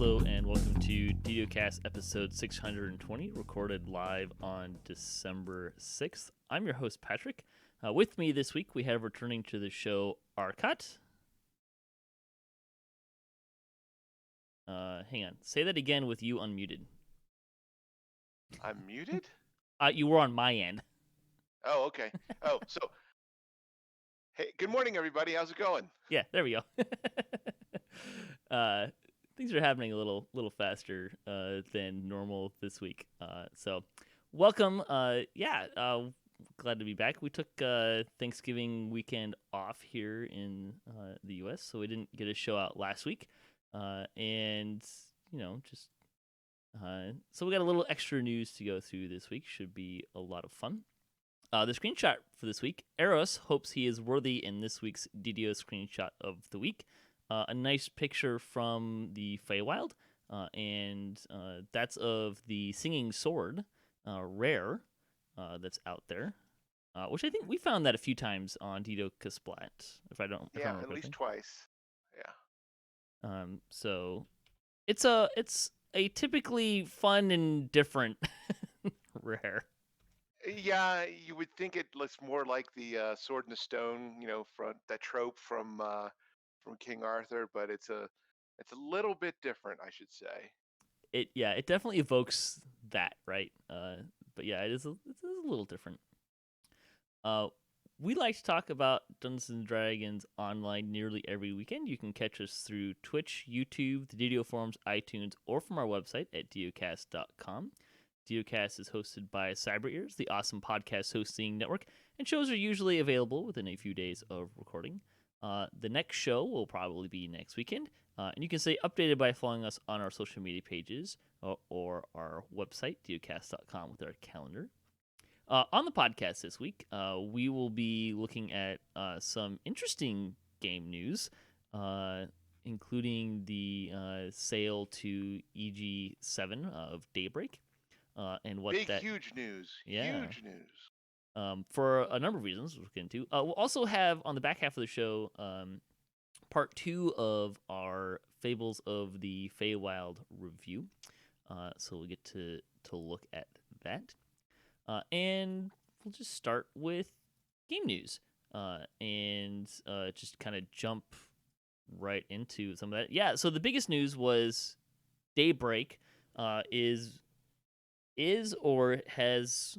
Hello and welcome to DDOCast episode 620, recorded live on December 6th. I'm your host, Patrick. With me this week, we have returning to the show, Arkat. Hang on. Say that again with you unmuted. I'm muted? You were on my end. Oh, okay. Hey, good morning, everybody. How's it going? Yeah, there we go. Things are happening a little faster than normal this week. So, welcome. Glad to be back. We took Thanksgiving weekend off here in the U.S., so we didn't get a show out last week. So we got a little extra news to go through this week. Should be a lot of fun. The screenshot for this week, Eros hopes he is worthy in this week's DDO screenshot of the week. A nice picture from the Feywild, and that's of the singing sword, rare, that's out there, which I think we found that a few times on DDOCast, if I don't remember at least correctly. twice. Yeah. So it's a typically fun and different rare. Yeah, you would think it looks more like the Sword in the Stone, from that trope from King Arthur, but it's a little bit different, I should say. It definitely evokes that, right? But yeah, it's a little different. We like to talk about Dungeons & Dragons online nearly every weekend. You can catch us through Twitch, YouTube, the DDO forums, iTunes, or from our website at DDOCast.com. DDOCast is hosted by Cyber Ears, the awesome podcast hosting network, and shows are usually available within a few days of recording. The next show will probably be next weekend, and you can stay updated by following us on our social media pages or our website, DDOCast.com, with our calendar. On the podcast this week, we will be looking at some interesting game news, including the sale to EG7 of Daybreak. And what huge news. Yeah. Huge news. For a number of reasons we'll get into. We'll also have on the back half of the show part 2 of our Fables of the Feywild review. So we'll get to look at that. And we'll just start with game news and just kind of jump right into some of that. Yeah, so the biggest news was Daybreak is or has,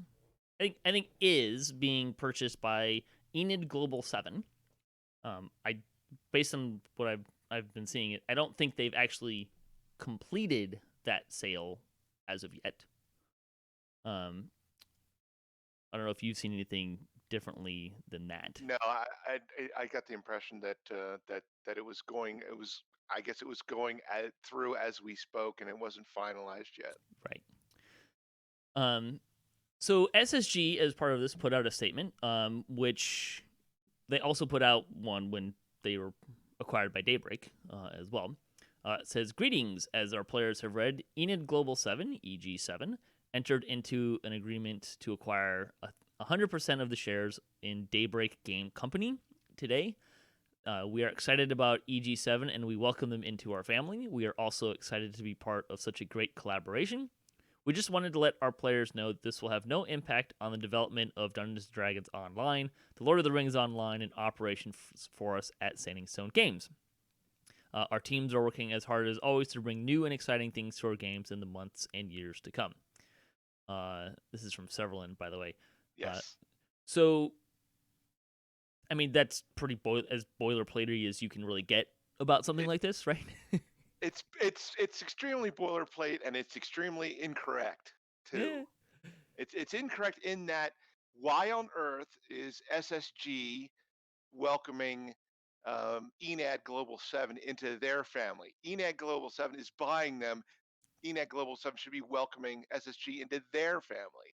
I think is being purchased by Enid Global 7. Based on what I've been seeing, I don't think they've actually completed that sale as of yet. I don't know if you've seen anything differently than that. No, I got the impression that it was going. I guess it was going through as we spoke, and it wasn't finalized yet. Right. So SSG, as part of this, put out a statement, which they also put out one when they were acquired by Daybreak as well. It says, "Greetings, as our players have read, Enid Global 7, EG7, entered into an agreement to acquire 100% of the shares in Daybreak Game Company today. We are excited about EG7 and we welcome them into our family. We are also excited to be part of such a great collaboration. We just wanted to let our players know that this will have no impact on the development of Dungeons & Dragons Online, The Lord of the Rings Online, and Operation for us at Standing Stone Games. Our teams are working as hard as always to bring new and exciting things to our games in the months and years to come." This is from Severland, by the way. Yes. So, I mean, that's pretty as boilerplatey as you can really get about something like this, right? It's extremely boilerplate, and it's extremely incorrect too. Yeah. It's incorrect in that why on earth is SSG welcoming Enad Global 7 into their family? Enad Global 7 is buying them. Enad Global 7 should be welcoming SSG into their family.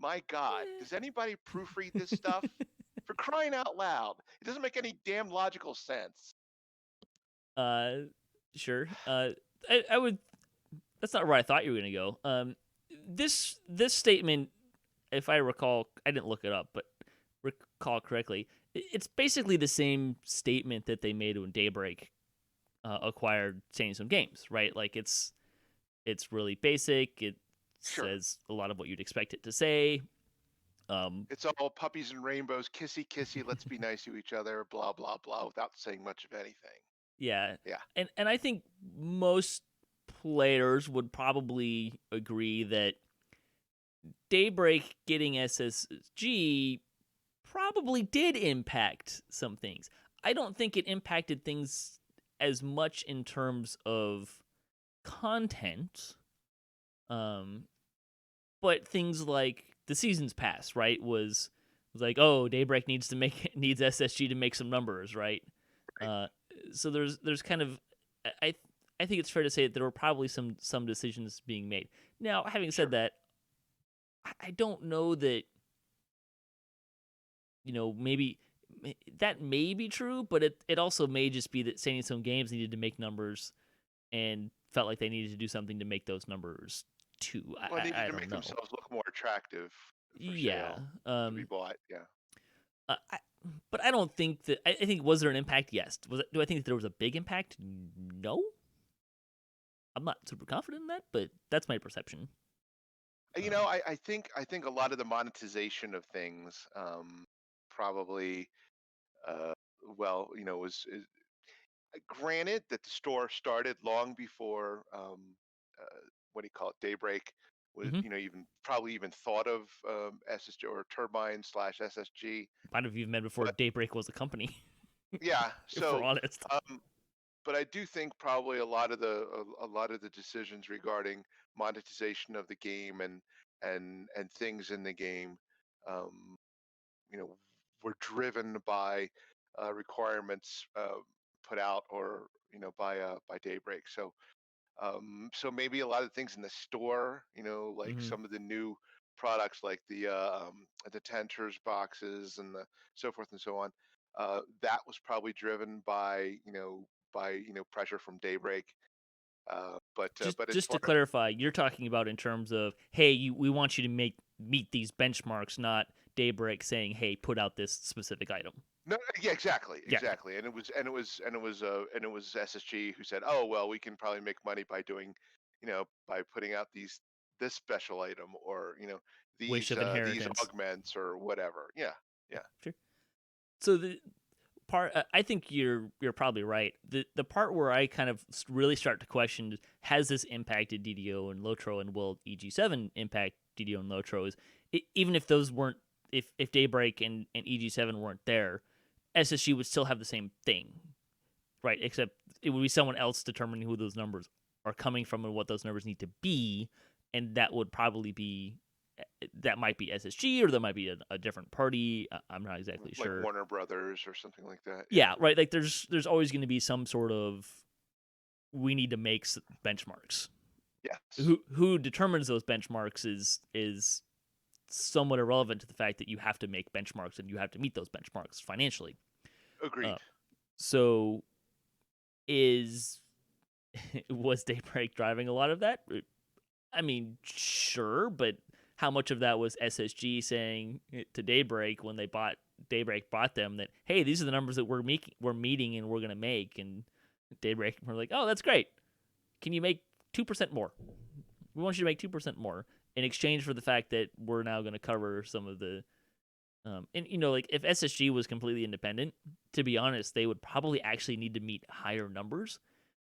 My God, does anybody proofread this stuff? For crying out loud, it doesn't make any damn logical sense. Sure. I would. That's not where I thought you were gonna go. This statement, if I recall, I didn't look it up, but recall correctly, it's basically the same statement that they made when Daybreak acquired Strimtom Games, right? Like it's really basic. It Sure. says a lot of what you'd expect it to say. It's all puppies and rainbows, kissy kissy, let's be nice to each other, blah blah blah, without saying much of anything. Yeah, Yeah. and I think most players would probably agree that Daybreak getting SSG probably did impact some things. I don't think it impacted things as much in terms of content, but things like the season's pass, right, was like, oh, Daybreak needs SSG to make some numbers, right? Right. So there's kind of I I think it's fair to say that there were probably some decisions being made. Now, having said Sure. that, I don't know that maybe that may be true, but it also may just be that Strimtom Games needed to make numbers and felt like they needed to do something to make those numbers too. Well, they needed I to don't make know. themselves look more attractive for Yeah. sale, to be bought. Yeah. I, but I don't think that. I think, was there an impact? Yes. Do I think that there was a big impact? No. I'm not super confident in that, but that's my perception. I think a lot of the monetization of things, probably, uh, well, granted that the store started long before, what do you call it, Daybreak was, Hmm. even probably even thought of, SSG or Turbine slash SSG. Might have even been before But Daybreak was a company, yeah, if we're so, honest. um, but I do think probably a lot of the decisions regarding monetization of the game and things in the game, um, you know, were driven by, requirements, put out or by Daybreak. So maybe a lot of things in the store, like Hmm. some of the new products, like the Tenters boxes and the so forth and so on. That was probably driven by pressure from Daybreak. But as Just far to clarify, you're talking about in terms of, hey, we want you to meet these benchmarks, not Daybreak saying, hey, put out this specific item. No, yeah, exactly, Yeah. exactly. And it was SSG who said, "Oh, well, we can probably make money by by putting out this special item, or Wish these of these Inheritance. augments or whatever." Yeah, yeah, Sure. So the part, I think you're probably right. The part where I kind of really start to question, has this impacted DDO and Lotro, and will EG7 impact DDO and Lotro, is even if those weren't, if Daybreak and EG7 weren't there, SSG would still have the same thing, right? Except it would be someone else determining who those numbers are coming from and what those numbers need to be, and that would probably be, that might be SSG, or that might be a different party. I'm not exactly like sure. Warner Brothers or something like that. Yeah, Yeah, right. Like there's always going to be some sort of, we need to make benchmarks. yes, Who determines those benchmarks is somewhat irrelevant to the fact that you have to make benchmarks and you have to meet those benchmarks financially. Uh, agreed. so is was Daybreak driving a lot of that? I mean, sure, but how much of that was SSG saying to Daybreak, when Daybreak bought them, that, hey, these are the numbers that we're meeting and we're gonna make, and Daybreak were like, oh, that's great. Can you make 2% more? We want you to make 2% more in exchange for the fact that we're now going to cover some of the. And like, if SSG was completely independent, to be honest, they would probably actually need to meet higher numbers,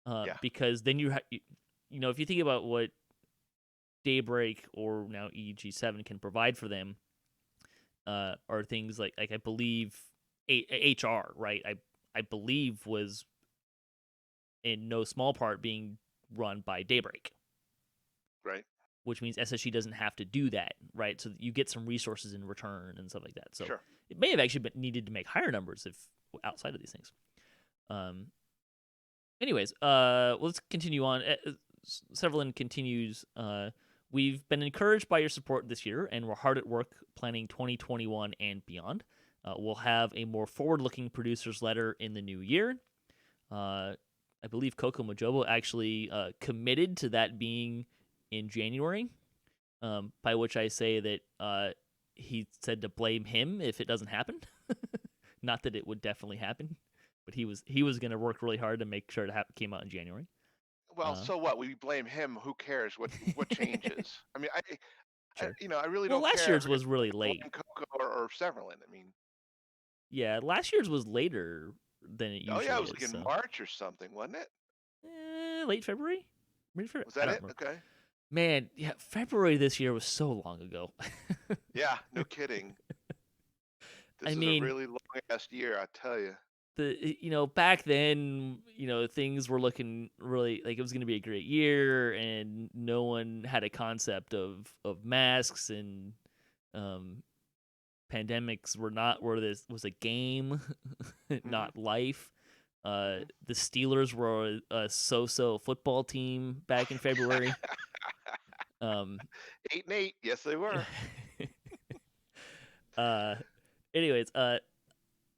Yeah, because then if you think about what Daybreak or now EG7 can provide for them, are things like I believe HR, right? I believe was in no small part being run by Daybreak, right. which means SSG doesn't have to do that, right? So you get some resources in return and stuff like that. So Sure. it may have actually been needed to make higher numbers if outside of these things. Um. Anyways, let's continue on. Severlin continues. We've been encouraged by your support this year, and we're hard at work planning 2021 and beyond. We'll have a more forward-looking producer's letter in the new year. I believe Coco Mojobo actually committed to that being in January, by which I say that he said to blame him if it doesn't happen. Not that it would definitely happen. but he was going to work really hard to make sure it came out in January. Well, so what? We blame him. Who cares? What changes? I mean, Sure. I really Well, don't last care if year's it's was really late. Blind Coco or Severlin. I mean, Yeah, last year's was later than it oh yeah, it usually was like is. in So March or something, wasn't it? late February, mid February. Was I that don't it? remember. Okay. Man, yeah, February this year was so long ago. Yeah, no kidding. I This is a mean, really long ass year, I tell you. back then, things were looking really like it was going to be a great year, and no one had a concept of masks, and um, pandemics were this was a game, Mm-hmm. not life. Mm-hmm. The Steelers were a so-so football team back in February. Um, 8-8. Yes, they were. uh, anyways,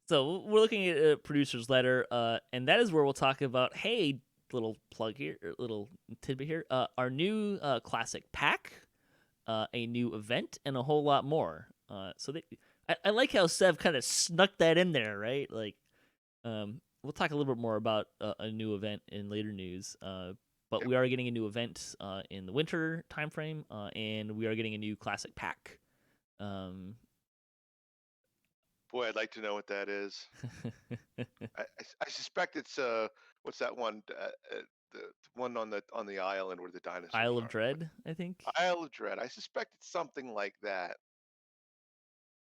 so we're looking at a producer's letter, and that is where we'll talk about, hey, little plug here, little tidbit here, our new classic pack, a new event, and a whole lot more. I like how Sev kind of snuck that in there, right? Like, we'll talk a little bit more about a new event in later news. But Yep. we are getting a new event in the winter timeframe, and we are getting a new classic pack. Um, Boy, I'd like to know what that is. I suspect it's what's that one? The one on the island where the dinosaurs Isle of are. Dread, I think. Isle of Dread. I suspect it's something like that. I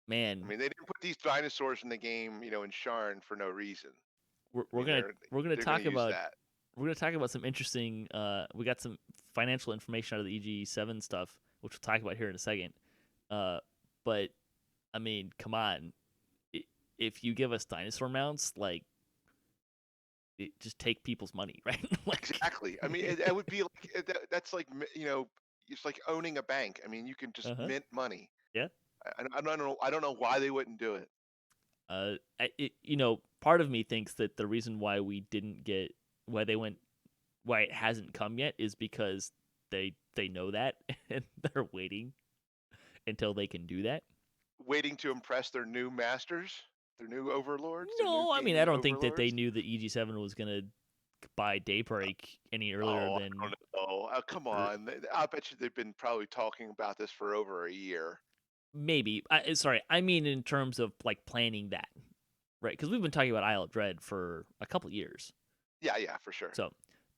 Man, mean, they didn't put these dinosaurs in the game, in Sharn for no reason. we're, I we're mean, gonna we're gonna they're going talk to use about that. we're gonna talk about some interesting. We got some financial information out of the EG7 stuff, which we'll talk about here in a second. But I mean, come on, if you give us dinosaur mounts, like, just take people's money, right? Like, Exactly. I mean, it would be like that's like it's like owning a bank. I mean, you can just uh-huh. mint money. Yeah. I don't know. I don't know why they wouldn't do it. Part of me thinks that the reason why we didn't get why it hasn't come yet is because they know that and they're waiting until they can do that. Waiting to impress their new masters, their new overlords, their new No, I mean, I gaming don't think that they overlords. knew that EG7 was gonna buy Daybreak any earlier Oh, I than. don't know. Oh, come er, on. I bet you they've been probably talking about this for over a year. Maybe. Sorry, I mean in terms of like planning that, right? Because we've been talking about Isle of Dread for a couple years. Yeah, for sure. So,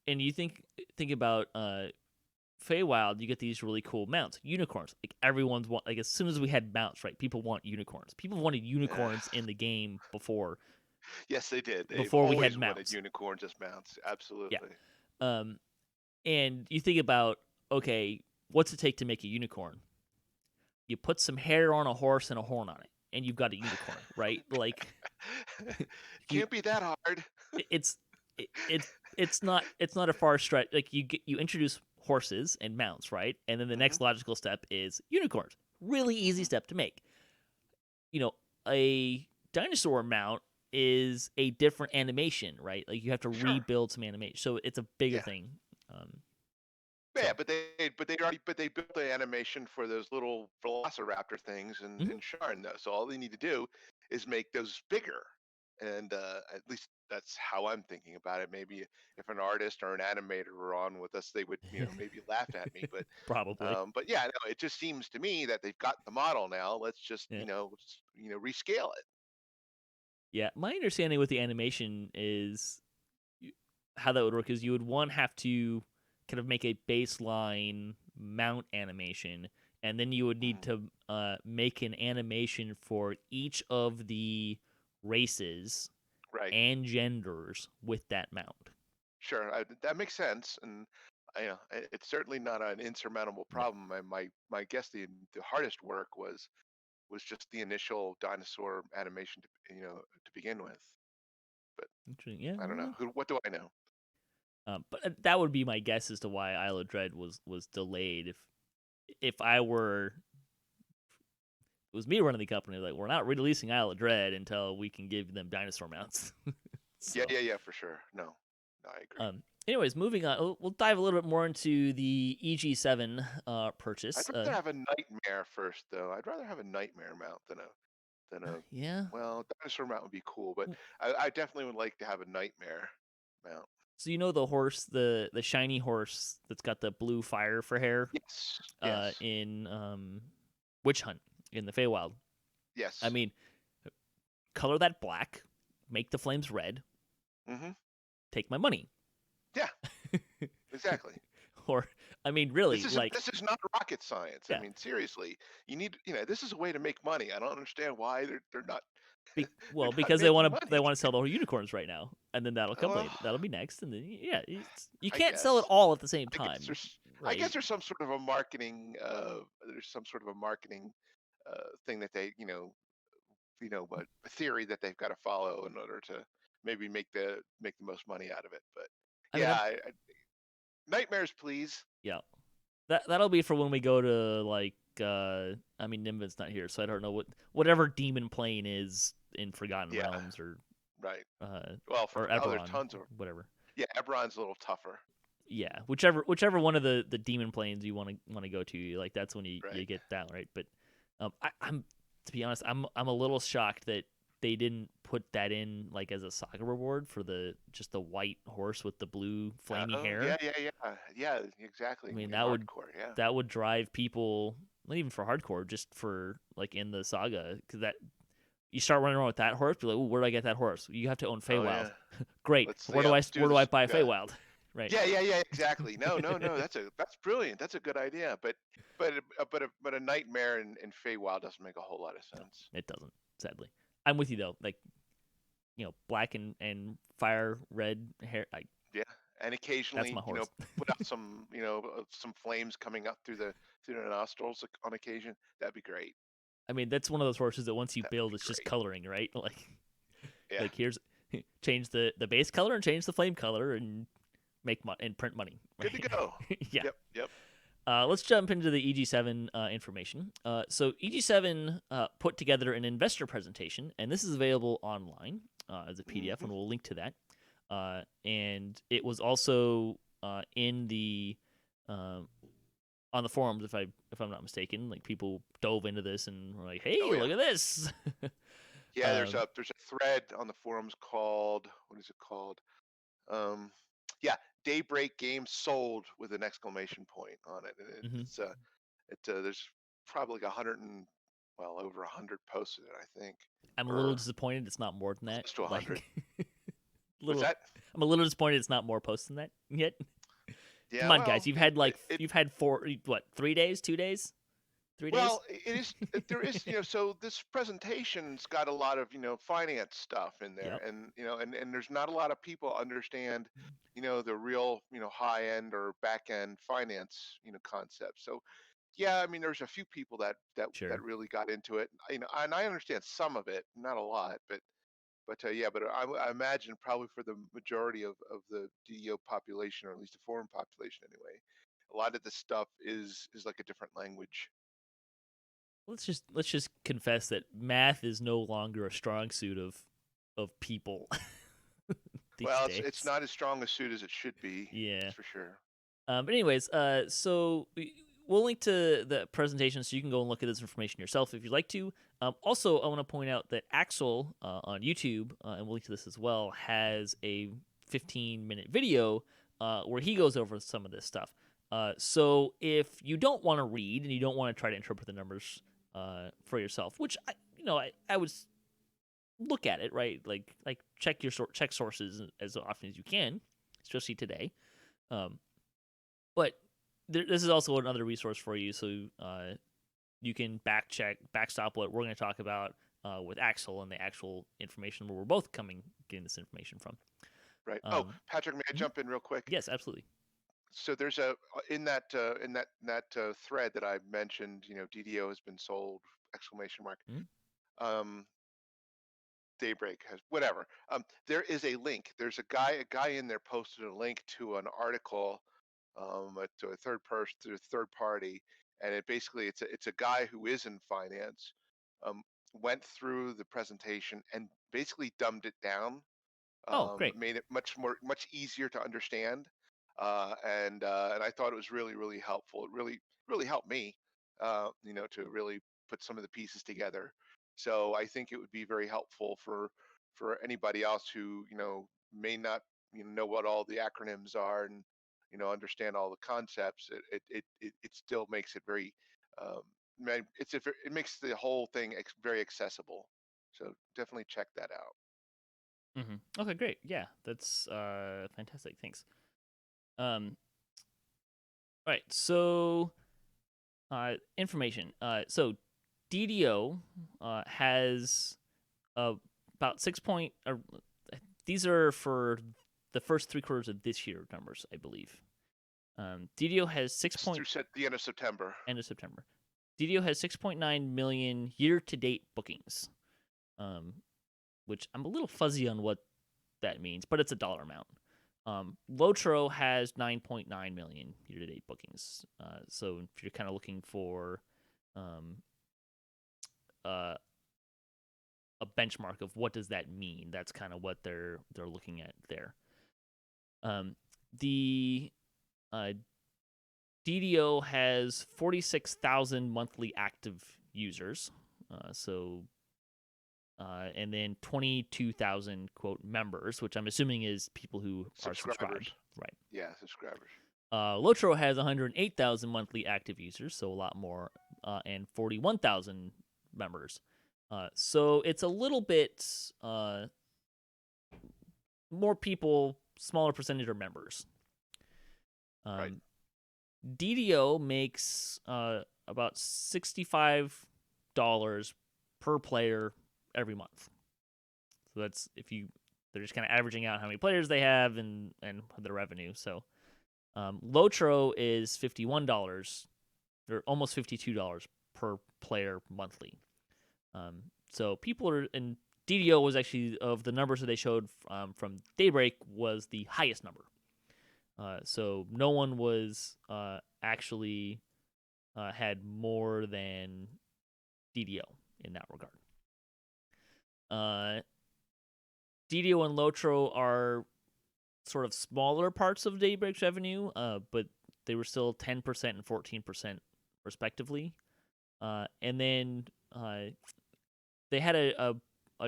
and you think about Feywild, you get these really cool mounts, unicorns. Like as soon as we had mounts, right? People want unicorns. People wanted unicorns in the game Yes, they did. They've before we had always wanted mounts. unicorns as mounts. Yeah. Absolutely. Um, and you think about, okay, what's it take to make a unicorn? You put some hair on a horse and a horn on it, and you've got a unicorn, right? Like, you, Can't be that hard. it's it's not a far stretch. Like, you introduce horses and mounts, right? And then the Hmm. next logical step is unicorns. Really easy Hmm. step to make. A dinosaur mount is a different animation, right? Like, you have to Sure. rebuild some animation, so it's a bigger Yeah. thing. Um, Yeah, so but they built the animation for those little Velociraptor things mhm. in Sharn though. So all they need to do is make those bigger. And at least that's how I'm thinking about it. Maybe if an artist or an animator were on with us, they would, maybe laugh at me. Probably. But yeah, no, it just seems to me that they've got the model now. Let's just, Yeah. rescale it. Yeah, my understanding with the animation is how that would work is you would have to kind of make a baseline mount animation, and then you would need Mhm. to make an animation for each of the races Right. and genders with that mount. Sure. That makes sense. And it's certainly not an insurmountable Yeah. problem. My guess the hardest work was just the initial dinosaur animation to begin with. But Interesting. Yeah. I don't know. Well, What do I know? but that would be my guess as to why Isle of Dread was delayed. If I were it was me running the company, like, we're not releasing Isle of Dread until we can give them dinosaur mounts. Yeah, So, yeah, for sure. No, I agree. anyways, moving on. We'll dive a little bit more into the EG7 I'd purchase. rather have a nightmare first, though. I'd rather have a nightmare mount than than Yeah. well, dinosaur mount would be cool, but W- I definitely would like to have a nightmare mount. So you know the horse, the shiny horse that's got the blue fire for hair, Yes, yes, in Witch Hunt in the Feywild. I yes. mean, color that black, make the flames red, Hmm. take my money. Yeah, exactly. Or, I mean, really, like, This is not rocket science. I yeah, mean, seriously, you need, this is a way to make money. I don't understand why they're not they're well, not because making they money. want to sell the unicorns right now, and then that'll come Well, later. That'll be next, and then yeah, you I can't sell it guess. all at the same I guess time, there's I guess right? there's some sort of a marketing thing that they but a theory that they've got to follow in order to maybe make the most money out of it. But I mean, yeah, nightmares, please. yeah, that'll be for when we go to like. I mean, Nimvind's not here, so I don't know whatever demon plane is in Forgotten Yeah, Realms right. uh, Well, or there's Eberron, tons of whatever. yeah. Ebron's a little tougher, Yeah, whichever one of the demon planes you want to go to, like that's when you right? get down, right? But I'm to be honest, I'm a little shocked that they didn't put that in like as a saga reward for the just the white horse with the blue flamey Oh yeah, hair. yeah, exactly. I mean, In hardcore, yeah. that would drive people not even for hardcore, just for like in the saga, because that you start running around with that horse, be like, ooh, where do I get that horse? You have to own Oh Feywild. yeah. Great. Let's do Where do I this. buy Yeah. Feywild? Right. Yeah, exactly. No, no, no. That's brilliant. That's a good idea. But a nightmare in Feywild doesn't make a whole lot of No, sense. it doesn't. Sadly, I'm with you though. Like black and fire red hair. Yeah, and That's occasionally, my horse. put out some flames coming up through the nostrils on occasion. That'd be great. I mean, that's one of those horses that once you That would build, be it's just great. coloring, right? Yeah, Like here's change the base color and change the flame color and make money and print money. good to Right? go. Yeah. Yep. Let's jump into the EG7 information. So EG7 put together an investor presentation, and this is available online as a PDF, Hmm. and we'll link to that. And it was also in the um, on the forums, if I'm not mistaken. Like people dove into this and were like, "Hey, Oh yeah, look at this!" yeah. um, There's a thread on the forums called what is it called? Um, yeah, Daybreak Game sold with an exclamation point on it. And mhm. there's probably like 100 and well over 100 posts in it, I think, I'm a little or disappointed it's not more than that. close to 100. Like, Was little, that? I'm a little disappointed it's not more posts than that yet. Yeah, Come on, guys. well, You've had 3 days, 2 days, 3 days. it is there is so this presentation's got a lot of finance stuff in there, Yep. and and there's not a lot of people understand the real high end or back end finance concepts. So yeah, I mean there's a few people that Sure. really got into it, and I understand some of it, not a lot, but yeah, but I imagine probably for the majority of the DEO population, or at least the foreign population anyway, a lot of this stuff is like a different language. Let's just confess that math is no longer a strong suit of people these Well, it's days. not as strong a suit as it should be. Yeah. That's for sure. But anyways, so we'll link to the presentation so you can go and look at this information yourself if you'd like to. Also, I want to point out that Axel on YouTube, and we'll link to this as well, has a 15-minute video where he goes over some of this stuff. So if you don't want to read and you don't want to try to interpret the numbers for yourself, which I would look at it, right? Like check sources as often as you can, especially today. Um, but this is also another resource for you, so you can backstop what we're going to talk about with Axel and the actual information where we're both getting this information from. Right. Oh, Um, Patrick, may I mhm. jump in real quick? Yes, absolutely. So there's in that thread that I mentioned, DDO has been sold! Exclamation mark. Mhm. Um, Daybreak has whatever. There is a link. There's a guy in there posted a link to an article, to a third party, and it's a guy who is in finance, um, went through the presentation and basically dumbed it down, Oh, great. made it much easier to understand, and I thought it was really helpful. It really helped me, to really put some of the pieces together. So I think it would be very helpful for anybody else who may not know what all the acronyms are and understand all the concepts. It still makes it very um, it makes the whole thing very accessible. So definitely check that out. Okay, great. Yeah, that's fantastic. Thanks. Um, all right. So, information. So DDO has uh, about 6 point. These are for the first 3 quarters of this year numbers, I believe. DDO has The end of September. end of September. DDO has 6.9 million year-to-date bookings, um, which I'm a little fuzzy on what that means, but it's a dollar amount. Lotro has 9.9 million year-to-date bookings. So if you're kind of looking for um, uh, a benchmark of what does that mean, that's kind of what they're looking at there. The DDO has 46,000 monthly active users. And then 22,000 quote members, which I'm assuming is people who are subscribed. Right. Yeah, subscribers. Lotro has 108,000 monthly active users, so a lot more, and 41,000 members. So it's a little bit more people, smaller percentage are members. Right. DDO makes about $65 per player every month. So that's they're just kind of averaging out how many players they have and the revenue. So Lotro is $51 or almost $52 per player monthly. So people are, and DDO was actually, of the numbers that they showed from Daybreak, was the highest number. So no one was actually had more than DDO in that regard. DDO and Lotro are sort of smaller parts of Daybreak's revenue, but they were still 10% and 14% respectively. And then they had a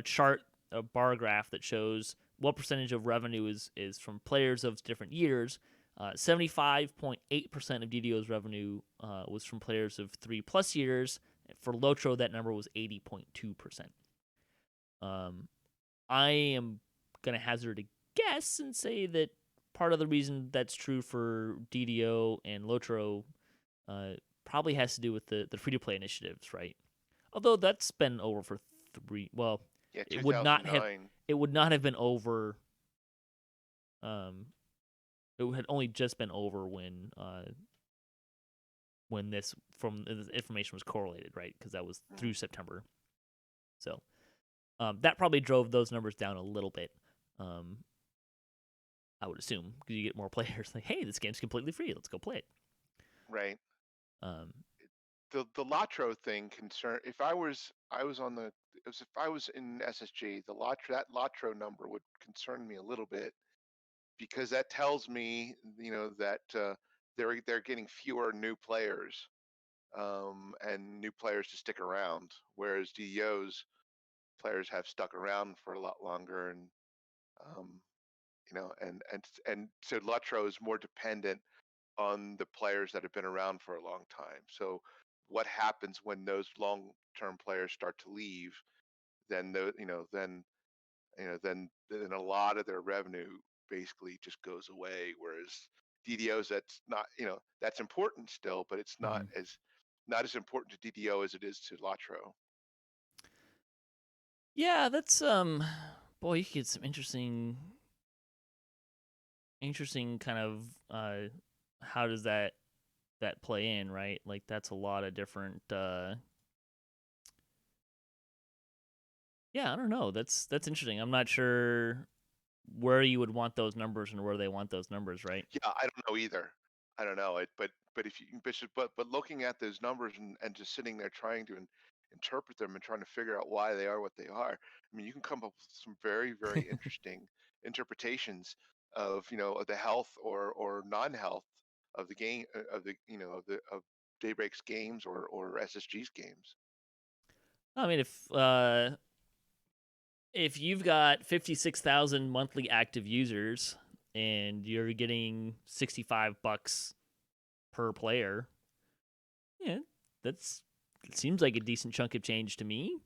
chart, a bar graph that shows what percentage of revenue is from players of different years. 75.8% of DDO's revenue was from players of 3+ years. For Lotro, that number was 80.2%. I am going to hazard a guess and say that part of the reason that's true for DDO and Lotro probably has to do with the free-to-play initiatives, right? Although that's been over for Yeah, it would not have 2009. it would not have been over. It had only just been over when this information was correlated, right? Because that was through September. So that probably drove those numbers down a little bit. I would assume, because you get more players. Like, hey, this game's completely free. Let's go play it. Right. The Lotro thing if I was in SSG, that Lotro number would concern me a little bit, because that tells me that they're getting fewer new players and new players to stick around, whereas DDO's players have stuck around for a lot longer, and um, and so Lotro is more dependent on the players that have been around for a long time. So what happens when those long-term players start to leave? Then then a lot of their revenue basically just goes away. Whereas DDOs, that's not that's important still, but it's not as important to DDO as it is to Lotro. Yeah, that's boy, you could get some interesting kind of how does that play in, right? Like that's a lot of different yeah, I don't know. That's interesting. I'm not sure where you would want those numbers and where they want those numbers, right? Yeah, I don't know either. I don't know it, but if you but looking at those numbers and just sitting there trying to interpret them and trying to figure out why they are what they are. I mean, you can come up with some very, very interesting interpretations of of the health or non-health of the game, of the of Daybreak's games or SSG's games. I mean, if you've got 56,000 monthly active users and you're getting $65 per player, yeah, that's it seems like a decent chunk of change to me.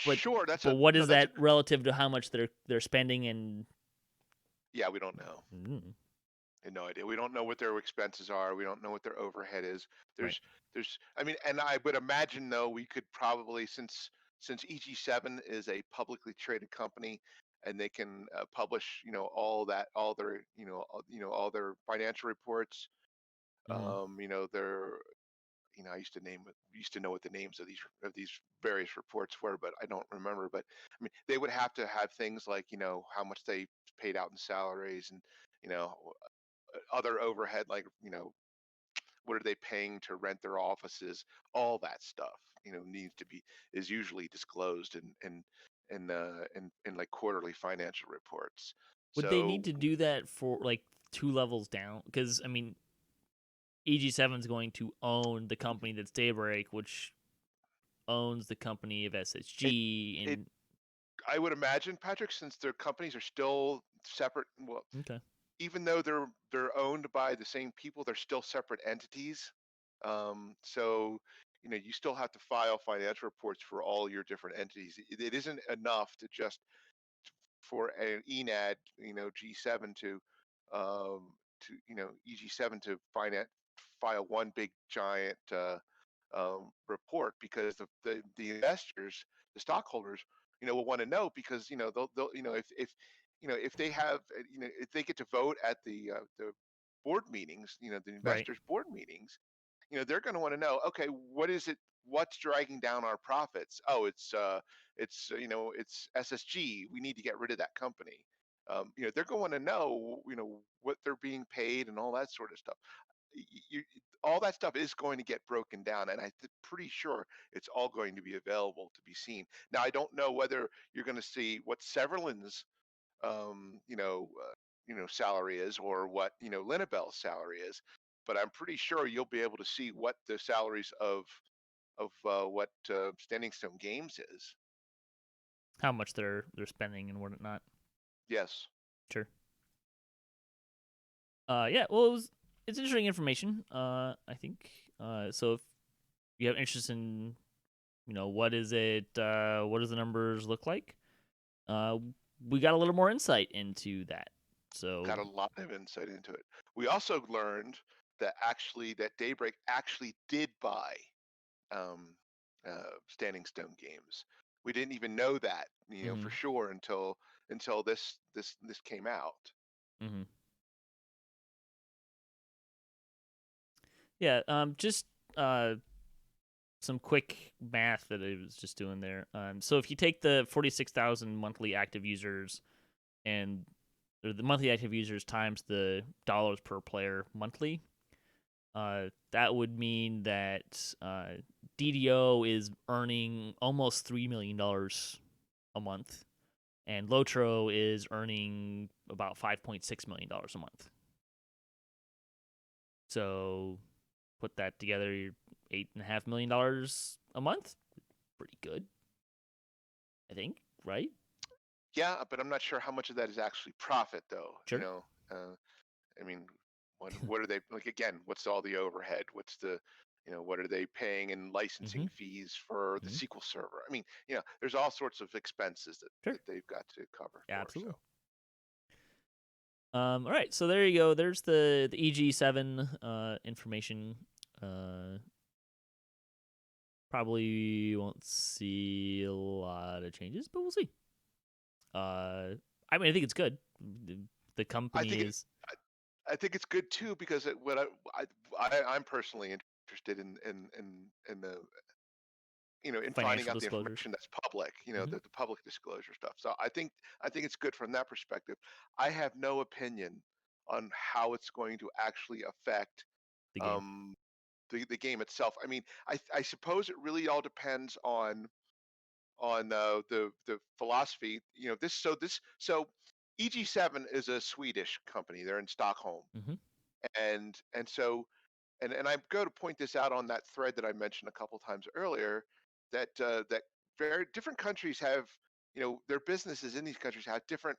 But Sure, that's but a what no, is that's a that relative to how much they're spending and yeah. We don't know. mm, No idea. We don't know what their expenses are. We don't know what their overhead is. right. I mean, and I would imagine though we could probably since EG7 is a publicly traded company and they can publish, all their, all their financial reports. Mm-hmm. Their, I used to know what the names of these various reports were, but I don't remember. But I mean, they would have to have things like, how much they paid out in salaries and, you know, other overhead, like, what are they paying to rent their offices? All that stuff, needs to be is usually disclosed in like quarterly financial reports. Would they need So to do that for like two levels down? Because I mean, EG7 is going to own the company that's Daybreak, which owns the company of it SSG, it and I would imagine, Patrick, since their companies are still separate, well, okay, even though they're owned by the same people, they're still separate entities. So you still have to file financial reports for all your different entities. It isn't enough to just for an ENAD, G7 to EG7 to file one big giant report, because the investors, the stockholders, will want to know, because they'll if they have if they get to vote at the board meetings, the right, investors board meetings, they're going to want to know, okay, what is it, what's dragging down our profits? Oh, it's SSG, we need to get rid of that company. They're going to know, what they're being paid and all that sort of stuff. you, all that stuff is going to get broken down, and I'm pretty sure it's all going to be available to be seen. Now, I don't know whether you're going to see what Severlin's um, you know salary is, or what Linabel's salary is, but I'm pretty sure you'll be able to see what the salaries of what Standing Stone Games is. how much they're spending and whatnot. Yes. Sure. Yeah. Well, it's interesting information. I think. So if you have interest in, what is it? What does the numbers look like? Uh, we got a little more insight into that. So. Got a lot of insight into it. We also learned that Daybreak actually did buy um, Standing Stone Games. We didn't even know that, for Mm-hmm. sure, until this came out. Mm-hmm. Yeah. Just uh some quick math that I was just doing there. So if you take the 46,000 monthly active users and or the monthly active users times the dollars per player monthly, that would mean that DDO is earning almost $3 million a month, and Lotro is earning about $5.6 million a month. So put that together, you're $8.5 million a month. Pretty good, I think, right? Yeah, but I'm not sure how much of that is actually profit, though. Sure. I mean, what are they like? Again, what's all the overhead? What are they paying in Mm-hmm. licensing fees for the Mm-hmm. SQL server? I mean, there's all sorts of expenses that, Sure. that they've got to cover Yeah, for. So absolutely. All right, so there you go. There's the EG7 information. Uh, Probably won't see a lot of changes, but we'll see. I mean, I think it's good. The I company think it, is. I think it's good too, because I'm personally interested in the in finding Financial out the disclosures. information that's public, Hmm. the public disclosure stuff. So I think it's good from that perspective. I have no opinion on how it's going to actually affect The game. um, the game itself. I mean, I suppose it really all depends on the philosophy. So EG7 is a Swedish company. They're in Stockholm, Hmm. and so and I'm going to point this out on that thread that I mentioned a couple times earlier, that very different countries have, their businesses in these countries have different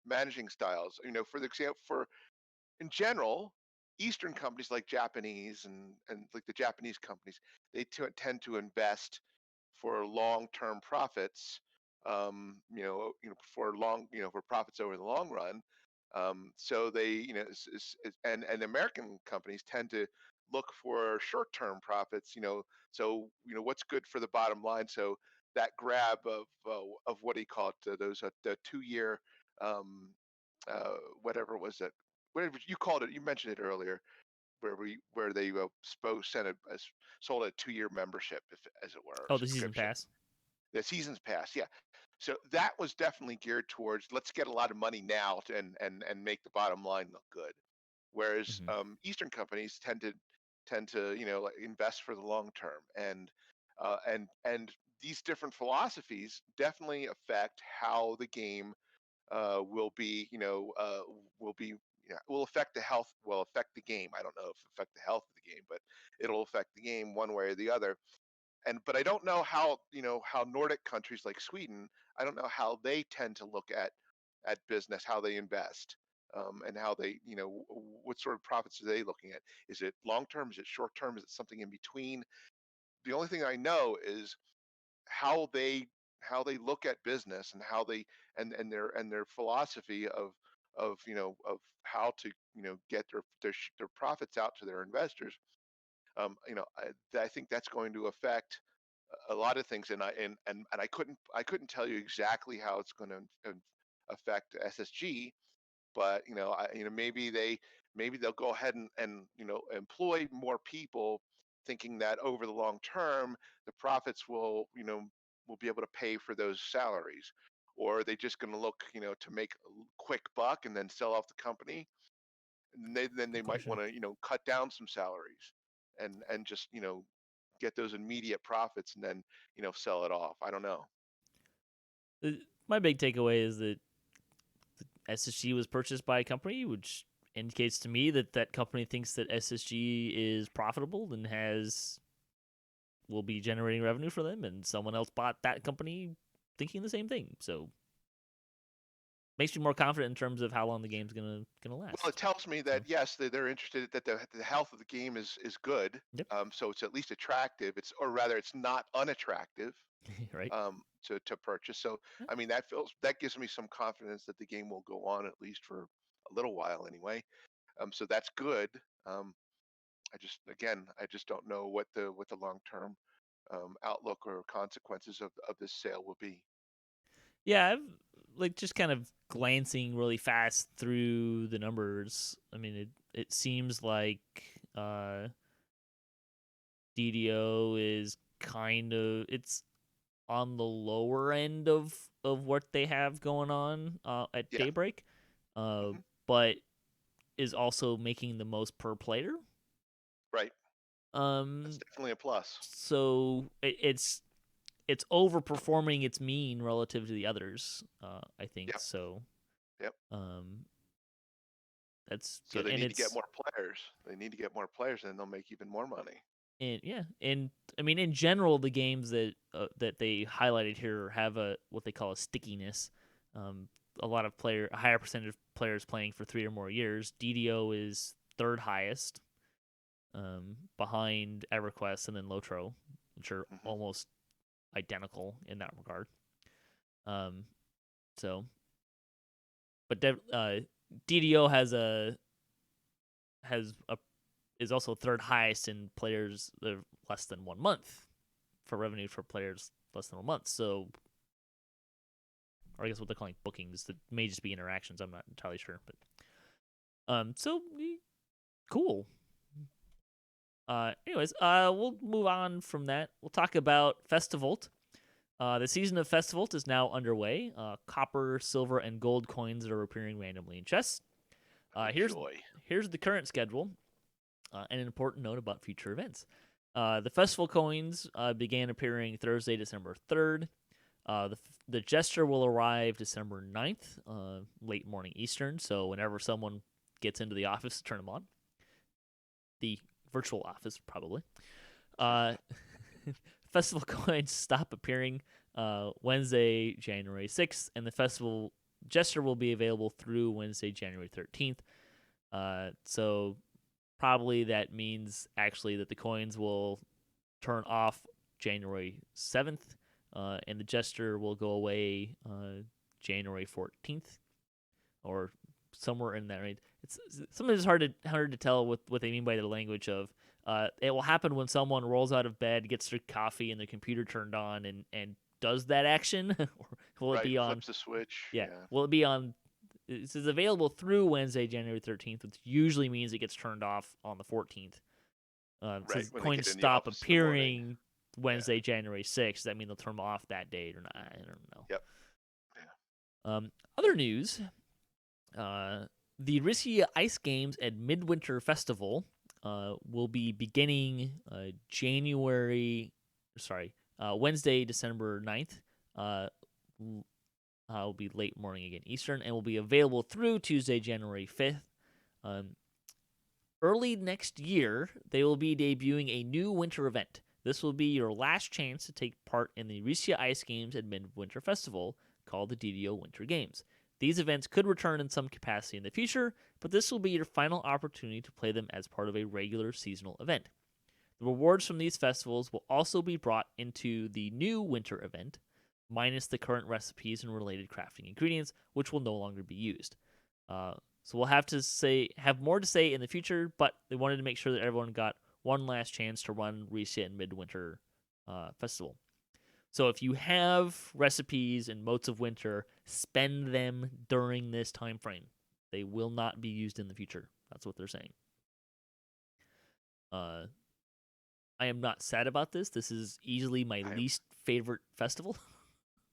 managing styles. For the example, in general, Eastern companies like Japanese and like the Japanese companies, they tend to invest for long-term profits. For for profits over the long run. So they, and American companies tend to look for short-term profits. So what's good for the bottom line. So that grab of what do you call it? Those the 2-year, um, whatever it was that whatever you called it. You mentioned it earlier, where they sold a 2-year membership, if, as it were, Oh, the season subscription. pass. The season's pass, yeah. So that was definitely geared towards let's get a lot of money now and make the bottom line look good. Whereas Mm-hmm. Eastern companies tend to like, invest for the long term, and these different philosophies definitely affect how the game will be, will be, will affect the health, will affect the game. I don't know if affect the health of the game, but it'll affect the game one way or the other. But I don't know how Nordic countries like Sweden, I don't know how they tend to look at business, how they invest, and how they, what sort of profits are they looking at? Is it long term? Is it short term? Is it something in between? The only thing I know is how they look at business, and how they and their philosophy of how to get their profits out to their investors. I think that's going to affect a lot of things, and I couldn't tell you exactly how it's going to affect SSG, but maybe they'll go ahead and employ more people, thinking that over the long term the profits will be able to pay for those salaries. Or are they just going to look to make a quick buck and then sell off the company, and then they Good might question. want to cut down some salaries and just get those immediate profits, and then sell it off. I don't know. My big takeaway is that SSG was purchased by a company, which indicates to me that that company thinks that SSG is profitable and will be generating revenue for them, and someone else bought that company thinking the same thing. So makes me more confident in terms of how long the game's gonna Well, it last. tells me So that yes, they're interested, that the health of the game is good. yep, So it's at least attractive. Or rather, it's not unattractive right. to purchase. So Yeah. I mean, that gives me some confidence that the game will go on at least for a little while anyway. So that's good. Um, I just don't know what the long term outlook or consequences of this sale will be. Yeah, I've like just kind of glancing really fast through the numbers. I mean, it seems like uh, DDO is kind of it's on the lower end of what they have going on at Yeah. Daybreak, uh, Hmm. but is also making the most per player. Right. That's Um, definitely a plus. so it's overperforming its mean relative to the others. I think Yep. so. Yep. Um, that's So good, they and need to get it's more players. They need to get more players, and they'll make even more money. and yeah, and I mean in general, the games that they highlighted here have a what they call a stickiness. Um, a higher percentage of players playing for 3 or more years. DDO is third highest, behind EverQuest and then Lotro, which are Hmm. almost identical in that regard. Um, so, but DDO has a is also third highest in players that are less than 1 month for revenue for players less than 1 month. So, or I guess what they're calling bookings. That may just be interactions. I'm not entirely sure, but so cool. Anyways, we'll move on from that. We'll talk about Festival. The season of Festival is now underway. Copper, silver, and gold coins are appearing randomly in chests. Oh, Here's joy. the current schedule, and an important note about future events. The festival coins began appearing Thursday, December 3rd. The gesture will arrive December 9th, late morning Eastern. So whenever someone gets into the office to turn them on, the virtual office probably. Uh, Festival coins stop appearing Wednesday, January 6th, and the festival Jester will be available through Wednesday, January 13th. So probably that means actually that the coins will turn off January 7th, and the Jester will go away January 14th, or somewhere in that range. It's sometimes hard to tell what they mean by the language of. It will happen when someone rolls out of bed, gets their coffee, and their computer turned on, and does that action. Or will it be on? Flips the switch. Yeah. Will it be on? It says available through Wednesday, January 13th, which usually means it gets turned off on the 14th. Says coins stop appearing Wednesday, January 6th. Does that mean they'll turn them off that date or not? I don't know. Yep. Yeah. Other news. The Risia Ice Games at Midwinter Festival will be beginning Wednesday, December 9th. Will be late morning again Eastern, and will be available through Tuesday, January 5th. Early next year, they will be debuting a new winter event. This will be your last chance to take part in the Risia Ice Games at Midwinter Festival, called the DDO Winter Games. These events could return in some capacity in the future, but this will be your final opportunity to play them as part of a regular seasonal event. The rewards from these festivals will also be brought into the new winter event, minus the current recipes and related crafting ingredients, which will no longer be used. So we'll have more to say in the future, but they wanted to make sure that everyone got one last chance to run Reset and Midwinter Festival. So if you have recipes and motes of winter, spend them during this time frame. They will not be used in the future. That's what they're saying. I am not sad about this. This is easily my least favorite festival.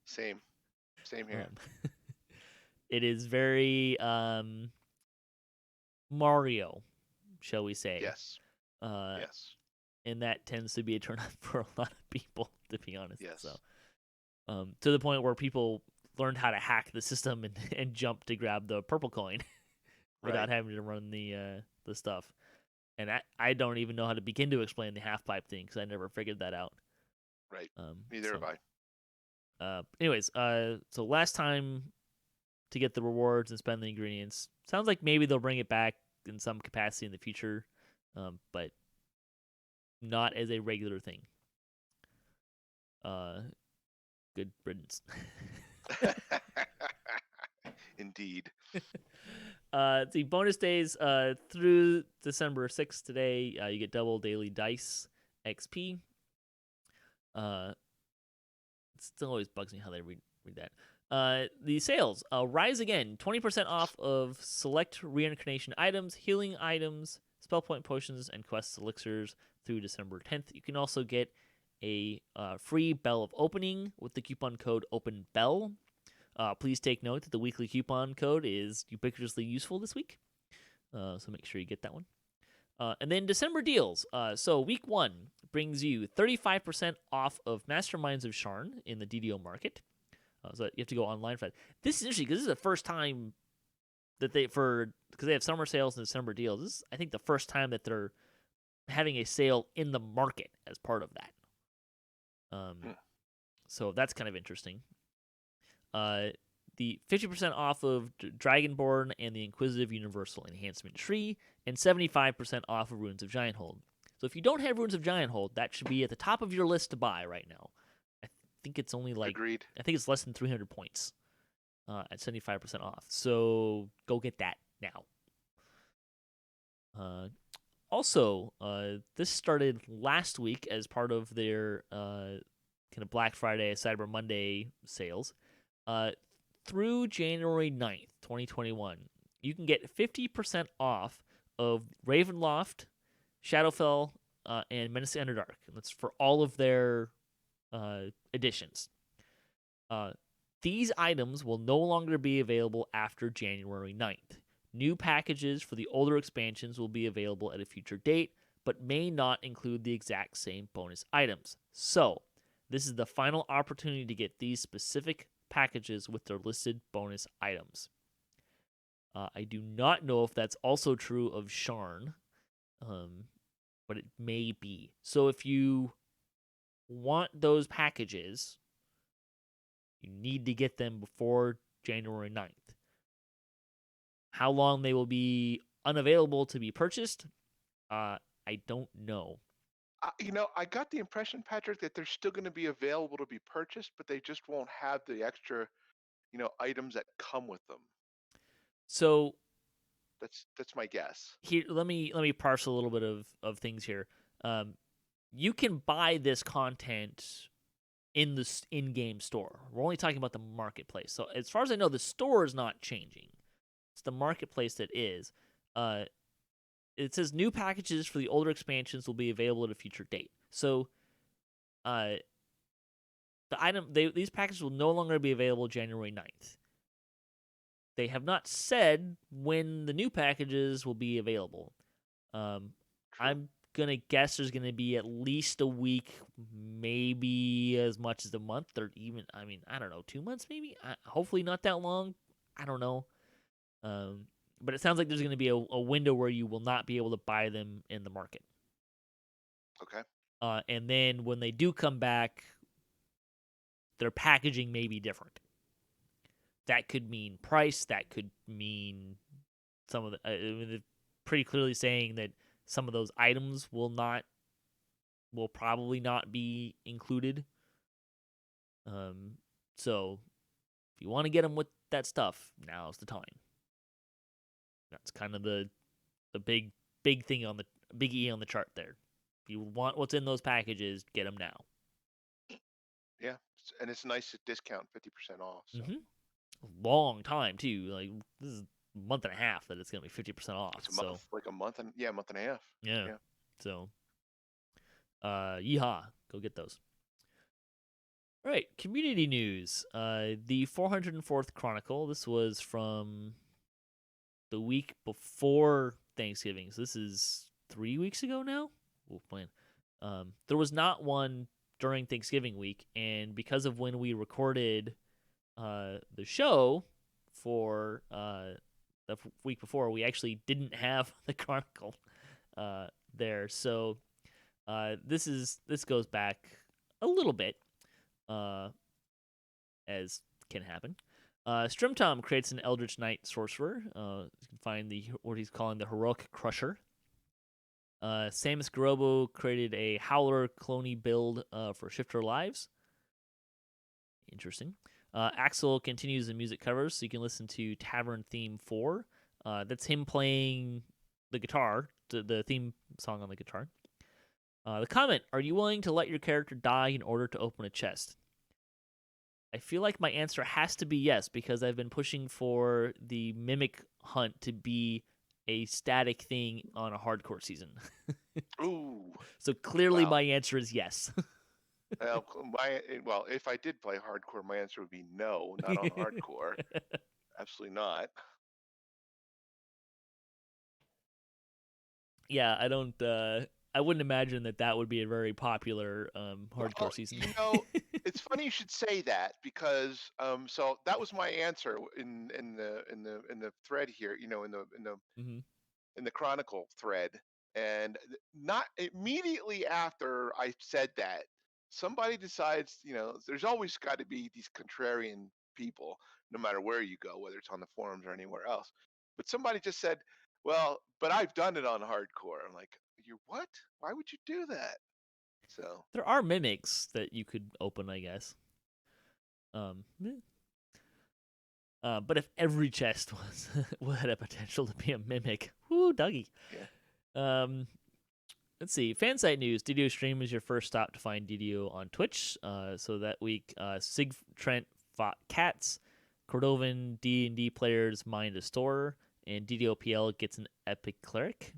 Same here. It is very Mario, shall we say. Yes. Yes. And that tends to be a turn-on for a lot of people, to be honest. Yes. So, to the point where people learned how to hack the system and jump to grab the purple coin without having to run the stuff. And I don't even know how to begin to explain the half-pipe thing because I never figured that out. Right. Neither have I. Anyways, so last time to get the rewards and spend the ingredients. Sounds like maybe they'll bring it back in some capacity in the future, but not as a regular thing. Good riddance. Indeed. The bonus days through December 6th today, you get double daily dice XP. It still always bugs me how they read that. The sales rise again, 20% off of select reincarnation items, healing items, spell point potions, and quest elixirs through December 10th. You can also get a free Bell of Opening with the coupon code OpenBell. Please take note that the weekly coupon code is ubiquitously useful this week, so make sure you get that one. And then December deals. So week 1 brings you 35% off of Masterminds of Sharn in the DDO market. So you have to go online for that. This is interesting because this is the first time that because they have summer sales and December deals. This is, I think, the first time that they're having a sale in the market as part of that. So that's kind of interesting. The 50% off of Dragonborn and the Inquisitive Universal Enhancement Tree, and 75% off of Runes of Gianthold. So if you don't have Runes of Gianthold, that should be at the top of your list to buy right now. I think it's only Agreed. I think it's less than 300 points at 75% off. So go get that now. Also, this started last week as part of their kind of Black Friday, Cyber Monday sales. Through January 9th, 2021, you can get 50% off of Ravenloft, Shadowfell, and Menace to Underdark. And that's for all of their editions. These items will no longer be available after January 9th. New packages for the older expansions will be available at a future date, but may not include the exact same bonus items. So, this is the final opportunity to get these specific packages with their listed bonus items. I do not know if that's also true of Sharn, but it may be. So if you want those packages, You need to get them before January 9th. How long they will be unavailable to be purchased, I don't know. I got the impression, Patrick, that they're still going to be available to be purchased, but they just won't have the extra, items that come with them. So that's my guess. here, let me parse a little bit of things here. You can buy this content in the in-game store. We're only talking about the marketplace. So as far as I know, the store is not changing. It's the marketplace that is. It says new packages for the older expansions will be available at a future date. So, these packages will no longer be available January 9th. They have not said when the new packages will be available. I'm gonna guess there's gonna be at least a week, maybe as much as a month, or even I don't know, 2 months maybe. Hopefully not that long. I don't know. But it sounds like there's going to be a window where you will not be able to buy them in the market. Okay. And then when they do come back, their packaging may be different. That could mean price. That could mean some of the. They're pretty clearly saying that some of those items will probably not be included. So if you want to get them with that stuff, now's the time. That's kind of the big thing on the big E on the chart there. If you want what's in those packages, get them now. Yeah, and it's nice to discount 50% off. So. Long time too. Like this is a month and a half that it's gonna be 50% off. It's a month, like a month and a month and a half. Yeah. So, yeehaw, go get those. All right, community news. The 404th Chronicle. This was from the week before Thanksgiving. So this is 3 weeks ago now. Oh man. There was not one during Thanksgiving week, and because of when we recorded the show for the week before, we actually didn't have the Chronicle there. So this goes back a little bit, as can happen. Strimtom creates an Eldritch Knight sorcerer. You can find what he's calling the Heroic Crusher. Samius Gurobo created a Howler clone build for Shifter Lives. Interesting. Axel continues the music covers, so you can listen to Tavern Theme 4. That's him playing the guitar, the theme song on the guitar. The comment, are you willing to let your character die in order to open a chest? I feel like my answer has to be yes, because I've been pushing for the Mimic Hunt to be a static thing on a hardcore season. Ooh. So clearly my answer is yes. Well, if I did play hardcore, my answer would be no, not on hardcore. Absolutely not. Yeah, I wouldn't imagine that would be a very popular hardcore season. It's funny you should say that, because so that was my answer in the thread here, in the Chronicle thread, and not immediately after I said that, somebody decides, there's always got to be these contrarian people, no matter where you go, whether it's on the forums or anywhere else. But somebody just said, well, but I've done it on hardcore. I'm like, you what? Why would you do that? So there are mimics that you could open, I guess. But if every chest had a potential to be a mimic, whoo, Dougie. Yeah. Let's see. Fansite news. DDO Stream is your first stop to find DDO on Twitch. So that week, Sig Trent fought Cats, Cordovan D&D players mined a store, and DDOPL gets an epic cleric.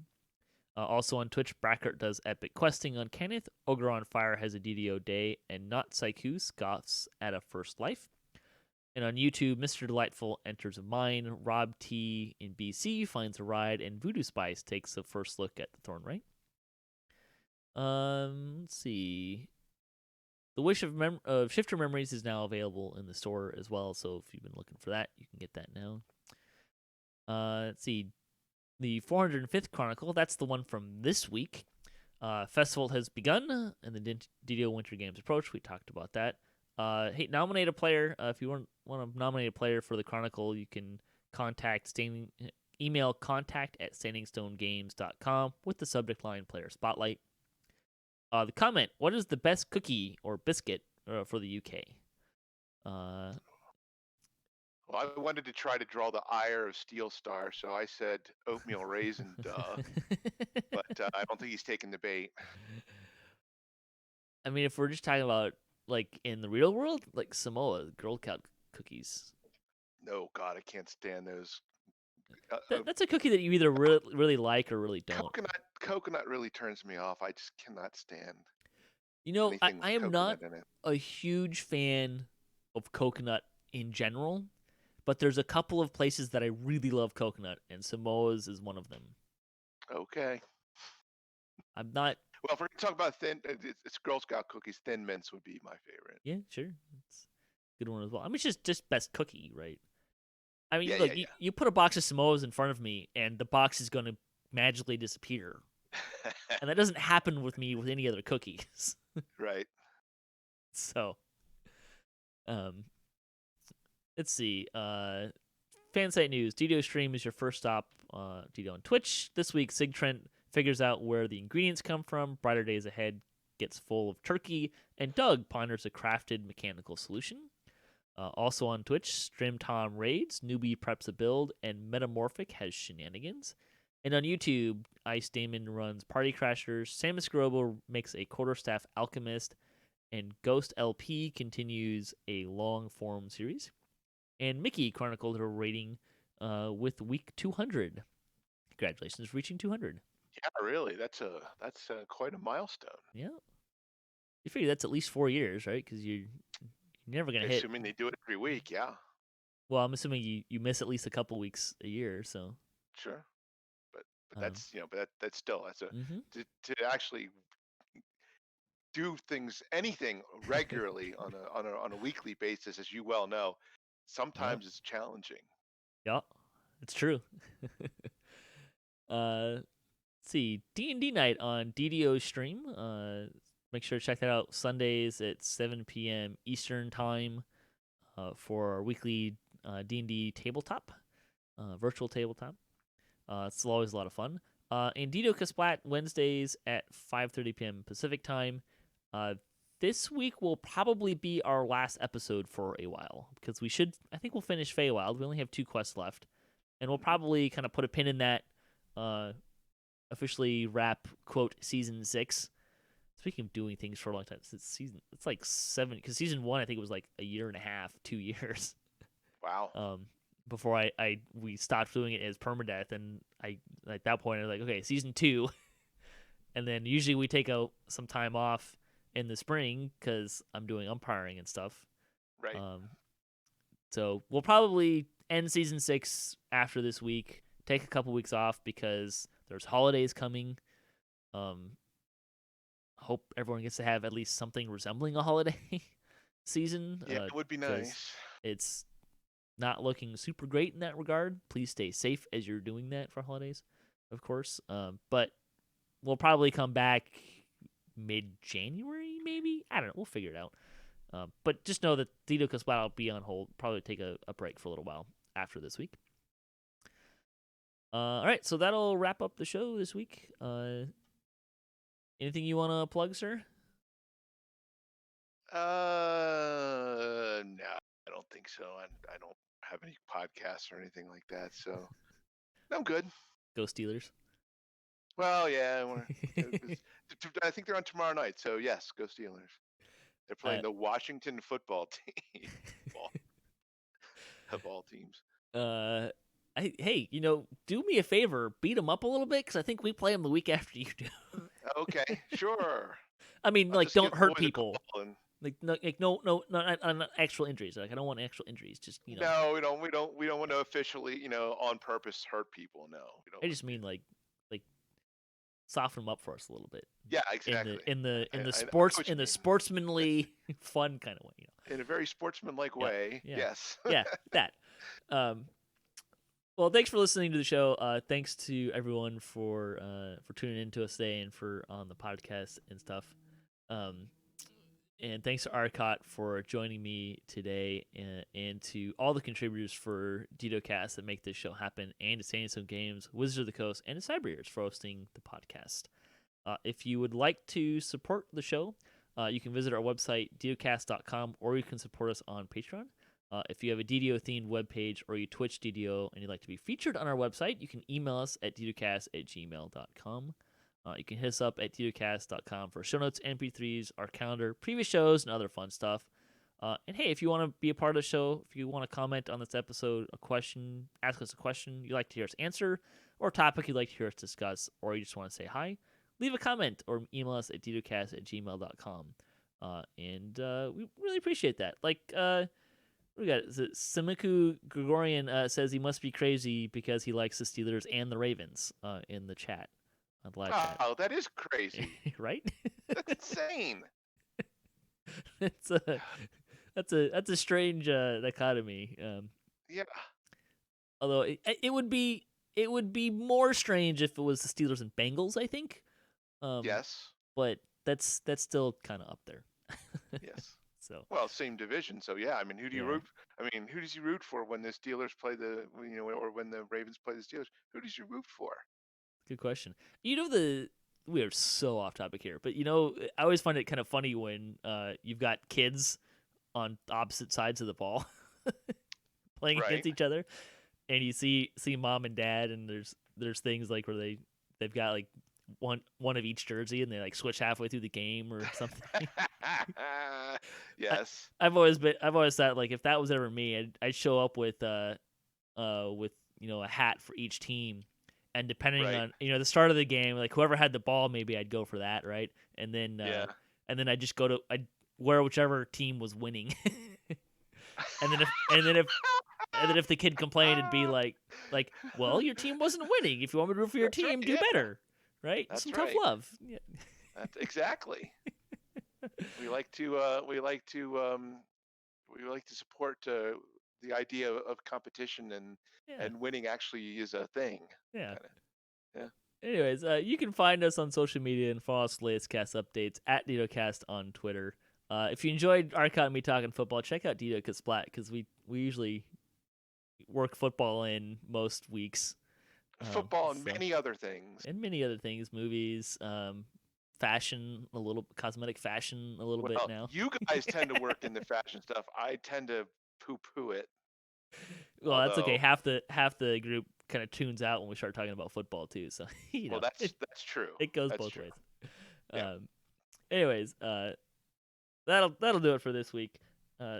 Also on Twitch, Brackert does epic questing on Kenneth, Ogre on Fire has a DDO day, and Not Psycho scoffs at a first life. And on YouTube, Mr. Delightful enters a mine, Rob T in BC finds a ride, and Voodoo Spice takes a first look at the Thorn Ring. Let's see. The Wish of Shifter Memories is now available in the store as well, so if you've been looking for that, you can get that now. Let's see. The 405th Chronicle, that's the one from this week. Festival has begun, and the DDO Winter Games approach. We talked about that. Hey, nominate a player. If you want to nominate a player for the Chronicle, you can email contact@standingstonegames.com with the subject line Player Spotlight. The comment: what is the best cookie or biscuit for the UK? Well, I wanted to try to draw the ire of Steel Star, so I said oatmeal raisin, duh. But I don't think he's taking the bait. I mean, if we're just talking about like in the real world, like Samoa Girl Scout cookies. No, God, I can't stand those. That's a cookie that you either really like or really don't. Coconut really turns me off. I just cannot stand You know, anything with I am not coconut in it. a huge fan of coconut in general, but there's a couple of places that I really love coconut, and Samoa's is one of them. Okay. I'm not. Well, if we're gonna talk about it's Girl Scout cookies. Thin Mints would be my favorite. Yeah, sure, it's a good one as well. I mean, it's just best cookie, right? I mean, Yeah, look, yeah. you put a box of Samoas in front of me, and the box is going to magically disappear, and that doesn't happen with me with any other cookies. Right. So, let's see. Fansite news: DDO stream is your first stop. DDO on Twitch this week. Sigtrent figures out where the ingredients come from. Brighter Days Ahead gets full of turkey, and Doug ponders a crafted mechanical solution. Also on Twitch, Strimtom raids, Newbie preps a build, and Metamorphic has shenanigans. And on YouTube, Ice Damon runs Party Crashers, Samius Gurobo makes a quarterstaff alchemist, and Ghost LP continues a long form series. And Mickey chronicled her rating with week 200. Congratulations, reaching 200. Yeah, really. That's quite a milestone. Yeah. You figure that's at least 4 years, right? Because you're never going to hit. Assuming they do it every week, yeah. Well, I'm assuming you miss at least a couple weeks a year, so. Sure. But that's that's still mm-hmm. to actually do anything regularly on a weekly basis, as you well know, sometimes it's challenging. Yeah, it's true. Let's see, D&D night on DDO stream. Make sure to check that out Sundays at 7 p.m. Eastern time for our weekly D&D tabletop, virtual tabletop. It's always a lot of fun. And DDOCast Wednesdays at 5:30 p.m. Pacific time. This week will probably be our last episode for a while because I think we'll finish Feywild. We only have 2 quests left, and we'll probably kind of put a pin in that. Officially wrap quote season 6. Speaking of doing things for a long time, it's like 7 because season 1 I think it was like a year and a half, 2 years. Wow. Before we stopped doing it as permadeath, and I at that point I was like, okay, season 2, and then usually we take some time off in the spring because I'm doing umpiring and stuff. Right. So we'll probably end season 6 after this week. Take a couple weeks off because there's holidays coming. Hope everyone gets to have at least something resembling a holiday season. Yeah, it would be nice. It's not looking super great in that regard. Please stay safe as you're doing that for holidays, of course. But we'll probably come back mid-January, maybe? I don't know. We'll figure it out. But just know that DDOCast will be on hold. Probably take a break for a little while after this week. All right, so that'll wrap up the show this week. Anything you want to plug, sir? No, I don't think so. I don't have any podcasts or anything like that, so I'm good. Go Steelers. Well, yeah, I think they're on tomorrow night, so yes, go Steelers. They're playing the Washington football team of all teams. Hey, do me a favor, beat them up a little bit because I think we play them the week after you do. Okay, sure. I mean, don't hurt people. Not actual injuries. Like I don't want actual injuries. Just No, we don't want to officially, on purpose hurt people. No, we don't. I just mean like soften them up for us a little bit. Yeah, exactly. In the sportsmanly fun kind of way. In a very sportsmanlike way. Yeah. Yes. Yeah, that. Well, thanks for listening to the show. Thanks to everyone for tuning in to us today and for on the podcast and stuff. And thanks to Arkat for joining me today, and to all the contributors for DDOCast that make this show happen, and to Strimtom Games, Wizards of the Coast, and to Cyberears for hosting the podcast. If you would like to support the show, you can visit our website, DDOCast.com, or you can support us on Patreon. If you have a DDO-themed webpage or you Twitch DDO and you'd like to be featured on our website, you can email us at ddocast@gmail.com. You can hit us up at ddocast.com for show notes, MP3s, our calendar, previous shows, and other fun stuff. And hey, if you want to be a part of the show, if you want to comment on this episode, a question, ask us a question you'd like to hear us answer, or a topic you'd like to hear us discuss, or you just want to say hi, leave a comment or email us at ddocast@gmail.com. And we really appreciate that. Like, we got Samiku Gregorian says he must be crazy because he likes the Steelers and the Ravens in the chat. On the live chat. Oh, that is crazy. Right? That's insane. That's a strange dichotomy. Yeah. Although it would be more strange if it was the Steelers and Bengals, I think. Yes. But that's still kind of up there. Yes. So. Well, same division, so yeah. I mean, who do you root? Who does he root for when the Steelers play or when the Ravens play the Steelers? Who does you root for? Good question. We are so off topic here, but I always find it kind of funny when you've got kids on opposite sides of the ball playing against each other, and you see mom and dad, and there's things like where they've got like one of each jersey, and they like switch halfway through the game or something. Yes. I've always thought, like, if that was ever me, I'd show up with a hat for each team. And depending on the start of the game, like whoever had the ball, maybe I'd go for that, right? And then I'd just I'd wear whichever team was winning. and then if the kid complained, it'd be like, well, your team wasn't winning. If you want me to root for your team, do better, right? That's some right. tough love. Yeah. That's exactly. we like to support the idea of competition, and winning actually is a thing. Yeah. Yeah. Anyways, you can find us on social media and follow us for latest cast updates at DDOCast on Twitter. If you enjoyed Arkat and me talking football, check out DDOCast Splat, because we usually work football in most weeks. Football and many other things. And many other things, movies, fashion, cosmetic fashion a little bit now. You guys tend to work in the fashion stuff. I tend to poo-poo it. Well, that's okay. Half the group kind of tunes out when we start talking about football too. So well, that's true. It goes both ways. Yeah. Anyways, that'll do it for this week.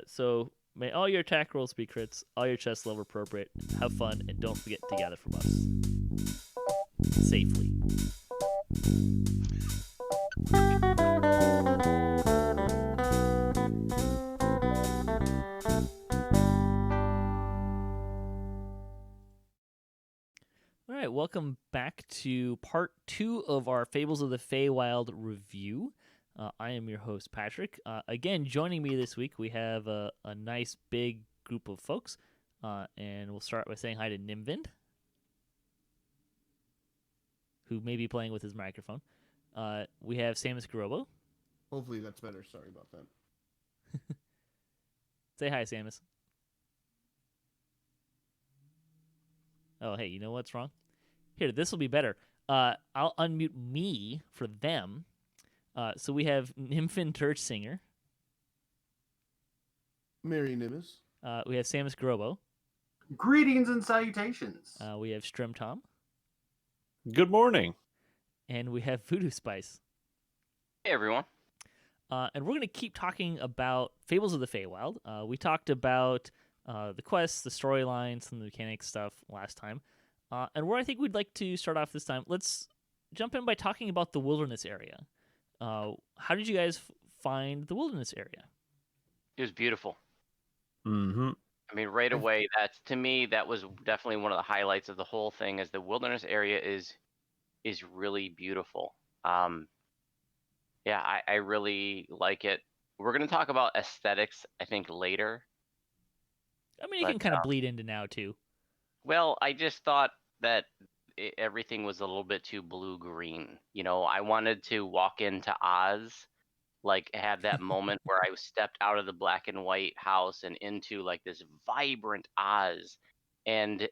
So may all your attack rolls be crits, all your chest level appropriate. Have fun, and don't forget to gather from us safely. All right, welcome back to part 2 of our Fables of the Feywild review. I am your host, Patrick. Again, joining me this week, we have a nice big group of folks, and we'll start by saying hi to Nimvind, who may be playing with his microphone. We have Samius Gurobo. Hopefully that's better. Sorry about that. Say hi, Samius. Oh, hey, you know what's wrong? Here, this will be better. I'll unmute me for them. So we have Nimvind Singer. Merry Nimbus. We have Samius Gurobo. Greetings and salutations. We have Strimtom. Good morning. And we have Voodoo Spice. Hey, everyone. And we're going to keep talking about Fables of the Feywild. We talked about the quests, the storylines, some of the mechanics stuff last time. And where I think we'd like to start off this time, let's jump in by talking about the wilderness area. How did you guys find the wilderness area? It was beautiful. Mm-hmm. I mean, right away, to me, that was definitely one of the highlights of the whole thing, is the wilderness area is really beautiful. Yeah, I really like it. We're going to talk about aesthetics, I think, later. I mean, you can kind of bleed into now, too. Well, I just thought that everything was a little bit too blue-green. You know, I wanted to walk into Oz like had that moment where I stepped out of the black and white house and into like this vibrant Oz, and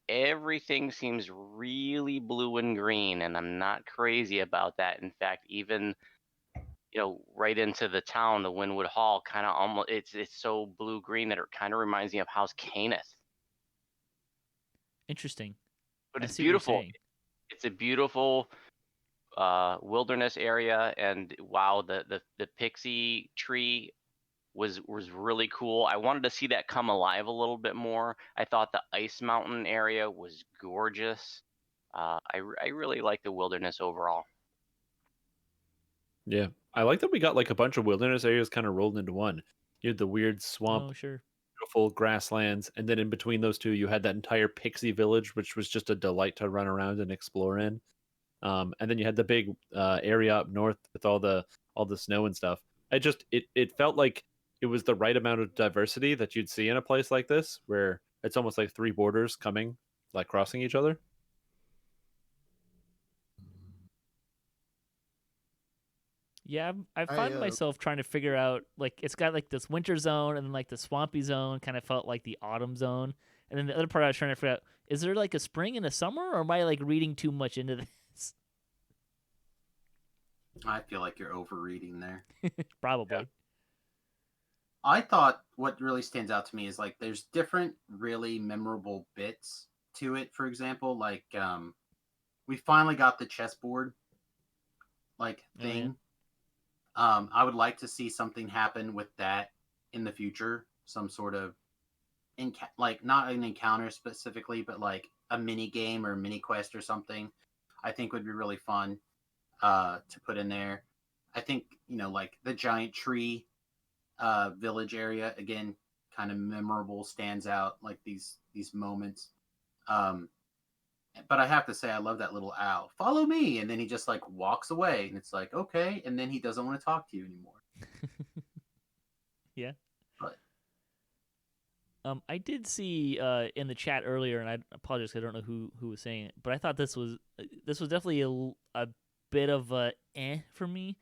everything seems really blue and green, and I'm not crazy about that. In fact, even right into the town, the Wynwood Hall, kind of almost it's so blue green that it kind of reminds me of House Caneth. Interesting. But I it's see what you're beautiful. saying. It's a beautiful wilderness area, and wow, the pixie tree was really cool. I wanted to see that come alive a little bit more. I thought the Ice Mountain area was gorgeous. I really like the wilderness overall. Yeah, I like that we got like a bunch of wilderness areas kind of rolled into one. You had the weird swamp, Oh, sure. beautiful grasslands, and then in between those two, you had that entire pixie village, which was just a delight to run around and explore in. And then you had the big area up north with all the snow and stuff. It felt like it was the right amount of diversity that you'd see in a place like this, where it's almost like three borders coming, like crossing each other. Yeah, I I, find myself trying to figure out, like, it's got like this winter zone, and then like the swampy zone kind of felt like the autumn zone, and then the other part I was trying to figure out, is there like a spring and a summer, or am I like reading too much into this? I feel like you're overreading there. Probably. Yeah. I thought what really stands out to me is like there's different really memorable bits to it. For example, like we finally got the chessboard like Oh, yeah. thing. I would like to see something happen with that in the future. Some sort of like not an encounter specifically, but like a mini game or a mini quest or something. I think would be really fun to put in there. I think like the giant tree village area again, kind of memorable, stands out like these moments. But I have to say, I love that little owl. Follow me, and then he just like walks away, and it's like okay, and then he doesn't want to talk to you anymore. Yeah. But I did see in the chat earlier, and I apologize, I don't know who was saying it, but I thought this was definitely a bit of a for me.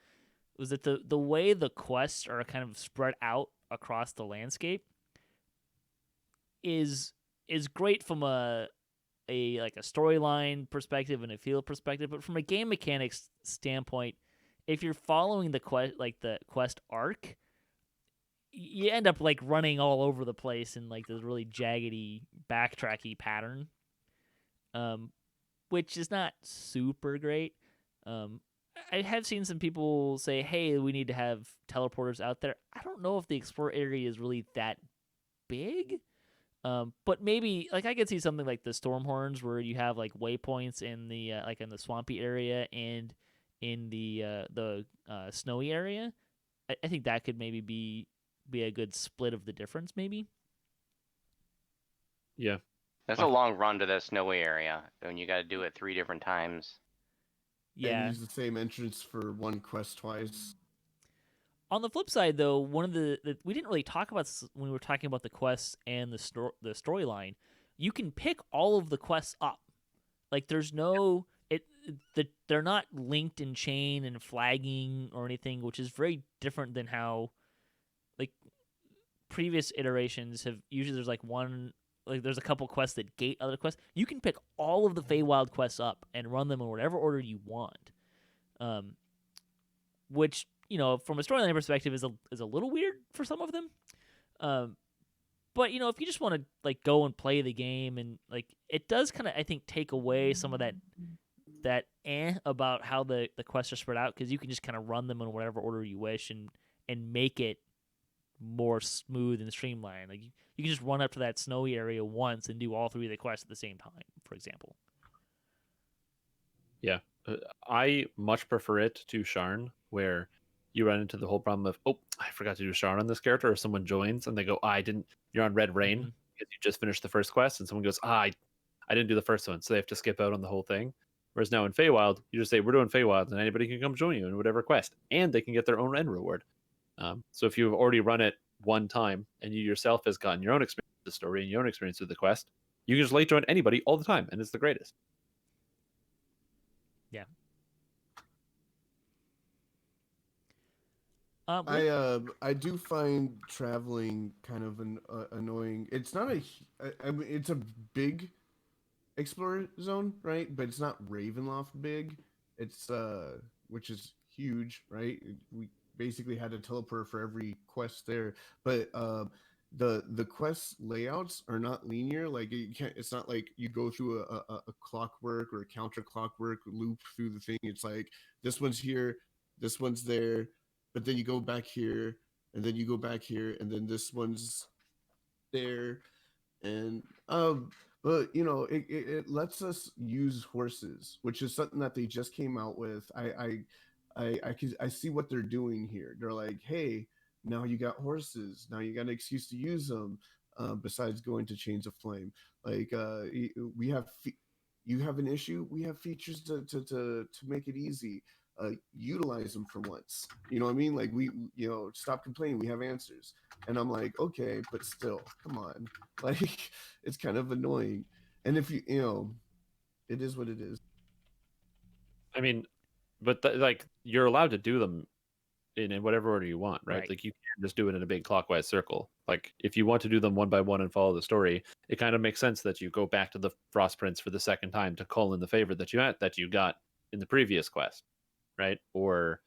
Was that the way the quests are kind of spread out across the landscape is great from a like a storyline perspective and a feel perspective, but from a game mechanics standpoint, if you're following the quest arc, you end up like running all over the place in like this really jaggedy, backtracky pattern, which is not super great. I have seen some people say, "Hey, we need to have teleporters out there." I don't know if the explore area is really that big, but maybe like I could see something like the Stormhorns, where you have like waypoints in the like in the swampy area and in the snowy area. I think that could maybe be a good split of the difference, maybe. Yeah, That's a long run to that snowy area, and you got to do it 3 different times. Yeah. And use the same entrance for one quest twice. On the flip side, though, one of the we didn't really talk about this when we were talking about the quests and the storyline. You can pick all of the quests up. Like there's no they're not linked in chain and flagging or anything, which is very different than how like previous iterations have. Usually there's like one, like there's a couple quests that gate other quests. You can pick all of the Feywild quests up and run them in whatever order you want, which from a storyline perspective is a little weird for some of them. But if you just want to like go and play the game, and like it does kind of, I think, take away some of that about how the quests are spread out, because you can just kind of run them in whatever order you wish and make it more smooth and streamlined. Like you can just run up to that snowy area once and do all 3 of the quests at the same time, for example. yeah. I much prefer it to Sharn, where you run into the whole problem of, oh, I forgot to do Sharn on this character, or someone joins and they go, I didn't. You're on Red Rain because you just finished the first quest, and someone goes, I didn't do the first one, so they have to skip out on the whole thing. Whereas now in Feywild, you just say, we're doing Feywild, and anybody can come join you in whatever quest, and they can get their own end reward. So if you've already run it one time, and you yourself has gotten your own experience with the story and your own experience with the quest, you can just late join anybody all the time, and it's the greatest. Yeah. I do find traveling kind of annoying. It's not I mean, it's a big explorer zone, right? But it's not Ravenloft big. It's which is huge, right? We basically had a teleporter for every quest there, but the quest layouts are not linear. Like you can't. It's not like you go through a clockwork or a counter clockwork loop through the thing. It's like this one's here, this one's there, but then you go back here, and then you go back here, and then this one's there, and but it lets us use horses, which is something that they just came out with. I see what they're doing here. They're like, hey, now you got horses, now you got an excuse to use them, besides going to Chains of Flame. Like we have you have an issue, we have features to make it easy. Utilize them for once. You know what I mean? Like we stop complaining, we have answers. And I'm like, okay, but still, come on. Like it's kind of annoying. And if it is what it is. I mean, but like you're allowed to do them in whatever order you want, right? Right. Like you can't just do it in a big clockwise circle. Like if you want to do them one by one and follow the story, it kind of makes sense that you go back to the Frost Prince for the second time to call in the favor that you got in the previous quest, right? Or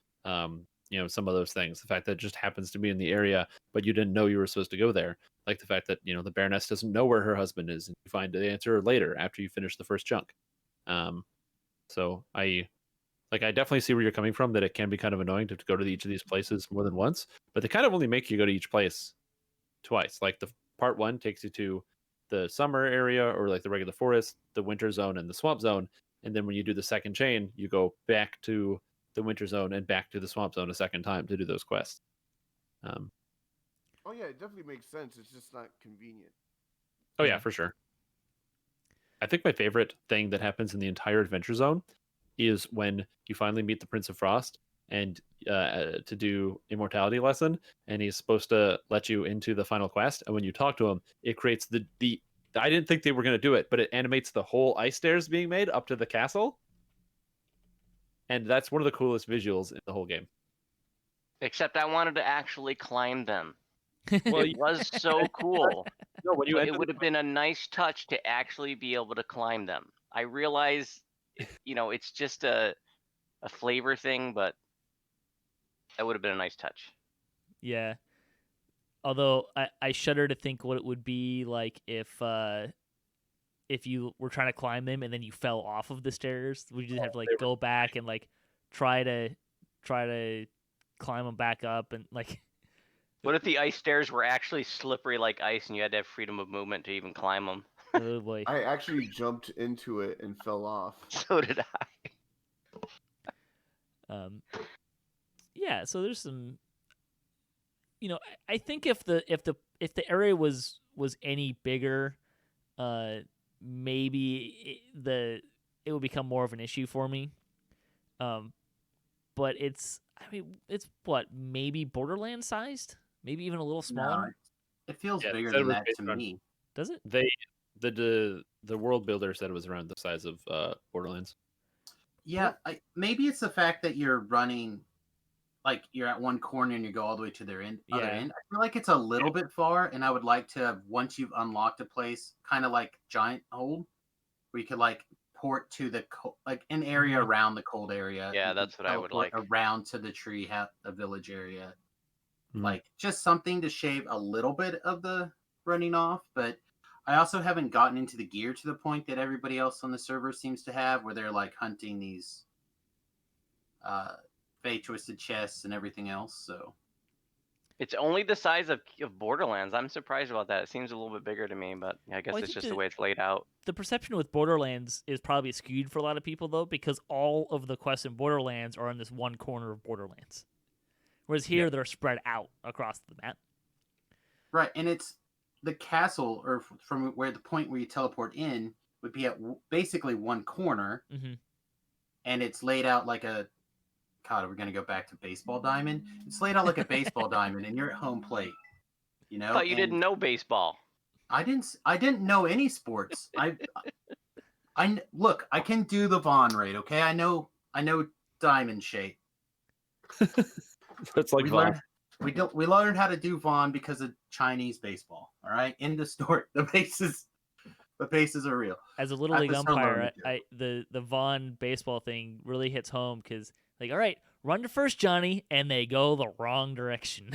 some of those things. The fact that it just happens to be in the area, but you didn't know you were supposed to go there. Like the fact that the Baroness doesn't know where her husband is, and you find the answer later after you finish the first chunk. So I definitely see where you're coming from, that it can be kind of annoying to go to each of these places more than once, but they kind of only make you go to each place twice. Like the part 1 takes you to the summer area, or like the regular forest, the winter zone, and the swamp zone. And then when you do the second chain, you go back to the winter zone and back to the swamp zone a second time to do those quests. Oh yeah, it definitely makes sense. It's just not convenient. Oh yeah, for sure. I think my favorite thing that happens in the entire adventure zone is when you finally meet the Prince of Frost and to do immortality lesson, and he's supposed to let you into the final quest. And when you talk to him, it creates the I didn't think they were going to do it, but it animates the whole ice stairs being made up to the castle. And that's one of the coolest visuals in the whole game. Except I wanted to actually climb them. Well, It was so cool. No, when you But it would have been a nice touch to actually be able to climb them. I realize, it's just a flavor thing, but that would have been a nice touch. Yeah. Although I shudder to think what it would be like if you were trying to climb them and then you fell off of the stairs. Would you just have to go back and try to climb them back up and like? What if the ice stairs were actually slippery like ice and you had to have freedom of movement to even climb them? Oh boy. I actually jumped into it and fell off. So did I. Yeah. So there's some. I think if the area was any bigger, maybe it would become more of an issue for me. But it's what, maybe Borderlands sized, maybe even a little smaller. No, it feels Yeah, bigger that than was that based to on- me. Does it? The world builder said it was around the size of Borderlands. Yeah, maybe it's the fact that you're running, like you're at one corner and you go all the way to their other Yeah. end. I feel like it's a little bit far, and I would like to have, once you've unlocked a place, kind of like Giant Hold, where you could port to the an area around the cold area. Yeah, You that's could what I would teleport like. around to the tree, a village area. Mhm. Like just something to shave a little bit of the running off, but I also haven't gotten into the gear to the point that everybody else on the server seems to have, where they're hunting these Fey Twisted chests and everything else. So It's only the size of Borderlands. I'm surprised about that. It seems a little bit bigger to me, but I guess Well, I it's think just the way it's laid out. The perception with Borderlands is probably skewed for a lot of people though, because all of the quests in Borderlands are in this one corner of Borderlands, whereas here they're spread out across the map. right, and it's the castle, or from where the point where you teleport in would be at basically one corner, Mm-hmm. and it's laid out like a. God, we're gonna go back to baseball diamond. It's laid out like a baseball diamond, and you're at home plate. I thought you didn't know baseball. I didn't know any sports. I look. I can do the Vaughn rate. Okay, I know diamond shape. It's like we Vaughn. learned We learned how to do Vaughn because of Chinese baseball. All right, in the story, the bases are real. As a little At league the umpire, Salona, the Vaughn baseball thing really hits home because like, all right, run to first, Johnny, and they go the wrong direction.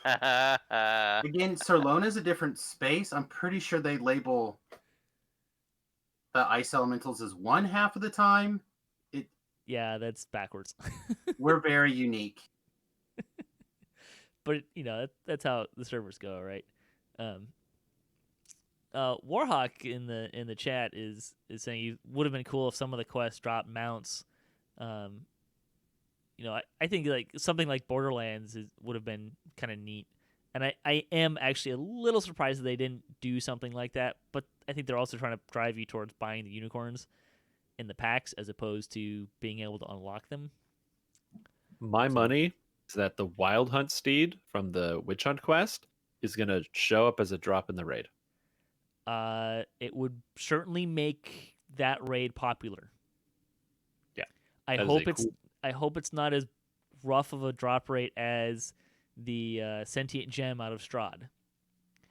Again, Salona is a different space. I'm pretty sure they label the ice elementals as one half of the time. Yeah, that's backwards. We're very unique. But that's how the servers go, right? Warhawk in the chat is saying it would have been cool if some of the quests dropped mounts. I think like something like Borderlands would have been kind of neat, and I am actually a little surprised that they didn't do something like that. But I think they're also trying to drive you towards buying the unicorns in the packs as opposed to being able to unlock them. My money is that the Wild Hunt steed from the Witch Hunt quest is going to show up as a drop in the raid. It would certainly make that raid popular. Yeah, I hope it's not as rough of a drop rate as the sentient gem out of Strahd.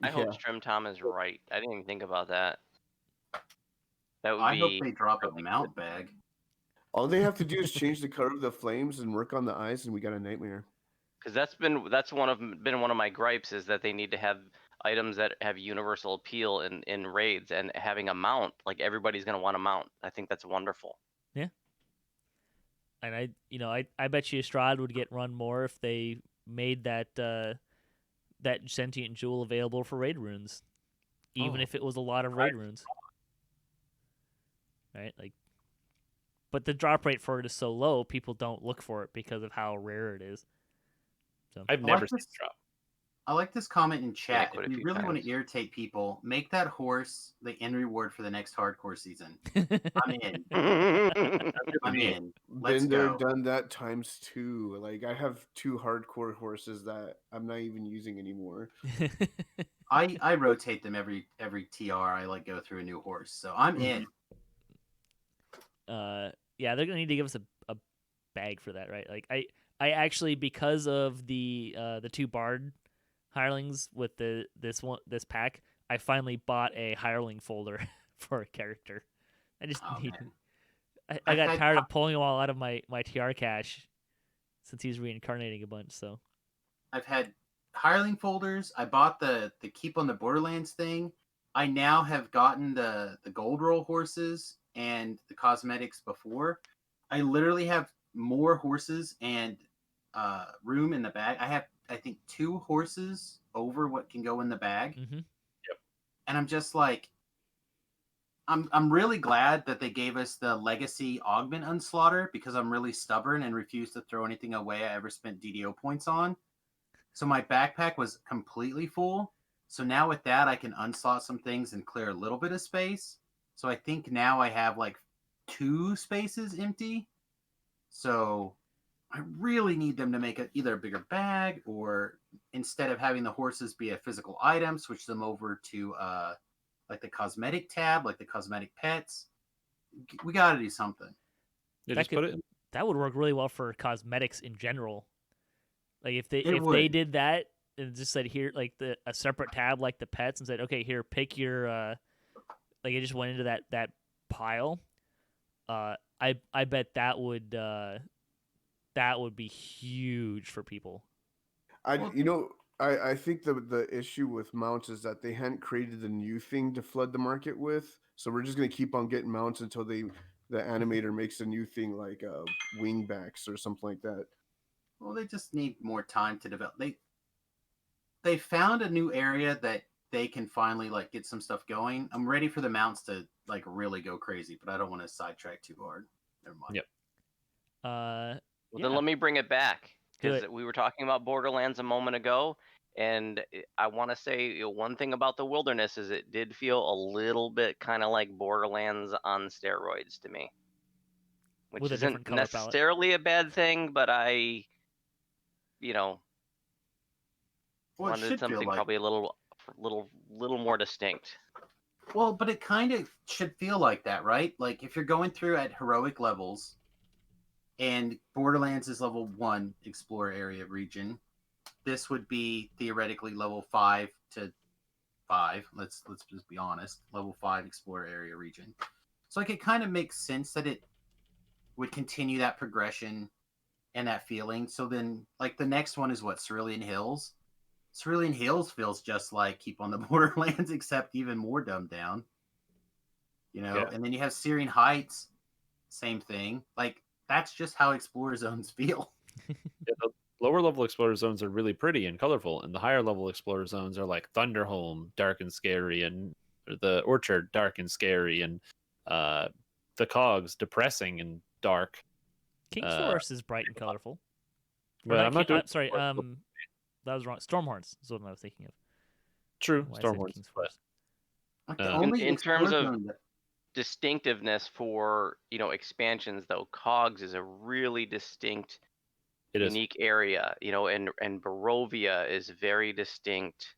I hope Strimtom is right. I didn't even think about that. That would I be. hope they drop a mount bag. All they have to do is change the color of the flames and work on the eyes, and we got a nightmare. Because that's been one of my gripes is that they need to have items that have universal appeal in raids, and having a mount, like everybody's gonna want a mount. I think that's wonderful. Yeah. And I bet you Strahd would get run more if they made that sentient jewel available for raid runes, even if it was a lot of raid runes. Right, like, but the drop rate for it is so low, people don't look for it because of how rare it is. So I've never seen it drop. I like this comment in chat. quite a If you few really want times. to irritate people, make that horse the end reward for the next hardcore season. I'm in. I'm in. Let's Been there, go. done that ×2. Like I have 2 hardcore horses that I'm not even using anymore. I rotate them every TR. I like go through a new horse, so I'm in. Yeah, they're gonna need to give us a bag for that, right? Like I actually, because of the 2 bard hirelings with this pack, I finally bought a hireling folder for a character. I just need. I got tired of pulling them all out of my TR cache since he's reincarnating a bunch. So I've had hireling folders. I bought the Keep on the Borderlands thing. I now have gotten the gold roll horses and the cosmetics before. I literally have more horses and room in the bag. I have, I think, 2 horses over what can go in the bag. Mm-hmm. Yep. And I'm just like, I'm really glad that they gave us the legacy augment unslaughter, because I'm really stubborn and refuse to throw anything away I ever spent DDO points on. So my backpack was completely full. So now with that, I can unslot some things and clear a little bit of space. So I think now I have like 2 spaces empty. So I really need them to make either a bigger bag, or instead of having the horses be a physical item, switch them over to like the cosmetic tab, like the cosmetic pets. We got to do something. Yeah, just put it in. That would work really well for cosmetics in general. Like if they would. did that and just said here, like a separate tab like the pets, and said, okay, here, pick your like it just went into that pile. I bet that would be huge for people. I think the issue with mounts is that they hadn't created a new thing to flood the market with. So we're just gonna keep on getting mounts until the animator makes a new thing like wingbacks or something like that. Well, they just need more time to develop. They found a new area that they can finally like get some stuff going. I'm ready for the mounts to like really go crazy, but I don't want to sidetrack too hard. Never mind. Yep. Well, then let me bring it back, because we were talking about Borderlands a moment ago, and I want to say one thing about the Wilderness is it did feel a little bit kind of like Borderlands on steroids to me, which isn't necessarily a bad thing, but I wanted something probably a little more distinct. Well, but it kind of should feel like that, right? Like if you're going through at heroic levels, and Borderlands is level 1 explore area region, this would be theoretically level 5 to 5. Let's just be honest. Level 5 Explorer Area region. So like it kind of makes sense that it would continue that progression and that feeling. So then like the next one is what, Cerulean Hills? Cerulean Hills feels just like Keep on the Borderlands, except even more dumbed down. You know, Yeah. and then you have Syrian Heights, same thing. Like that's just how Explorer Zones feel. Yeah, the lower level explorer zones are really pretty and colorful, and the higher level explorer zones are like Thunderhome, dark and scary, and the Orchard, dark and scary, and the Cogs, depressing and dark. King's Forest is bright and colorful. Or But not I'm not King- doing sorry, that was wrong. Stormhorns is what I was thinking of. true Why I said Stormhorns. King's But Forest. Like the In- only in terms Explorer of zone that- distinctiveness for expansions, though, Cogs is a really distinct, it is. unique area. And Barovia is very distinct.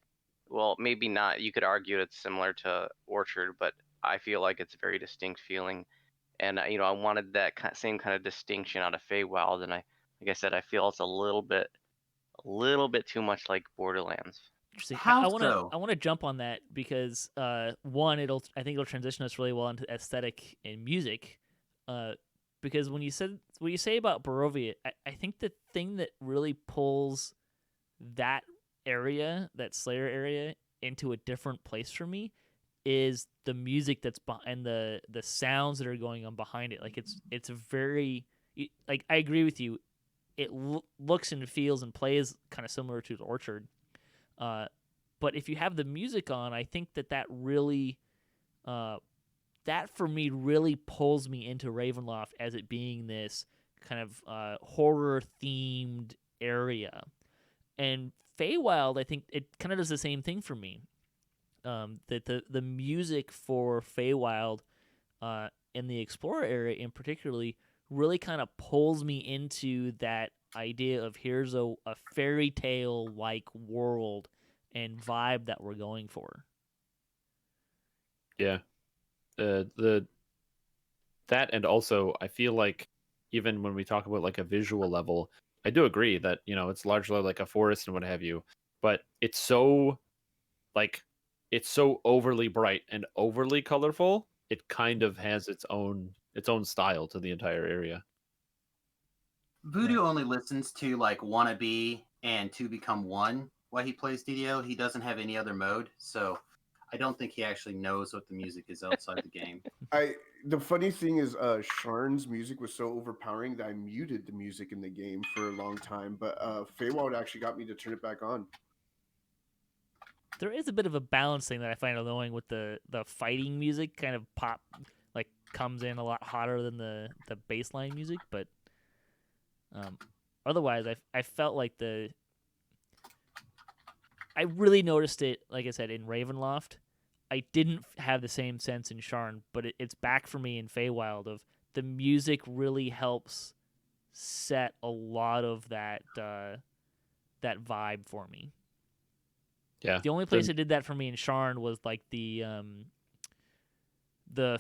Well, maybe not. You could argue it's similar to Orchard, but I feel like it's a very distinct feeling. And I wanted that same kind of distinction out of Feywild, and like I said, I feel it's a little bit too much like Borderlands. Interesting. How I want so? to jump on that because one, I think it'll transition us really well into aesthetic and music. Because when you say about Barovia, I think the thing that really pulls that area, that Slayer area, into a different place for me is the music that's and the sounds that are going on behind it. Like it's a very, like, I agree with you. It looks and feels and plays kind of similar to the Orchard. But if you have the music on, I think that really, that for me really pulls me into Ravenloft as it being this kind of horror themed area. And Feywild, I think it kind of does the same thing for me. That the music for Feywild, in the Explorer area in particularly, really kind of pulls me into that idea of here's a fairy tale like world and vibe that we're going for. Yeah. The that, and also I feel like even when we talk about like a visual level, I do agree that it's largely like a forest and what have you, but it's so overly bright and overly colorful. It kind of has its own style to the entire area. Voodoo only listens to like Wannabe and To Become One while he plays DDO. He doesn't have any other mode, so I don't think he actually knows what the music is outside the game. The funny thing is, Sharn's music was so overpowering that I muted the music in the game for a long time. But Feywild actually got me to turn it back on. There is a bit of a balance thing that I find annoying with the fighting music. Kind of comes in a lot hotter than the baseline music, but otherwise, I felt like I really noticed it. Like I said, in Ravenloft, I didn't have the same sense in Sharn, but it's back for me in Feywild. Of the music really helps set a lot of that vibe for me. Yeah. The only place it did that for me in Sharn was like the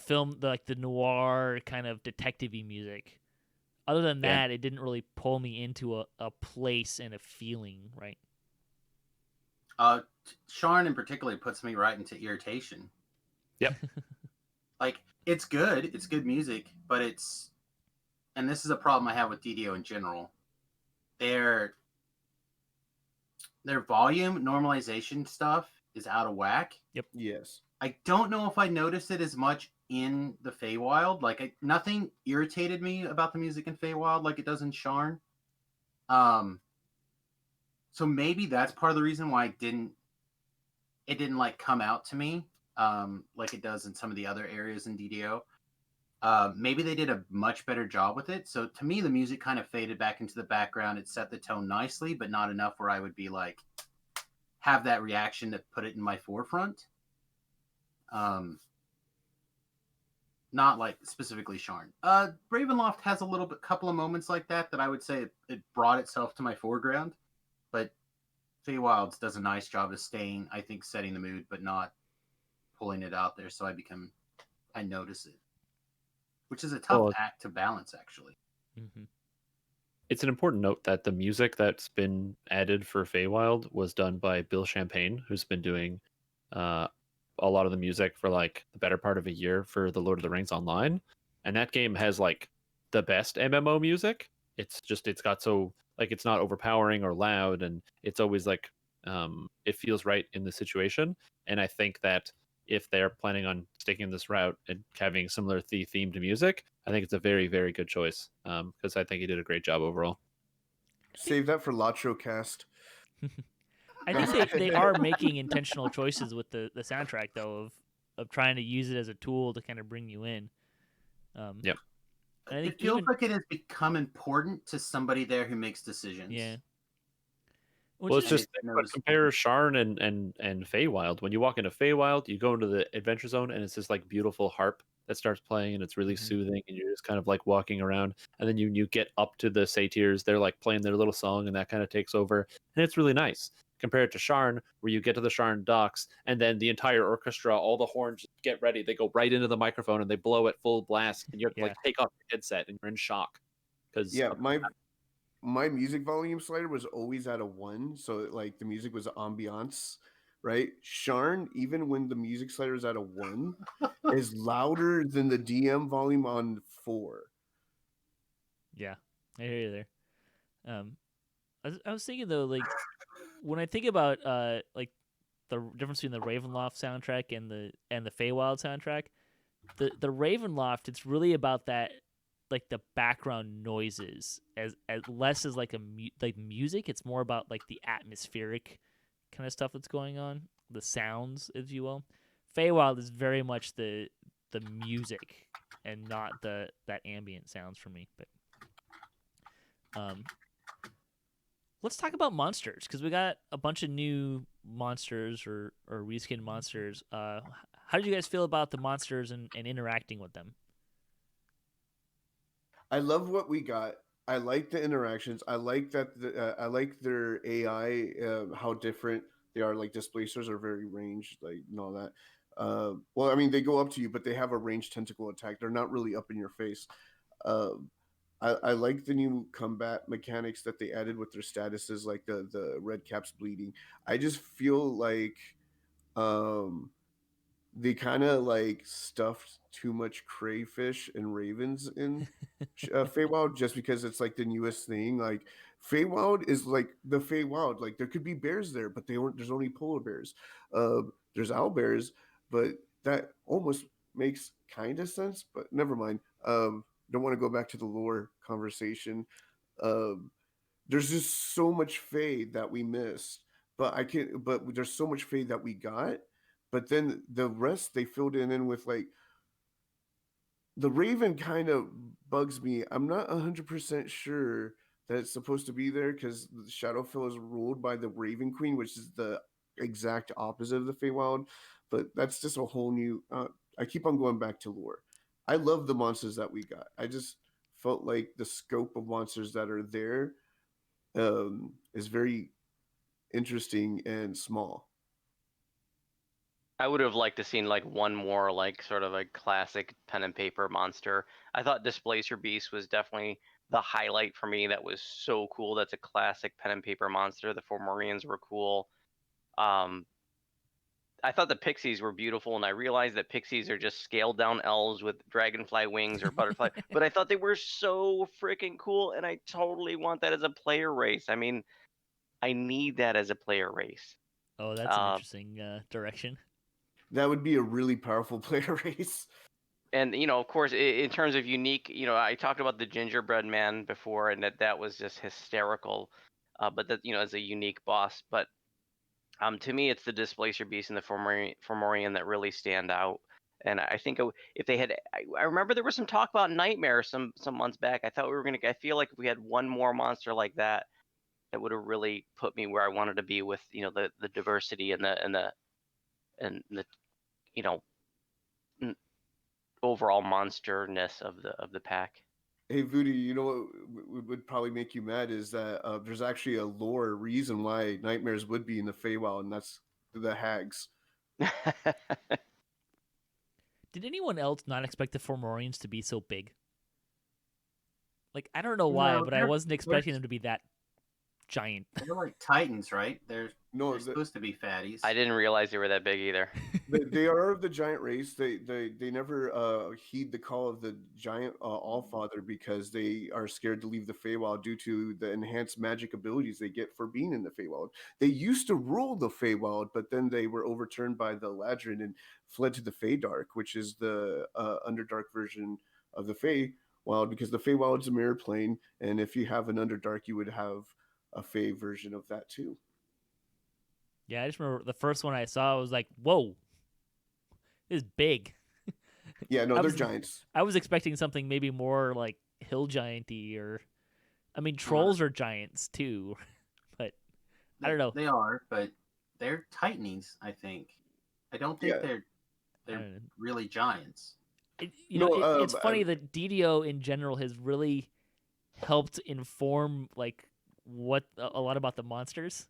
film, the noir kind of detective-y music. Other than that, it didn't really pull me into a place and a feeling, right? Sharn in particular puts me right into irritation. Yep. Like it's good music, but and this is a problem I have with DDO in general. Their volume normalization stuff is out of whack. Yep. Yes. I don't know if I noticed it as much in the Feywild. Like nothing irritated me about the music in Feywild like it does in Sharn. So maybe that's part of the reason why it didn't like come out to me like it does in some of the other areas in DDO. Maybe they did a much better job with it. So to me, the music kind of faded back into the background. It set the tone nicely, but not enough where I would be like, have that reaction to put it in my forefront. Not like specifically Sharn. Ravenloft has a couple of moments like that I would say it brought itself to my foreground, but Feywild does a nice job of staying, I think, setting the mood, but not pulling it out there. So I notice it, which is a tough act to balance, actually. Mm-hmm. it's an important note that the music that's been added for Feywild was done by Bill Champagne, who's been doing uh, a lot of the music for like the better part of a year for the Lord of the Rings Online, and that game has like the best MMO music. It's got so like it's not overpowering or loud, and it's always like it feels right in the situation. And I think that if they're planning on sticking this route and having similar themed music, I think it's a very, very good choice. Because I think he did a great job overall. Save that for Lacho Cast. I think they are making intentional choices with the soundtrack though of trying to use it as a tool to kind of bring you in. Yep. And I think It feels even, like it has become important to somebody there who makes decisions. yeah. Well, it's is- just it's but noticeable. compare Sharn and Feywild. When you walk into Feywild, you go into the adventure zone, and it's this like beautiful harp that starts playing, and it's really soothing, and you're just kind of like walking around. And then you get up to the satyrs, they're like playing their little song, and that kind of takes over, and it's really nice. Compared to Sharn, where you get to the Sharn docks, and then the entire orchestra, all the horns get ready, they go right into the microphone and they blow at full blast, and you have to like take off your headset, and you're in shock. Because Yeah, my music volume slider was always at a 1, so like the music was ambiance, right? Sharn, even when the music slider is at a 1, is louder than the DM volume on 4. Yeah, I hear you there. I was thinking though, like when I think about like the difference between the Ravenloft soundtrack and the Feywild soundtrack, the Ravenloft, it's really about that, like the background noises as less as like like music. It's more about like the atmospheric kind of stuff that's going on, the sounds, if you will. Feywild is very much the music and not that ambient sounds for me. But let's talk about monsters, because we got a bunch of new monsters or reskinned monsters. How did you guys feel about the monsters and interacting with them? I love what we got. I like the interactions. I like that. I like their AI. How different they are. Like displacers are very ranged, like and all that. Well, I mean, they go up to you, but they have a ranged tentacle attack. They're not really up in your face. I like the new combat mechanics that they added with their statuses, like the red caps bleeding. I just feel like um, they kind of like stuffed too much crayfish and ravens in Feywild just because it's like the newest thing. Like Feywild is like the Feywild. Like there could be bears there, but they weren't. There's only polar bears. There's owlbears, but that almost makes kind of sense. But never mind. Don't want to go back to the lore conversation. Um, there's just so much Fey that we missed, but I can. But there's so much Fey that we got. But then the rest they filled in with like the Raven kind of bugs me. I'm not 100% sure that it's supposed to be there because Shadowfell is ruled by the Raven Queen, which is the exact opposite of the Feywild. But that's just a whole new. I keep on going back to lore. I love the monsters that we got. I just felt like the scope of monsters that are there is very interesting and small. I would have liked to seen like one more like sort of a classic pen and paper monster. I thought Displacer Beast was definitely the highlight for me. That was so cool. That's a classic pen and paper monster. The Fomorians were cool. I thought the pixies were beautiful, and I realized that pixies are just scaled down elves with dragonfly wings or butterfly. But I thought they were so freaking cool, and I totally want that as a player race. I mean, I need that as a player race. Oh, that's an interesting direction. That would be a really powerful player race. And of course, in terms of unique, I talked about the gingerbread man before, and that was just hysterical. But that as a unique boss. But to me, it's the Displacer Beast and the Fomorian that really stand out. And I think if they had, I remember there was some talk about Nightmare some months back. I thought we were gonna. I feel like if we had one more monster like that, that would have really put me where I wanted to be with the diversity and the you know overall monsterness of the pack. Hey Voodoo, you know what would probably make you mad is that there's actually a lore reason why nightmares would be in the Feywild, and that's the hags. Did anyone else not expect the Fomorians to be so big? Like I don't know why, No, but I they're wasn't expecting them to be that giant. they're like Titans, right? They're No, they're supposed to be fatties. I didn't realize they were that big either. they are of the giant race. They never heed the call of the giant Allfather because they are scared to leave the Feywild due to the enhanced magic abilities they get for being in the Feywild. They used to rule the Feywild, but then they were overturned by the Ladrin and fled to the Feydark, which is the Underdark version of the Feywild, because the Feywild is a mirror plane, and if you have an Underdark, you would have a Fey version of that too. Yeah, I just remember the first one I saw. I was like, "Whoa, this is big." Yeah, no, I they're was- giants. I was expecting something maybe more like hill gianty, or I mean, trolls are giants too, but I don't know. They are, but they're Titans, I think. I don't think Yeah. they're I don't know. really giants. It's funny that DDO in general has really helped inform like what a lot about the monsters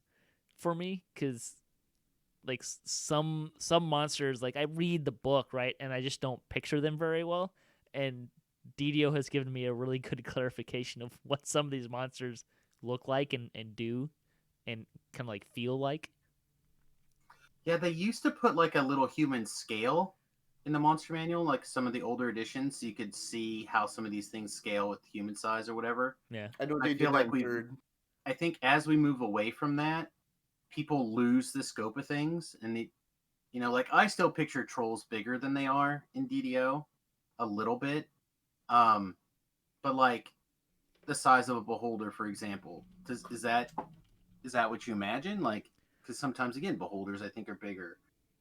for me, because like some monsters, like I read the book, right, and I just don't picture them very well, and DDO has given me a really good clarification of what some of these monsters look like and do and kind of like feel like. Yeah, they used to put like a little human scale in the monster manual, like some of the older editions, so you could see how some of these things scale with human size or whatever. Yeah. I know I they feel did like that we- in third. I think as we move away from that, people lose the scope of things, and like I still picture trolls bigger than they are in DDO, a little bit, but like the size of a beholder, for example, is that what you imagine? Like, because sometimes again, beholders I think are bigger.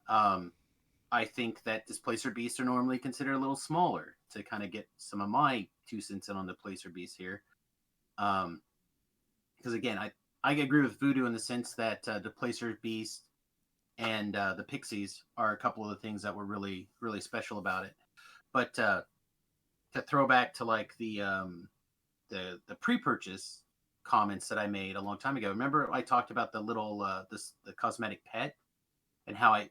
I think that displacer beasts are normally considered a little smaller, to kind of get some of my 2 cents in on the placer beast here. Because again, I agree with Voodoo in the sense that the placer beast and the pixies are a couple of the things that were really, really special about it. But to throw back to like the pre-purchase comments that I made a long time ago. Remember I talked about the little the cosmetic pet, and how I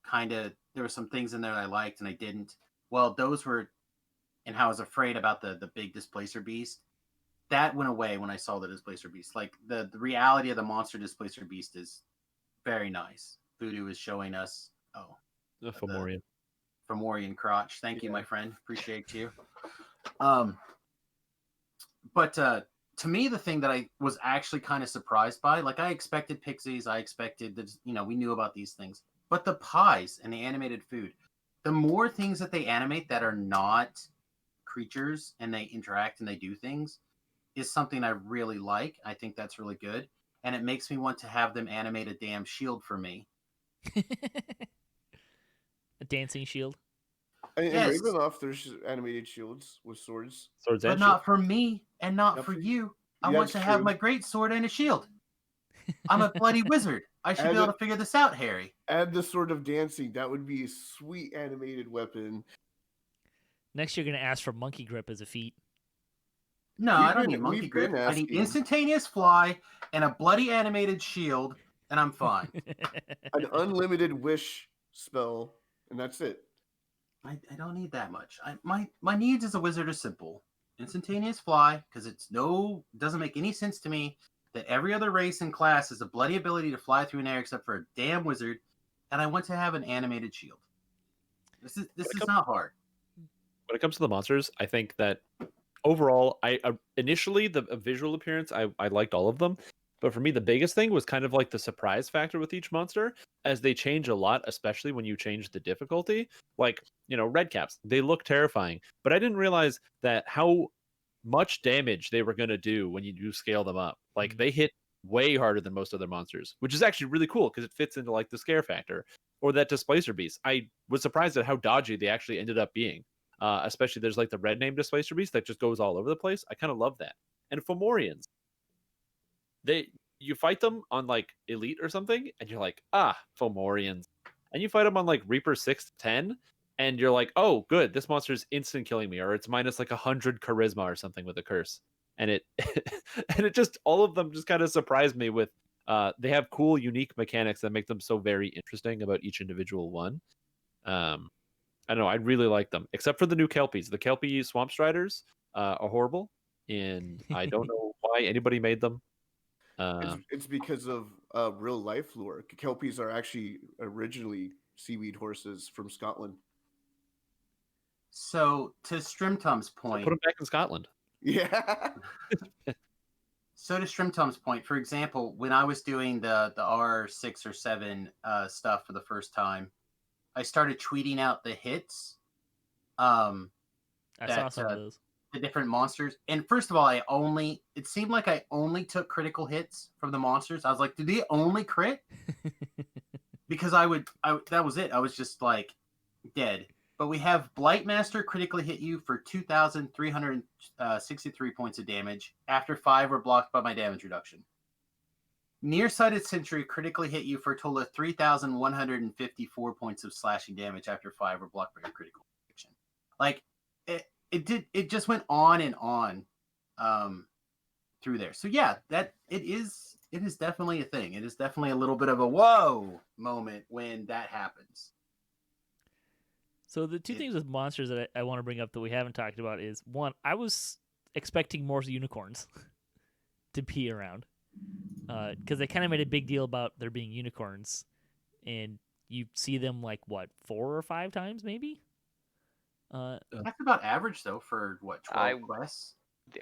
kind of, there were some things in there that I liked and I didn't. Well, those were, and how I was afraid about the big displacer beast. That went away when I saw the displacer beast. Like the reality of the monster displacer beast is very nice. Voodoo is showing us Fomorian. Fomorian crotch. Thank you, Yeah. my friend. Appreciate you. But to me, the thing that I was actually kind of surprised by, like I expected pixies, I expected that, we knew about these things, but the pies and the animated food, the more things that they animate that are not creatures and they interact and they do things, is something I really like. I think that's really good. And it makes me want to have them animate a damn shield for me. A dancing shield. In Yes. Ravenloft, there's animated shields with swords. Swords But and not for me and not Not for for you. I Yeah, want it's to have true. my great sword and a shield. I'm a bloody wizard. I should And be able it- to figure this out, Harry. Add the sword of dancing. That would be a sweet animated weapon. Next, you're gonna ask for monkey grip as a feat. No, We've I don't been- need monkey we've grip. been I need asking. instantaneous fly and a bloody animated shield, and I'm fine. An unlimited wish spell, and that's it. I don't need that much. My needs as a wizard are simple. Instantaneous fly, because doesn't make any sense to me that every other race and class has a bloody ability to fly through an air except for a damn wizard, and I want to have an animated shield. This is not hard. When it comes to the monsters, I think that overall, I initially the visual appearance, I liked all of them, but for me the biggest thing was kind of like the surprise factor with each monster, as they change a lot, especially when you change the difficulty. Like red caps, they look terrifying, but I didn't realize that how much damage they were going to do when you do scale them up. Like they hit way harder than most other monsters, which is actually really cool because it fits into like the scare factor. Or that displacer beast, I was surprised at how dodgy they actually ended up being. Especially there's like the red name displacer beast that just goes all over the place. I kind of love that. And Fomorians, you fight them on like elite or something, and you're like, Fomorians. And you fight them on like Reaper 6-10, and you're like, oh, good, this monster's instant killing me, or it's minus like 100 charisma or something with a curse. And it and it just, all of them just kind of surprised me with they have cool, unique mechanics that make them so very interesting about each individual one. I don't know, I really like them, except for the new Kelpies. The Kelpie Swamp Striders are horrible and I don't know why anybody made them. It's because of real life lore. Kelpies are actually originally seaweed horses from Scotland. So to Strimtom's So point, put them back in Scotland. Yeah. So to Strimtom's point, for example, when I was doing the R6 or 7 stuff for the first time, I started tweeting out the hits. I saw That some of those. the different monsters. And first of all, it seemed like I only took critical hits from the monsters. I was like, did they only crit? Because that was it. I was just like dead. But we have Blightmaster critically hit you for 2,363 points of damage. After 5 were blocked by my damage reduction. Nearsighted Sentry critically hit you for a total of 3,154 points of slashing damage after 5 were blocked by your critical prediction. Like it just went on and on through there. So yeah, it is definitely a thing. It is definitely a little bit of a whoa moment when that happens. So the two things with monsters that I want to bring up that we haven't talked about is, one, I was expecting more unicorns to be around because they kind of made a big deal about there being unicorns, and you see them like, what, 4 or 5 times maybe? That's about average though for what, 12 quests?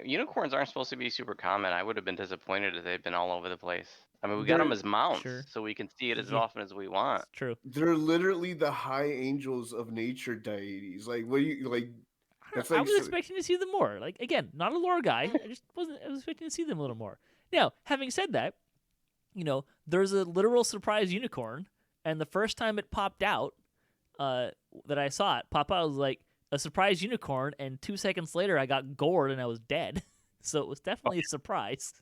Unicorns aren't supposed to be super common. I would have been disappointed if they'd been all over the place. I mean, we got them as mounts, so we can see it as often as we want. It's true. They're literally the high angels of nature deities. Like, what do you like? That's I was expecting to see them more. Like, again, not a lore guy. I was expecting to see them a little more. Now, having said that, there's a literal surprise unicorn, and the first time it popped out, that I saw it pop out, I was like, a surprise unicorn, and 2 seconds later I got gored and I was dead. So it was definitely a surprise.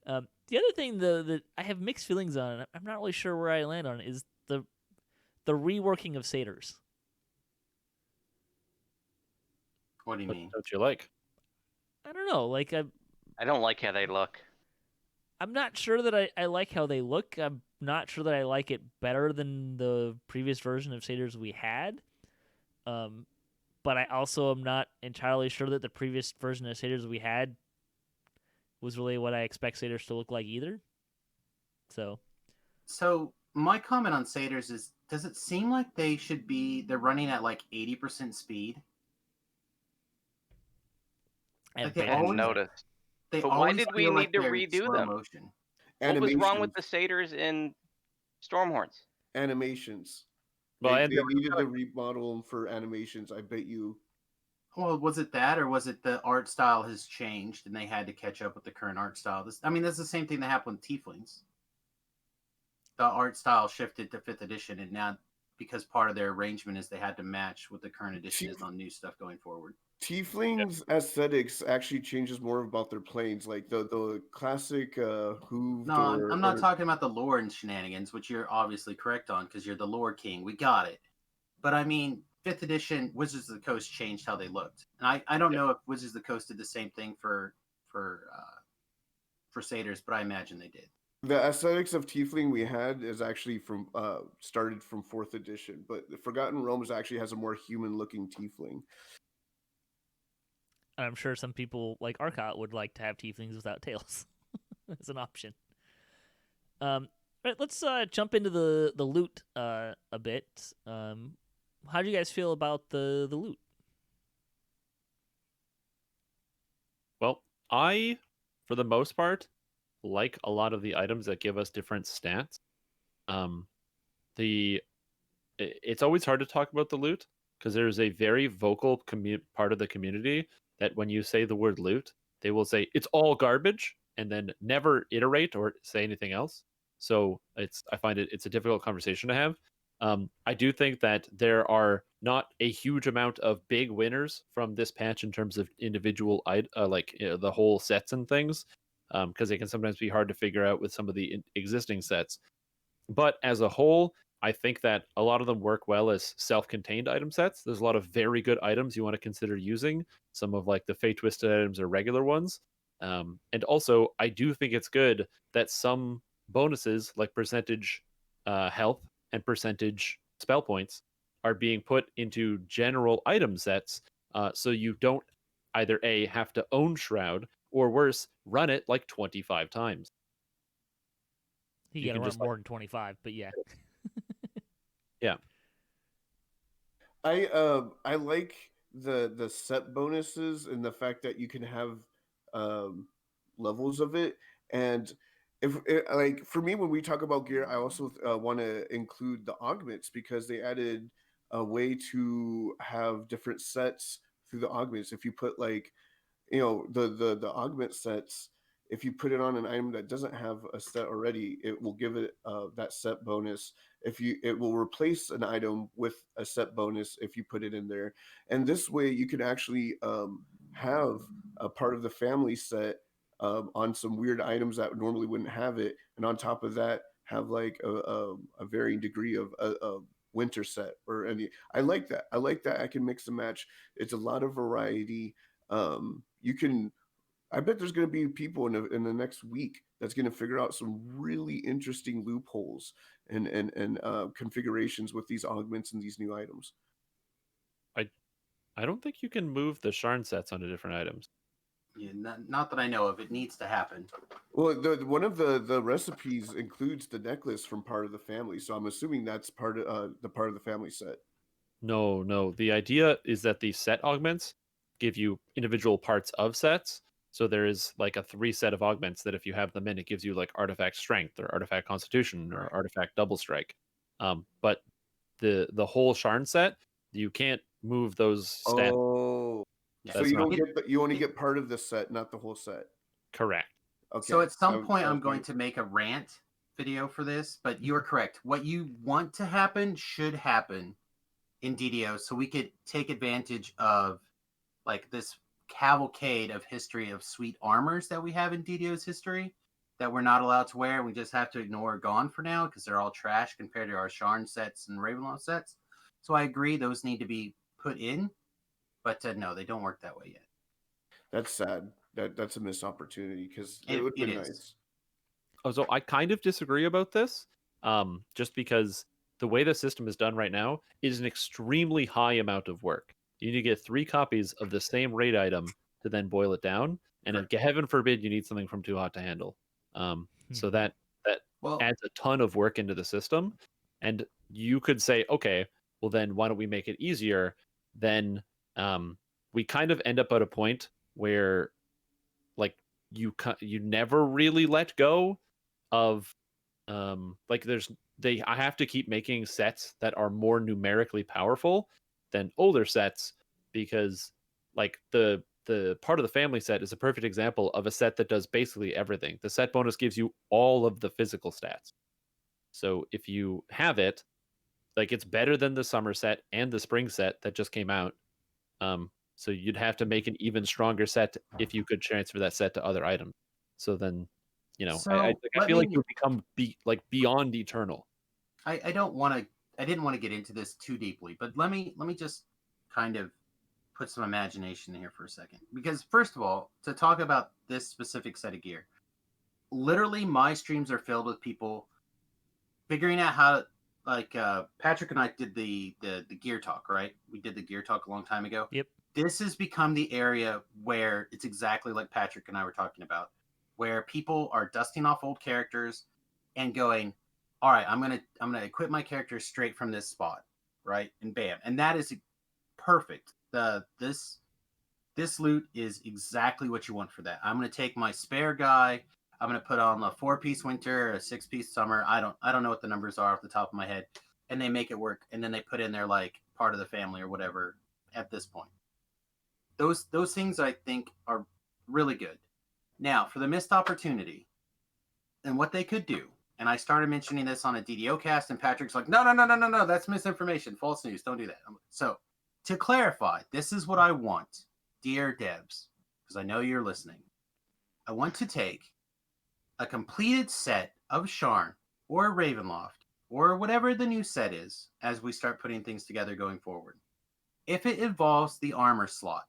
The other thing that I have mixed feelings on, I'm not really sure where I land on, is the reworking of satyrs. What do you mean? What don't you like? I don't know. Like, I don't like how they look. I'm not sure that I like how they look. I'm not sure that I like it better than the previous version of satyrs we had. But I also am not entirely sure that the previous version of satyrs we had was really what I expect satyrs to look like either. So my comment on satyrs is, does it seem like they're running at like 80% speed? I hadn't noticed. But why did we need to redo them? Motion. What was wrong with the satyrs in Stormhorns? Animations. Well, they needed to remodel them for animations. I bet you. Well, was it that, or was it the art style has changed and they had to catch up with the current art style? That's the same thing that happened with Tieflings. The art style shifted to 5th edition, and now because part of their arrangement is they had to match what the current edition is on new stuff going forward. Tieflings' aesthetics actually changes more about their planes, like the classic hooved. No, I'm not talking about the lore and shenanigans, which you're obviously correct on because you're the lore king. We got it. But I mean, 5th edition Wizards of the Coast changed how they looked, and I don't know if Wizards of the Coast did the same thing for satyrs, but I imagine they did. The aesthetics of Tiefling we had is actually from started from 4th edition, but the Forgotten Realms actually has a more human-looking Tiefling. I'm sure some people like Arkat would like to have tieflings without tails as an option. All right, let's jump into the loot a bit. How do you guys feel about the loot? Well, I, for the most part, like a lot of the items that give us different stats. It's always hard to talk about the loot because there's a very vocal part of the community that when you say the word loot, they will say it's all garbage and then never iterate or say anything else. So I find it's a difficult conversation to have. I do think that there are not a huge amount of big winners from this patch in terms of individual the whole sets and things, because they can sometimes be hard to figure out with some of the existing sets. But as a whole, I think that a lot of them work well as self-contained item sets. There's a lot of very good items you want to consider using. Some of like the Fate Twisted items are regular ones. And also, I do think it's good that some bonuses like percentage health and percentage spell points are being put into general item sets, so you don't either A, have to own Shroud, or worse, run it like 25 times. You You got to can run just, more than 25, but yeah. yeah. I like the set bonuses and the fact that you can have levels of it. And if like for me, when we talk about gear, I also want to include the augments, because they added a way to have different sets through the augments. If you put like, the augment sets, if you put it on an item that doesn't have a set already, it will give it that set bonus. It will replace an item with a set bonus if you put it in there. And this way you can actually have a part of the family set on some weird items that normally wouldn't have it, and on top of that have like a varying degree of a winter set or any. I like that I can mix and match. It's a lot of variety. You can, I bet there's going to be people in the next week that's going to figure out some really interesting loopholes and configurations with these augments and these new items. I don't think you can move the Sharn sets onto different items. Yeah, not that I know of. It needs to happen. Well, one of the recipes includes the necklace from part of the family, so I'm assuming that's part of the family set. No. The idea is that the set augments give you individual parts of sets. So there is like a 3 set of augments that if you have them in, it gives you like artifact strength or artifact constitution or artifact double strike. But the whole Sharn set, you can't move those stats. Oh, Yeah. so That's you not- don't you only get part of the set, not the whole set. Correct. Okay. So at some I- point, I I'm was going to make a rant video for this, but you are correct. What you want to happen should happen in DDO, so we could take advantage of like this cavalcade of history of sweet armors that we have in DDO's history that we're not allowed to wear. We just have to ignore gone for now because they're all trash compared to our Sharn sets and Ravenloft sets. So I agree those need to be put in, but no, they don't work that way yet. That's sad. That's a missed opportunity, because it It- would have it been is. nice. Oh, so I kind of disagree about this, just because the way the system is done right now is an extremely high amount of work. You need to get 3 copies of the same raid item to then boil it down, and if, heaven forbid you need something from Too Hot to Handle. So that Well, adds a ton of work into the system, and you could say, okay, well then why don't we make it easier? Then we kind of end up at a point where like you never really let go of like I have to keep making sets that are more numerically powerful than older sets, because like the part of the family set is a perfect example of a set that does basically everything. The set bonus gives you all of the physical stats. So if you have it, like it's better than the summer set and the spring set that just came out. So you'd have to make an even stronger set if you could transfer that set to other items. So then, So, I let feel like me- you become beyond eternal. I don't want to. I didn't want to get into this too deeply, but let me just kind of put some imagination in here for a second. Because first of all, to talk about this specific set of gear, literally my streams are filled with people figuring out how. Like Patrick and I did the gear talk, right? We did the gear talk a long time ago. Yep. This has become the area where it's exactly like Patrick and I were talking about, where people are dusting off old characters and going, all right, I'm gonna equip my character straight from this spot, right? And bam, and that is perfect. This loot is exactly what you want for that. I'm gonna take my spare guy. I'm gonna put on a 4-piece winter, a 6-piece summer. I don't know what the numbers are off the top of my head, and they make it work. And then they put in their like part of the family or whatever at this point. Those things I think are really good. Now for the missed opportunity and what they could do. And I started mentioning this on a DDOcast, and Patrick's like, no, that's misinformation, false news, don't do that. So to clarify, this is what I want, dear devs, because I know you're listening. I want to take a completed set of Sharn or Ravenloft or whatever the new set is as we start putting things together going forward. If it involves the armor slot,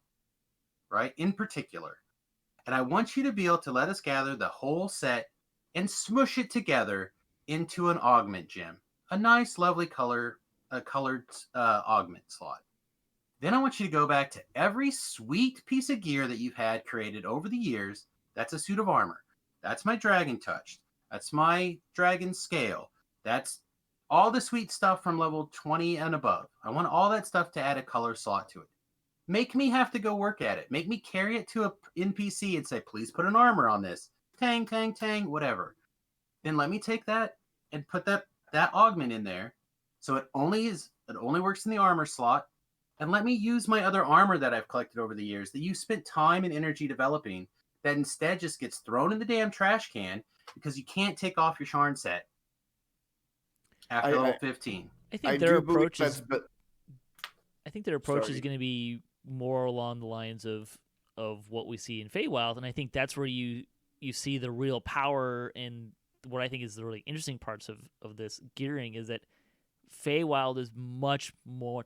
right, in particular, and I want you to be able to let us gather the whole set and smush it together into an augment gem, a nice, lovely colored augment slot. Then I want you to go back to every sweet piece of gear that you've had created over the years. That's a suit of armor. That's my dragon touch. That's my dragon scale. That's all the sweet stuff from level 20 and above. I want all that stuff to add a color slot to it. Make me have to go work at it. Make me carry it to a NPC and say, please put an armor on this. Tang, tang, tang, whatever. Then let me take that and put that augment in there. So it only works in the armor slot. And let me use my other armor that I've collected over the years that you spent time and energy developing that instead just gets thrown in the damn trash can because you can't take off your Sharn set after level 15. I think their approach is. I think their approach is going to be more along the lines of what we see in Feywild, and I think that's where you see the real power and what I think is the really interesting parts of this gearing is that Feywild is much more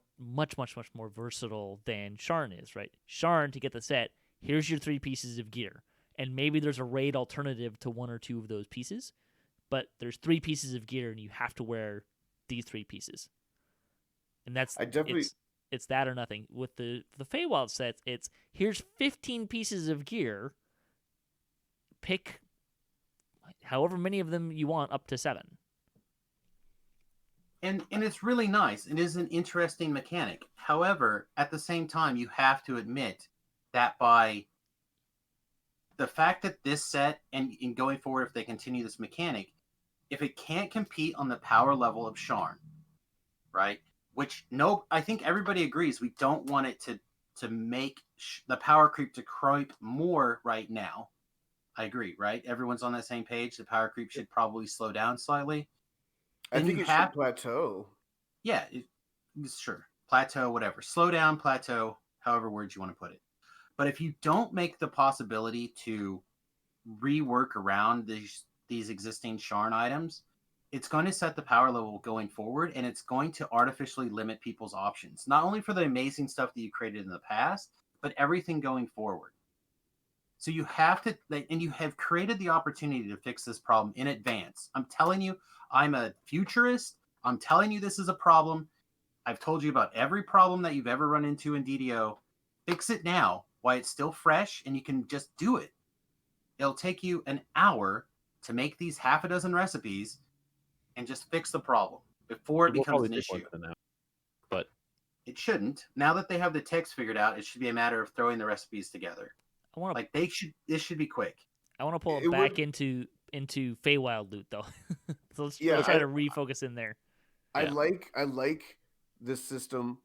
versatile than Sharn is, right? Sharn, to get the set, here's your 3 pieces of gear, and maybe there's a raid alternative to 1 or 2 of those pieces, but there's 3 pieces of gear, and you have to wear these 3 pieces, and that's it's that or nothing. With the Feywild sets, it's here's 15 pieces of gear, pick however many of them you want, up to 7. And it's really nice. It is an interesting mechanic. However, at the same time, you have to admit that by the fact that this set and going forward, if they continue this mechanic, if it can't compete on the power level of Sharn, right? Which I think everybody agrees we don't want it to make the power creep to creep more right now. I agree, right? Everyone's on that same page. The power creep should probably slow down slightly. I think it should plateau. Yeah, sure. Plateau, whatever. Slow down, plateau, however words you want to put it. But if you don't make the possibility to rework around these existing Sharn items, it's going to set the power level going forward, and it's going to artificially limit people's options. Not only for the amazing stuff that you created in the past, but everything going forward. So you have to, and you have created the opportunity to fix this problem in advance. I'm telling you, I'm a futurist. I'm telling you this is a problem. I've told you about every problem that you've ever run into in DDO. Fix it now while it's still fresh, and you can just do it. It'll take you an hour to make these half a dozen recipes and just fix the problem before it becomes an issue. But it shouldn't. Now that they have the text figured out, it should be a matter of throwing the recipes together. This should be quick. I want to pull it back into Feywild loot though. So let's try to refocus in there. I like this system.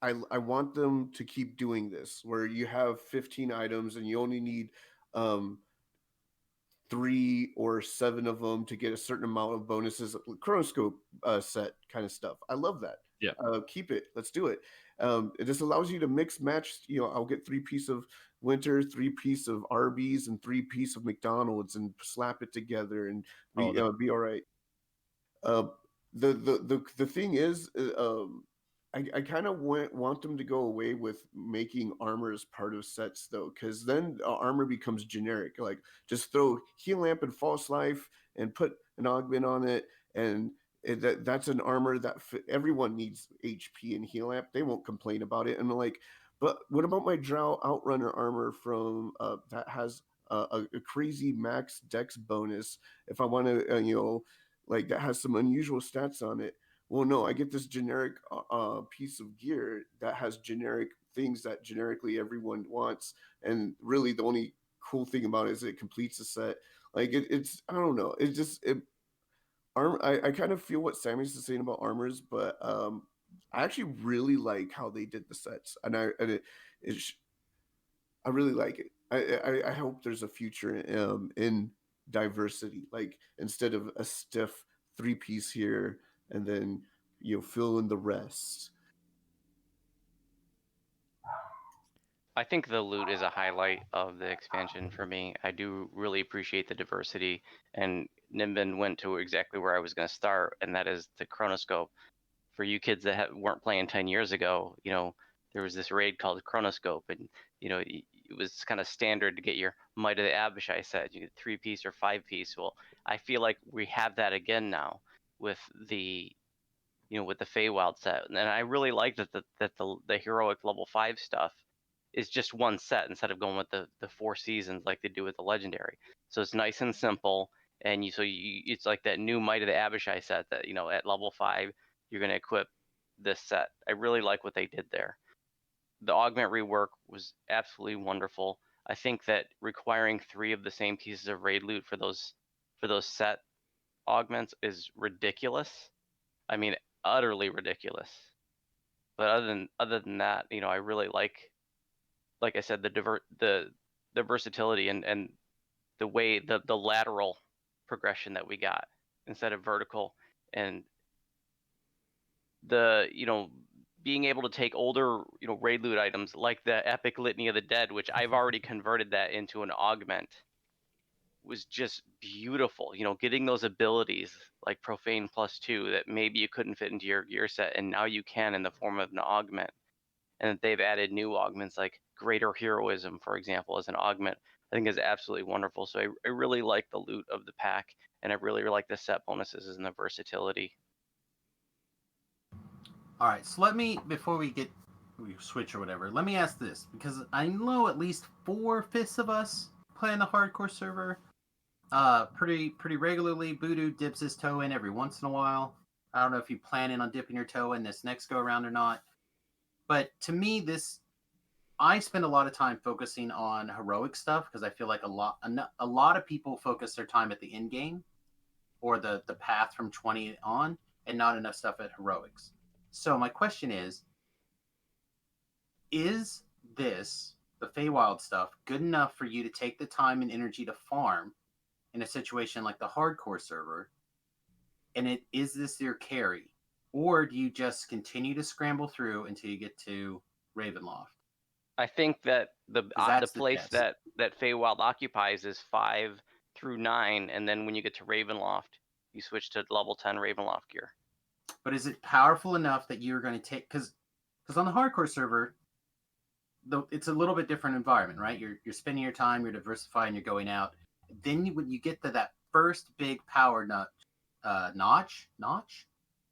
I want them to keep doing this where you have 15 items and you only need 3 or 7 of them to get a certain amount of bonuses, chronoscope set kind of stuff. I love that. Yeah. Keep it. Let's do it. It just allows you to mix match. I'll get 3 piece of Winter, 3 piece of Arby's, and 3 piece of McDonald's, and slap it together and be all right. The thing is, I kind of want them to go away with making armor as part of sets though, because then armor becomes generic. Like just throw heal lamp and false life and put an augment on it, and that's an armor that everyone needs HP and heal lamp. They won't complain about it. And like, but what about my Drow Outrunner armor from that has a crazy max dex bonus? If I want to, like that has some unusual stats on it. Well, no, I get this generic piece of gear that has generic things that generically everyone wants, and really the only cool thing about it is it completes the set. Like it's I don't know. It's just I kind of feel what Samius is saying about armors, but I actually really like how they did the sets, and I really like it. I hope there's a future in diversity, like instead of a stiff 3-piece here and then fill in the rest. I think the loot is a highlight of the expansion for me. I do really appreciate the diversity, and Nimvind went to exactly where I was going to start, and that is the chronoscope. For you kids that weren't playing 10 years ago, there was this raid called Chronoscope, and it was kind of standard to get your Might of the Abishai set, you get 3-piece or 5-piece. Well, I feel like we have that again now with the with the Feywild set. And I really like that the heroic level 5 stuff is just one set instead of going with the 4 seasons like they do with the legendary. So it's nice and simple, and it's like that new Might of the Abishai set that at level 5 you're going to equip this set. I really like what they did there. The augment rework was absolutely wonderful. I think that requiring 3 of the same pieces of raid loot for those set augments is ridiculous. I mean, utterly ridiculous. But other than that, I really like I said, the versatility and the way the lateral progression that we got instead of vertical, and the being able to take older raid loot items like the Epic Litany of the Dead, which I've already converted that into an augment, was just beautiful. Getting those abilities like Profane +2 that maybe you couldn't fit into your gear set, and now you can in the form of an augment. And that they've added new augments like Greater Heroism, for example, as an augment, I think is absolutely wonderful. So I really like the loot of the pack, and I really like the set bonuses and the versatility. All right, so before we switch or whatever, let me ask this, because I know at least 4/5 of us play on the hardcore server pretty regularly. Voodu dips his toe in every once in a while. I don't know if you planning on dipping your toe in this next go around or not. But to me, I spend a lot of time focusing on heroic stuff because I feel like a lot of people focus their time at the end game or the path from 20 on, and not enough stuff at heroics. So my question is this, the Feywild stuff, good enough for you to take the time and energy to farm in a situation like the hardcore server? And is this your carry? Or do you just continue to scramble through until you get to Ravenloft? I think that the place that Feywild occupies is 5 through 9, and then when you get to Ravenloft, you switch to level 10 Ravenloft gear. But is it powerful enough that you're going to take? Because on the hardcore server, it's a little bit different environment, right? You're spending your time, you're diversifying, you're going out. Then when you get to that first big power notch,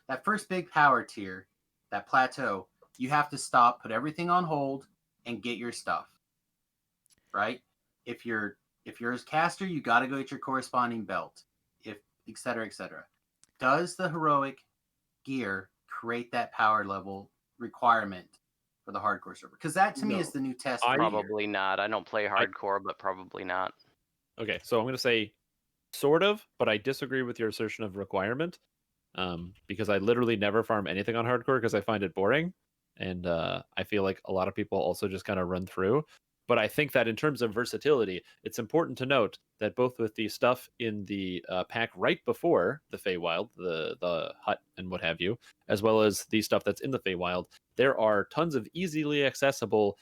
that first big power tier, that plateau, you have to stop, put everything on hold, and get your stuff. Right? If you're a caster, you got to go get your corresponding belt, if et cetera, et cetera. Does the heroic gear create that power level requirement for the hardcore server? Because that to me is the new test. Probably not. I don't play hardcore, but probably not. Okay, so I'm going to say sort of, but I disagree with your assertion of requirement, because I literally never farm anything on hardcore because I find it boring, and I feel like a lot of people also just kind of run through. But I think that in terms of versatility, it's important to note that both with the stuff in the pack right before the Feywild, the hut and what have you, as well as the stuff that's in the Feywild, there are tons of easily accessible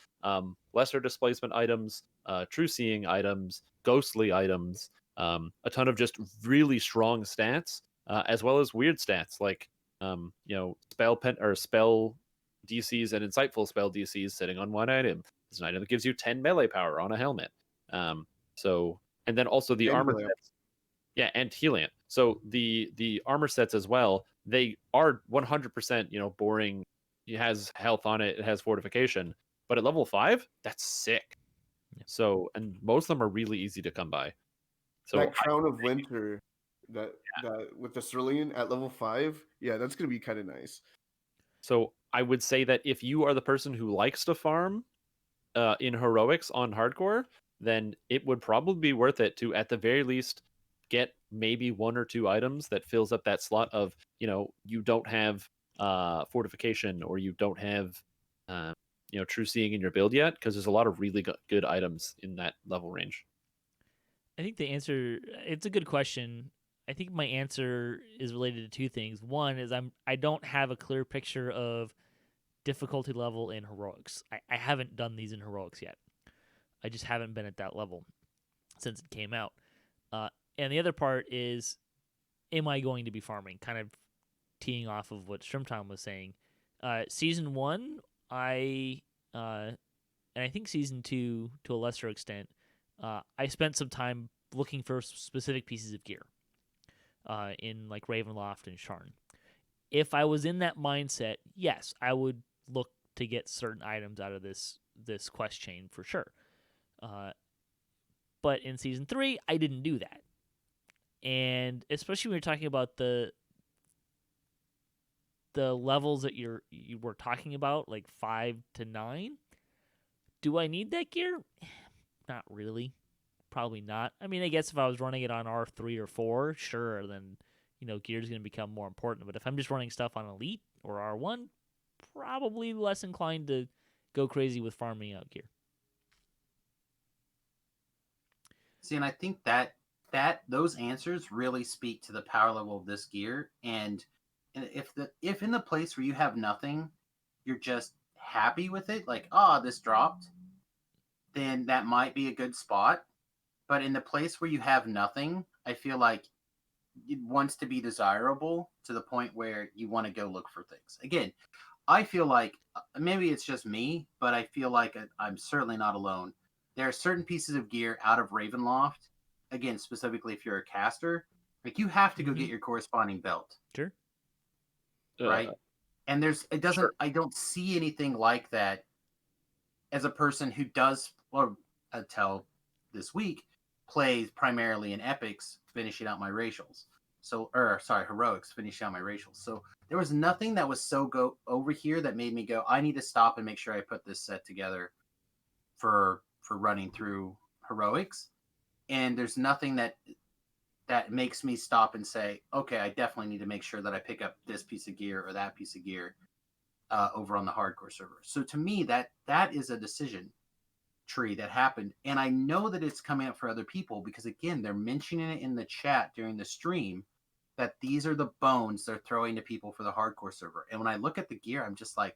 lesser displacement items, true seeing items, ghostly items, a ton of just really strong stats, as well as weird stats like spell DCs and insightful spell DCs sitting on one item. It's an item that gives you 10 melee power on a helmet. And then also the armor sets. Yeah, and healing. So the armor sets as well, they are 100%, boring. It has health on it, it has fortification. But at level 5, that's sick. Yeah. So, and most of them are really easy to come by. So that Crown of Winter, that with the Cerulean at level 5, yeah, that's gonna be kind of nice. So I would say that if you are the person who likes to farm in heroics on hardcore, then it would probably be worth it to at the very least get maybe 1 or 2 items that fills up that slot of, you don't have fortification, or you don't have true seeing in your build yet, because there's a lot of really good items in that level range. I think the answer, it's a good question. I think my answer is related to 2 things. One is I don't have a clear picture of difficulty level in heroics. I haven't done these in heroics yet. I just haven't been at that level since it came out. And the other part is, am I going to be farming? Kind of teeing off of what Strimtom was saying. Season 1, and I think Season 2 to a lesser extent, I spent some time looking for specific pieces of gear in like Ravenloft and Sharn. if I was in that mindset, yes, I would look to get certain items out of this quest chain for sure. But in season 3, I didn't do that, and especially when you're talking about the levels that you were talking about, like 5 to 9. Do I need that gear? Not really. Probably not. I mean, I guess if I was running it on R3 or 4, sure, then gear's going to become more important. But if I'm just running stuff on Elite or R1, probably less inclined to go crazy with farming out gear. See, and I think that those answers really speak to the power level of this gear. And if in the place where you have nothing, you're just happy with it, like, this dropped, then that might be a good spot. But in the place where you have nothing, I feel like it wants to be desirable to the point where you want to go look for things. Again, I feel like maybe it's just me, but I feel like I'm certainly not alone. There are certain pieces of gear out of Ravenloft, again, specifically if you're a caster, like you have to go get your corresponding belt. Sure. Right? And I don't see anything like that as a person who does, or until this week, plays primarily in epics, finishing out my racials. Heroics, finishing out my racials. So there was nothing that was so go over here that made me go, I need to stop and make sure I put this set together for running through heroics. And there's nothing that makes me stop and say, okay, I definitely need to make sure that I pick up this piece of gear or that piece of gear over on the hardcore server. So to me, that is a decision tree that happened, and I know that it's coming up for other people because again, they're mentioning it in the chat during the stream that these are the bones they're throwing to people for the hardcore server. And when I look at the gear, I'm just like,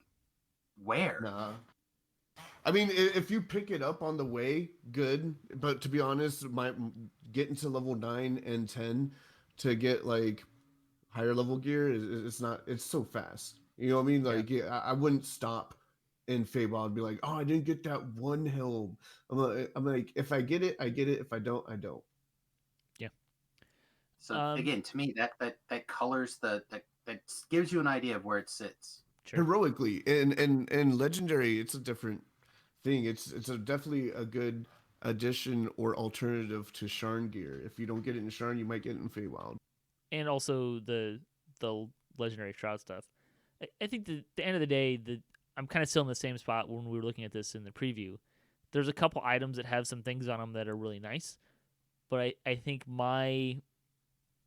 where? Nah. I mean, if you pick it up on the way, good. But to be honest, getting to level 9 and 10 to get like higher level gear it's so fast. You know what I mean? Like, yeah, I wouldn't stop in Feywild and be like, oh, I didn't get that one helm. I'm like, if I get it, I get it. If I don't, I don't. Yeah. So again, to me, that colors that gives you an idea of where it sits. Sure. Heroically and legendary, it's a different thing. It's definitely a good addition or alternative to Sharn gear. If you don't get it in Sharn, you might get it in Feywild. And also the legendary shroud stuff. I think at the end of the day, I'm kind of still in the same spot when we were looking at this in the preview. There's a couple items that have some things on them that are really nice, but I think my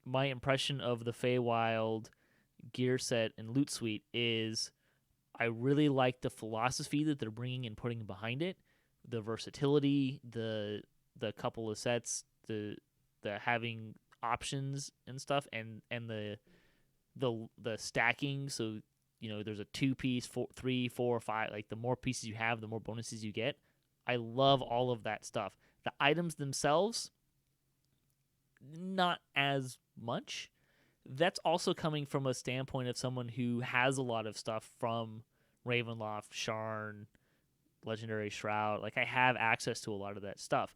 impression of the Feywild gear set and loot suite is I really like the philosophy that they're bringing and putting behind it, the versatility, the couple of sets, the having options and stuff, and the stacking. So there's a 2-piece, 3, 4, 5. Like the more pieces you have, the more bonuses you get. I love all of that stuff. The items themselves, not as much. That's also coming from a standpoint of someone who has a lot of stuff from Ravenloft, Sharn, Legendary Shroud. Like I have access to a lot of that stuff.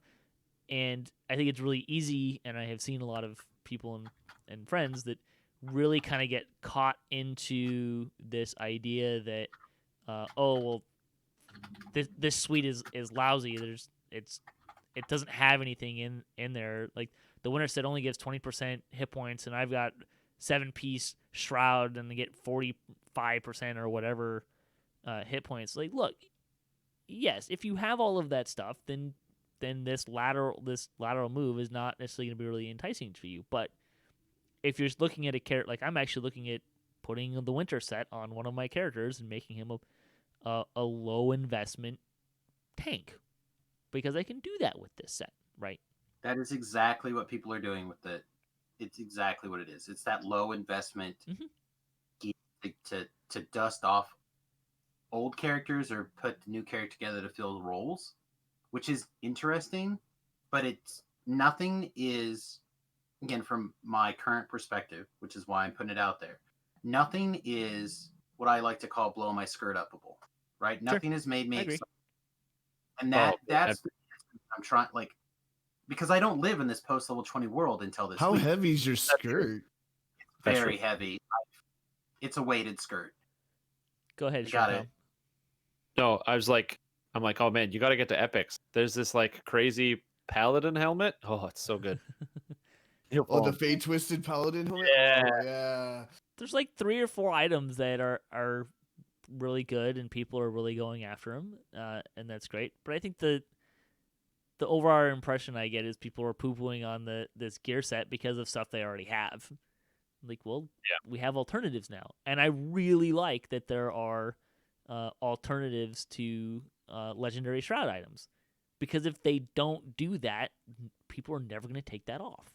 And I think it's really easy, and I have seen a lot of people and friends that really kind of get caught into this idea that, this suite is lousy. It doesn't have anything in there. Like the winter set only gives 20% hit points, and I've got 7-piece shroud and they get 45% or whatever hit points. Like, look, yes, if you have all of that stuff, then this lateral move is not necessarily going to be really enticing for you. But if you're looking at a character, like I'm actually looking at putting the winter set on one of my characters and making him a low investment tank, because I can do that with this set, right? That is exactly what people are doing with it. It's exactly what it is. It's that low investment to dust off old characters or put the new character together to fill the roles, which is interesting, but nothing is, again, from my current perspective, which is why I'm putting it out there, nothing is what I like to call blow my skirt upable, right? Sure. Nothing has made me excited. And that's I'm trying, like, because I don't live in this post-level 20 world until this How week. heavy is your skirt? Very heavy. It's a weighted skirt. Go ahead, I got Strimtom. it. No, I'm like, oh man, you got to get to epics. There's this like crazy paladin helmet. Oh, it's so good. You'll Oh, the fall. Fade Twisted Paladin helmet? Yeah. Oh, yeah. There's like 3 or 4 items that are really good, and people are really going after them, and that's great. But I think the overall impression I get is people are poo-pooing on this gear set because of stuff they already have. Like, well, we have alternatives now, and I really like that there are alternatives to legendary shroud items, because if they don't do that, people are never going to take that off.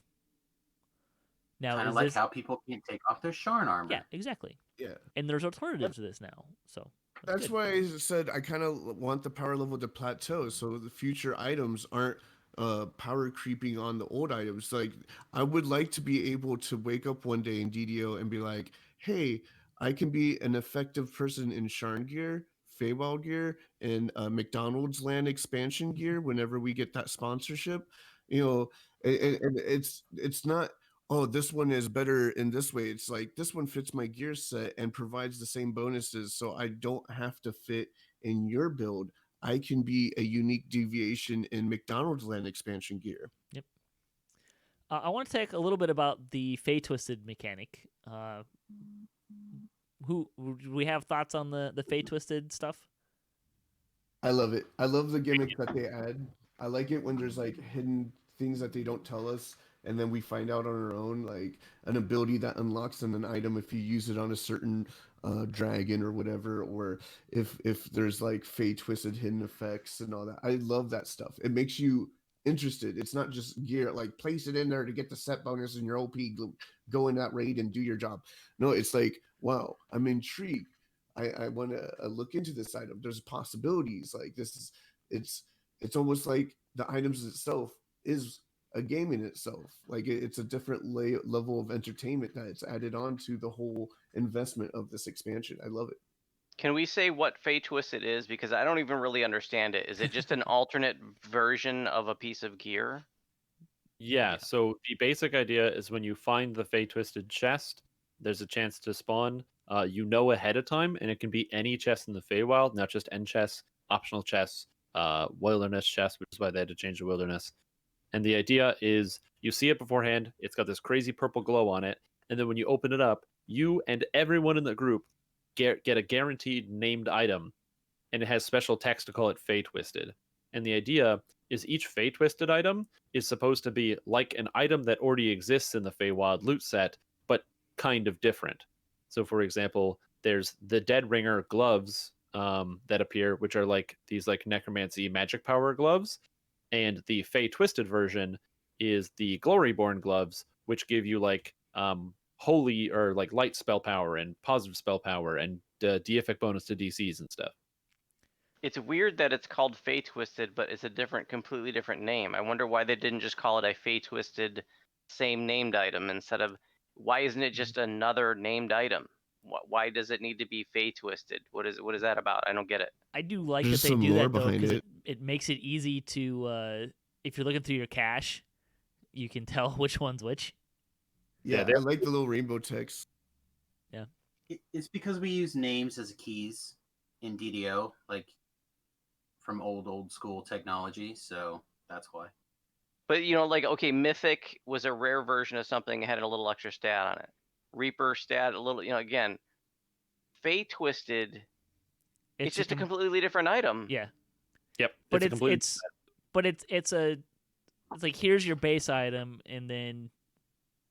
Now, Kind is of like this... how people can't take off their Sharn armor. Yeah, exactly. Yeah. And there's alternatives to this now, so That's good. why I said I kind of want the power level to plateau, so the future items aren't power creeping on the old items. Like, I would like to be able to wake up one day in DDO and be like, hey, I can be an effective person in Sharn gear, Feywild gear, and McDonald's land expansion gear whenever we get that sponsorship. You know, and it's not, oh, this one is better in this way. It's like, this one fits my gear set and provides the same bonuses, so I don't have to fit in your build. I can be a unique deviation in McDonald's land expansion gear. Yep. I want to talk a little bit about the Fey Twisted mechanic. Do we have thoughts on the Fey Twisted stuff? I love it. I love the gimmicks that they add. I like it when there's like hidden things that they don't tell us, and then we find out on our own, like an ability that unlocks an item if you use it on a certain dragon or whatever, or if there's like Fey Twisted hidden effects and all that. I love that stuff. It makes you interested. It's not just gear, like place it in there to get the set bonus and your OP, go in that raid and do your job. No, it's like, wow, I'm intrigued. I want to look into this item. There's possibilities. Like, this is, it's almost like the items itself is a game in itself. Like, it's a different level of entertainment that it's added on to the whole investment of this expansion. I love it. Can we say what Fey Twisted is? Because I don't even really understand it. Is it just an alternate version of a piece of gear? Yeah, so the basic idea is when you find the Fey Twisted chest, there's a chance to spawn. You know ahead of time, and it can be any chest in the Feywild, not just end chests, optional chests, wilderness chests, which is why they had to change the wilderness. And the idea is you see it beforehand, it's got this crazy purple glow on it, and then when you open it up, you and everyone in the group get a guaranteed named item, and it has special text to call it Fey Twisted. And the idea is each Fey Twisted item is supposed to be like an item that already exists in the Feywild loot set, but kind of different. So, for example, there's the Dead Ringer gloves that appear, which are like these like necromancy magic power gloves, and the Fey Twisted version is the Gloryborn gloves, which give you like holy or like light spell power and positive spell power and deific bonus to DCs and stuff. It's weird that it's called Fey Twisted, but it's a completely different name. I wonder why they didn't just call it a Fey Twisted same named item instead of, why isn't it just another named item? Why does it need to be Fey Twisted? What is that about? I don't get it. I do like There's that they some do lore that, though, behind because it. it makes it easy to, if you're looking through your cache, you can tell which one's which. Yeah, they're I like the little rainbow text. It's because we use names as keys in DDO, like from old school technology, so that's why. But like, okay, Mythic was a rare version of something that had a little extra stat on it. Reaper stat, a little, again, Fey Twisted, it's just a completely different item. Yeah. Yep. But it's like, here's your base item, and then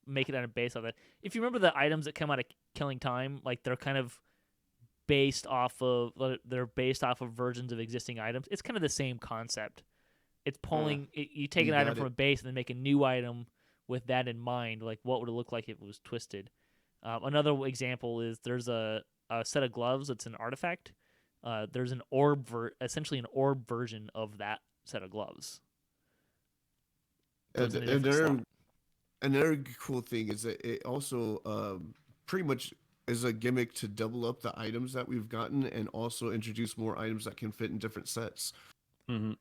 make it on a base of it. If you remember the items that come out of Killing Time, like they're kind of based off of versions of existing items. It's kind of the same concept. It's pulling. You take an item from a base and then make a new item with that in mind. Like, what would it look like if it was twisted? Another example is there's a set of gloves that's an artifact. There's an essentially an orb version of that set of gloves. So it's in a different slot. Another cool thing is that it also pretty much is a gimmick to double up the items that we've gotten and also introduce more items that can fit in different sets. Mm-hmm.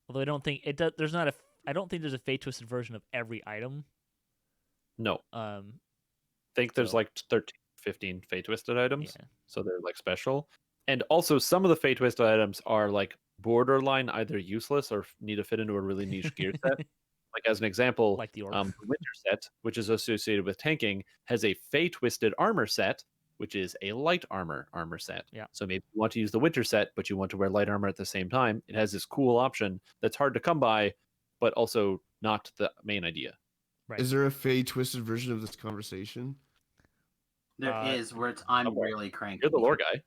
Although I don't think it does. I don't think there's a Fey Twisted version of every item. No. I think there's like 13 15 Fate Twisted items, Yeah. so they're like special. And also, some of the Fate Twisted items are like borderline either useless or need to fit into a really niche gear set. Like as an example, Like the orb. the Winter set, which is associated with tanking, has a Fey Twisted armor set, which is a light armor set. Yeah. So maybe you want to use the Winter set, but you want to wear light armor at the same time. It has this cool option that's hard to come by, but also not the main idea. Right. Is there a Fey Twisted version of this conversation? There is where I'm somewhere. really cranky. You're the lore guy.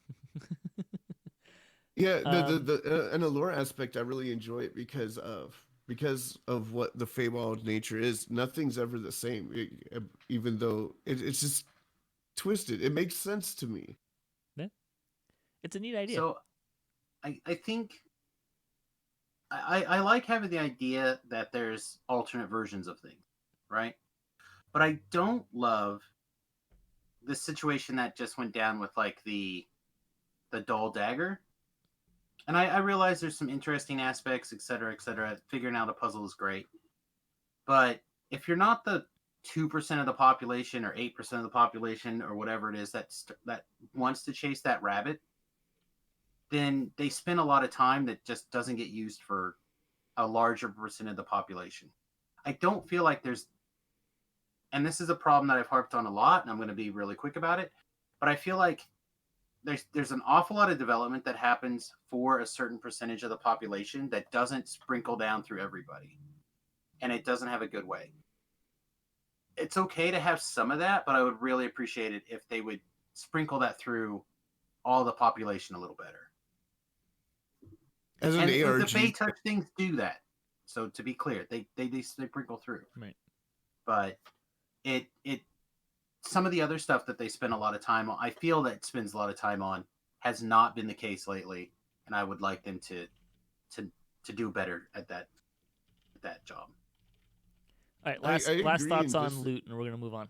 Yeah, and the lore aspect, I really enjoy it because of what the Feywild nature is. Nothing's ever the same, even though it's just twisted. It makes sense to me. It's a neat idea. So, I think I like having the idea that there's alternate versions of things, right? But I don't love the situation that just went down with like the dull dagger. And I realize there's some interesting aspects, et cetera, et cetera. Figuring out a puzzle is great. But if you're not the 2% of the population or 8% of the population or whatever it is that wants to chase that rabbit, then they spend a lot of time that just doesn't get used for a larger percent of the population. I don't feel like there's, and this is a problem that I've harped on a lot, and I'm going to be really quick about it, but I feel like there's an awful lot of development that happens for a certain percentage of the population that doesn't sprinkle down through everybody, and it doesn't have a good way. It's okay to have some of that, but I would really appreciate it if they would sprinkle that through all the population a little better. As an ARG, the Fey Touch things do that. So to be clear, they sprinkle through. Right. But it some of the other stuff that they spend a lot of time on, I feel that spends a lot of time on, has not been the case lately, and I would like them to do better at that job. All right, I last agree, thoughts and on just- loot, and we're gonna move on.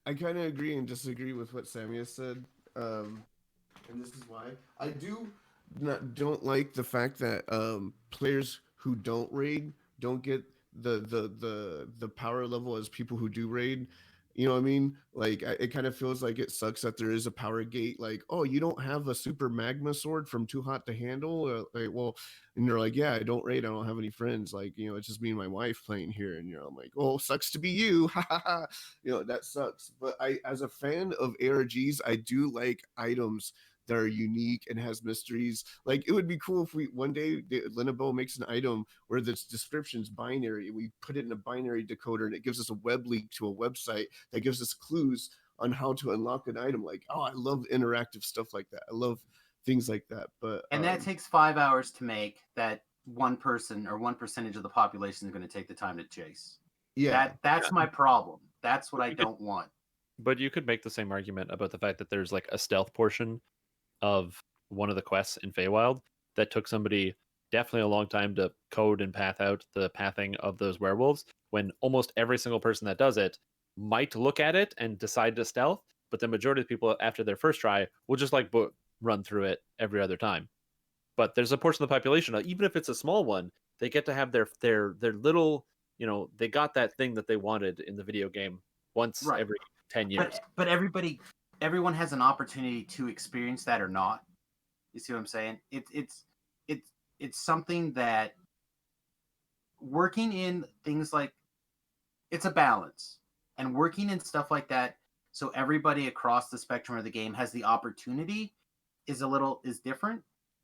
I kind of agree and disagree with what Samius said, and this is why I don't like the fact that players who don't raid don't get the power level as people who do raid. You know what I mean? Like, it kind of feels like it sucks that there is a power gate. Like, oh, you don't have a super magma sword from Too Hot to Handle? Like, well, and you're like, yeah, I don't raid. I don't have any friends. Like, you know, it's just me and my wife playing here. And I'm like, oh, sucks to be you. Ha ha ha. You know, that sucks. But as a fan of ARGs, I do like items that are unique and has mysteries. Like, it would be cool if one day Linabo makes an item where the description's binary. We put it in a binary decoder and it gives us a web link to a website that gives us clues on how to unlock an item. Like, oh, I love interactive stuff like that. I love things like that. But that takes 5 hours to make, that one person or 1% of the population is going to take the time to chase. Yeah, that's my problem. That's what I don't want. But you could make the same argument about the fact that there's like a stealth portion of one of the quests in Feywild that took somebody definitely a long time to code and path out the pathing of those werewolves, when almost every single person that does it might look at it and decide to stealth, but the majority of people after their first try will just like run through it every other time. But there's a portion of the population, even if it's a small one, they get to have their little, you know, they got that thing that they wanted in the video game once every 10 years. But everyone has an opportunity to experience that or not. You see what I'm saying? It's something that working in things like, it's a balance, and working in stuff like that so everybody across the spectrum of the game has the opportunity is different.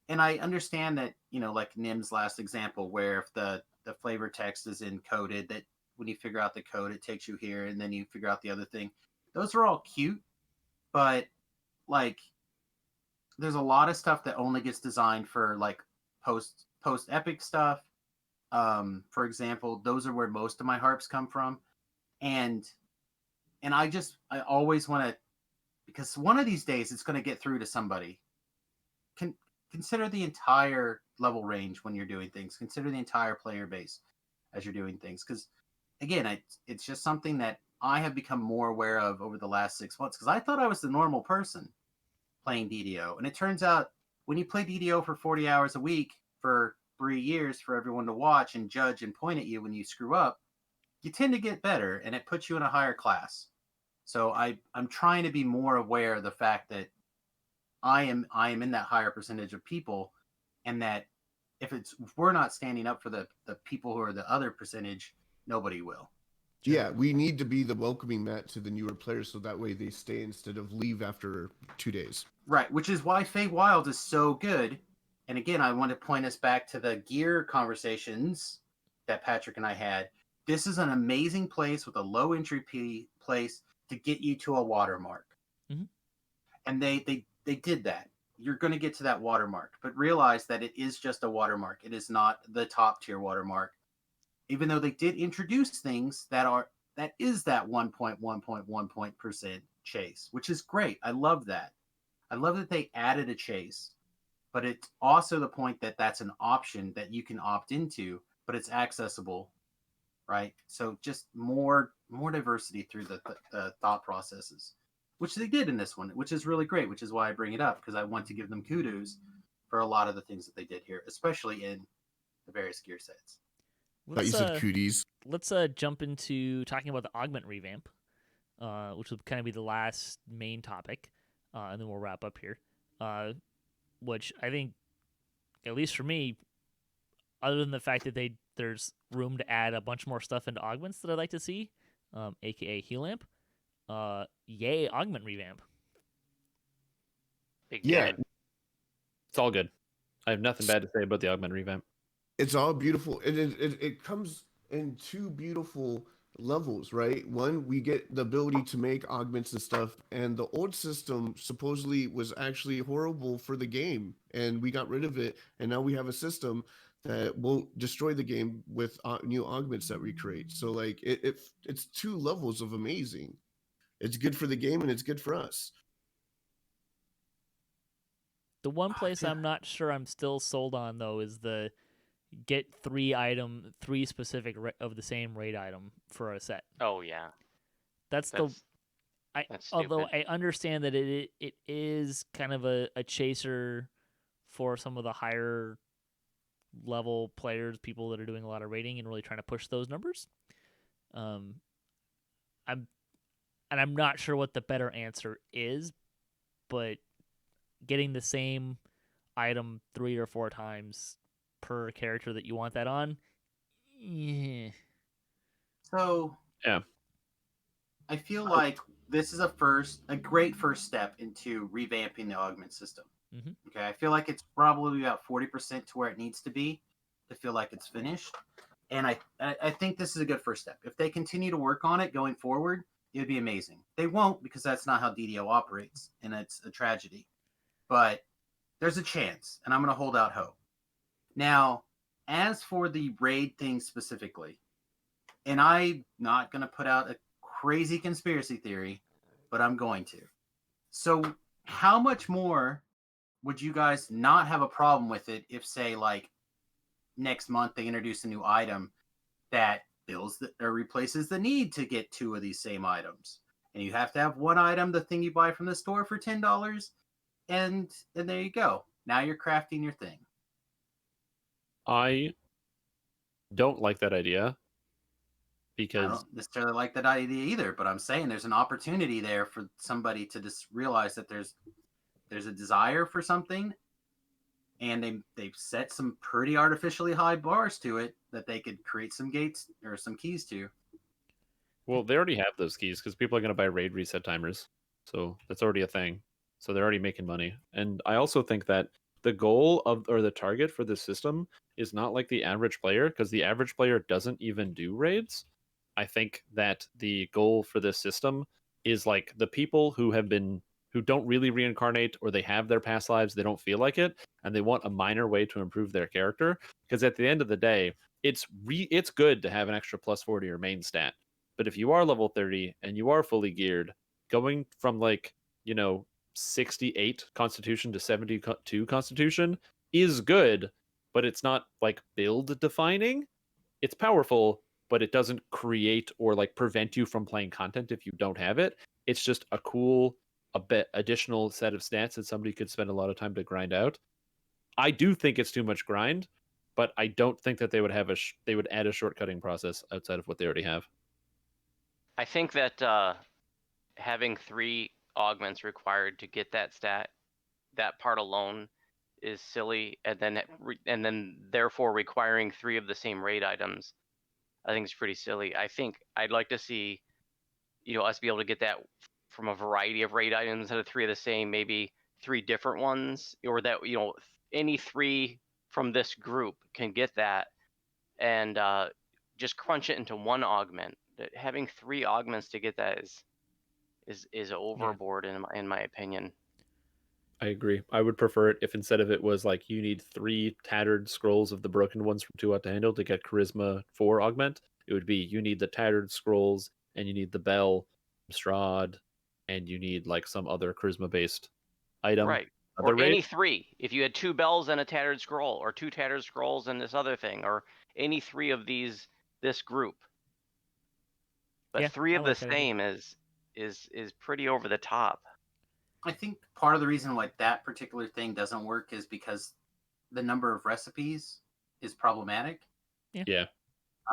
And I understand that, you know, like Nim's last example, where if the flavor text is encoded, that when you figure out the code, it takes you here, and then you figure out the other thing. Those are all cute, but like, there's a lot of stuff that only gets designed for like post epic stuff. For example, those are where most of my harps come from, and I always want to, because one of these days it's going to get through to somebody. Consider the entire level range when you're doing things. Consider the entire player base as you're doing things, because again, it's just something that I have become more aware of over the last 6 months, because I thought I was the normal person playing DDO. And it turns out when you play DDO for 40 hours a week for 3 years for everyone to watch and judge and point at you when you screw up, you tend to get better, and it puts you in a higher class. So I'm trying to be more aware of the fact that I am in that higher percentage of people, and that if we're not standing up for the people who are the other percentage, nobody will. Sure. Yeah, we need to be the welcoming mat to the newer players, so that way they stay instead of leave after 2 days. Right, which is why Feywild is so good. And again, I want to point us back to the gear conversations that Patrick and I had. This is an amazing place with a low entry place to get you to a watermark. Mhm. And they did that. You're going to get to that watermark, but realize that it is just a watermark. It is not the top tier watermark. Even though they did introduce things that is that 1.1% chase, which is great. I love that. I love that they added a chase, but it's also the point that that's an option that you can opt into, but it's accessible, right? So just more diversity through the thought processes, which they did in this one, which is really great, which is why I bring it up, because I want to give them kudos for a lot of the things that they did here, especially in the various gear sets. Thought you said cooties. Let's jump into talking about the augment revamp, which will kind of be the last main topic, and then we'll wrap up here. Which I think, at least for me, other than the fact that there's room to add a bunch more stuff into augments that I'd like to see, aka heal lamp. Yay, augment revamp. Big Yeah, game. It's all good. I have nothing bad to say about the augment revamp. it's all beautiful. It comes in two beautiful levels, right? One, we get the ability to make augments and stuff, and the old system supposedly was actually horrible for the game, and we got rid of it, and now we have a system that won't destroy the game with new augments that we create. So like it's two levels of amazing. It's good for the game and it's good for us. The one place I'm not sure I'm still sold on, though, is the get three specific of the same raid item for a set. Oh yeah. That's That's although stupid. I understand that it is kind of a chaser for some of the higher level players, people that are doing a lot of raiding and really trying to push those numbers. I'm not sure what the better answer is, but getting the same item 3 or 4 times per character that you want that on, yeah. So Yeah. I feel like this is a great first step into revamping the augment system. Mhm. Okay, I feel like it's probably about 40% to where it needs to be to feel like it's finished. And I think this is a good first step. If they continue to work on it going forward, it would be amazing. They won't, because that's not how DDO operates, and it's a tragedy. But there's a chance, and I'm going to hold out hope. Now, as for the raid thing specifically, and I'm not going to put out a crazy conspiracy theory, but I'm going to. So how much more would you guys not have a problem with it if, say, like next month they introduce a new item that fills or replaces the need to get 2 of these same items, and you have to have one item, the thing you buy from the store, for $10, and there you go. Now you're crafting your thing. I don't like that idea I because don't necessarily like that idea either, but I'm saying there's an opportunity there for somebody to just realize that there's a desire for something, and they've set some pretty artificially high bars to it that they could create some gates or some keys to. well, they already have those keys because people are going to buy raid reset timers. So that's already a thing. So they're already making money. And I also think that the goal of or the target for this system is not like the average player, because the average player doesn't even do raids. I think that the goal for this system is like the people who don't really reincarnate, or they have their past lives, they don't feel like it, and they want a minor way to improve their character. Because at the end of the day, it's good to have an extra plus 4 to your main stat. But if you are level 30 and you are fully geared, going from 68 constitution to 72 constitution is good, but it's not like build defining. It's powerful, but it doesn't create or prevent you from playing content if you don't have it. It's just a bit additional set of stats that somebody could spend a lot of time to grind out. I do think it's too much grind, but I don't think that they would have they would add a shortcutting process outside of what they already have. I think that having 3 augments required to get that stat, that part alone is silly, and then therefore requiring 3 of the same raid items, I think is pretty silly. I think I'd like to see, us be able to get that from a variety of raid items instead of 3 of the same, maybe 3 different ones, or that any 3 from this group can get that, and just crunch it into 1 augment. Having 3 augments to get that is overboard in my opinion. I agree. I would prefer it if instead of it was like you need 3 tattered scrolls of the broken ones from Too Hot to Handle to get Charisma 4 augment. It would be you need the tattered scrolls and you need the bell from Strahd and you need like some other charisma based item. Right. Other Or raid. any 3. If you had 2 bells and a tattered scroll, or 2 tattered scrolls and this other thing, or any 3 of this group. But Yeah, 3 I of the like that idea. same is pretty over the top. I think part of the reason why that particular thing doesn't work is because the number of recipes is problematic. Yeah.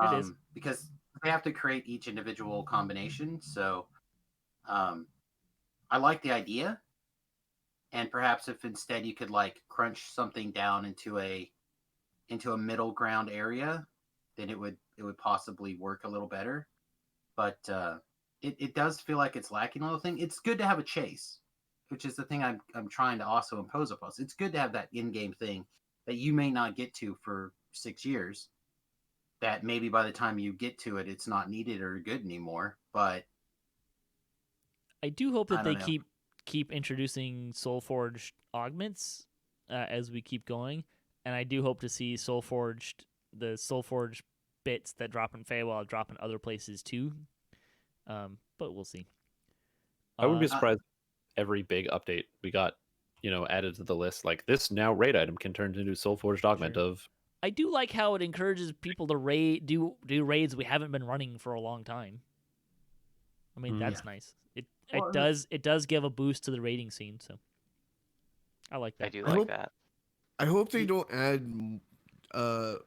It is. Because they have to create each individual combination. So I like the idea. And perhaps if instead you could like crunch something down into a middle ground area, then it would possibly work a little better. But it does feel like it's lacking a little thing. It's good to have a chase, which is the thing I'm trying to also impose upon us. It's good to have that in-game thing that you may not get to for 6 years, that maybe by the time you get to it, it's not needed or good anymore. But I do hope I that don't they know. keep introducing Soulforged augments as we keep going, and I do hope to see the Soulforged bits that drop in Feywild drop in other places too. But we'll see. I wouldn't be Uh, surprised if every big update we got, added to the list. Like this now raid item can turn into Soulforged augment Sure. of. I do like how it encourages people to do raids we haven't been running for a long time. I mean, that's nice. It Well, it does give a boost to the raiding scene, so I like I that. do I like hope- that. I hope they don't add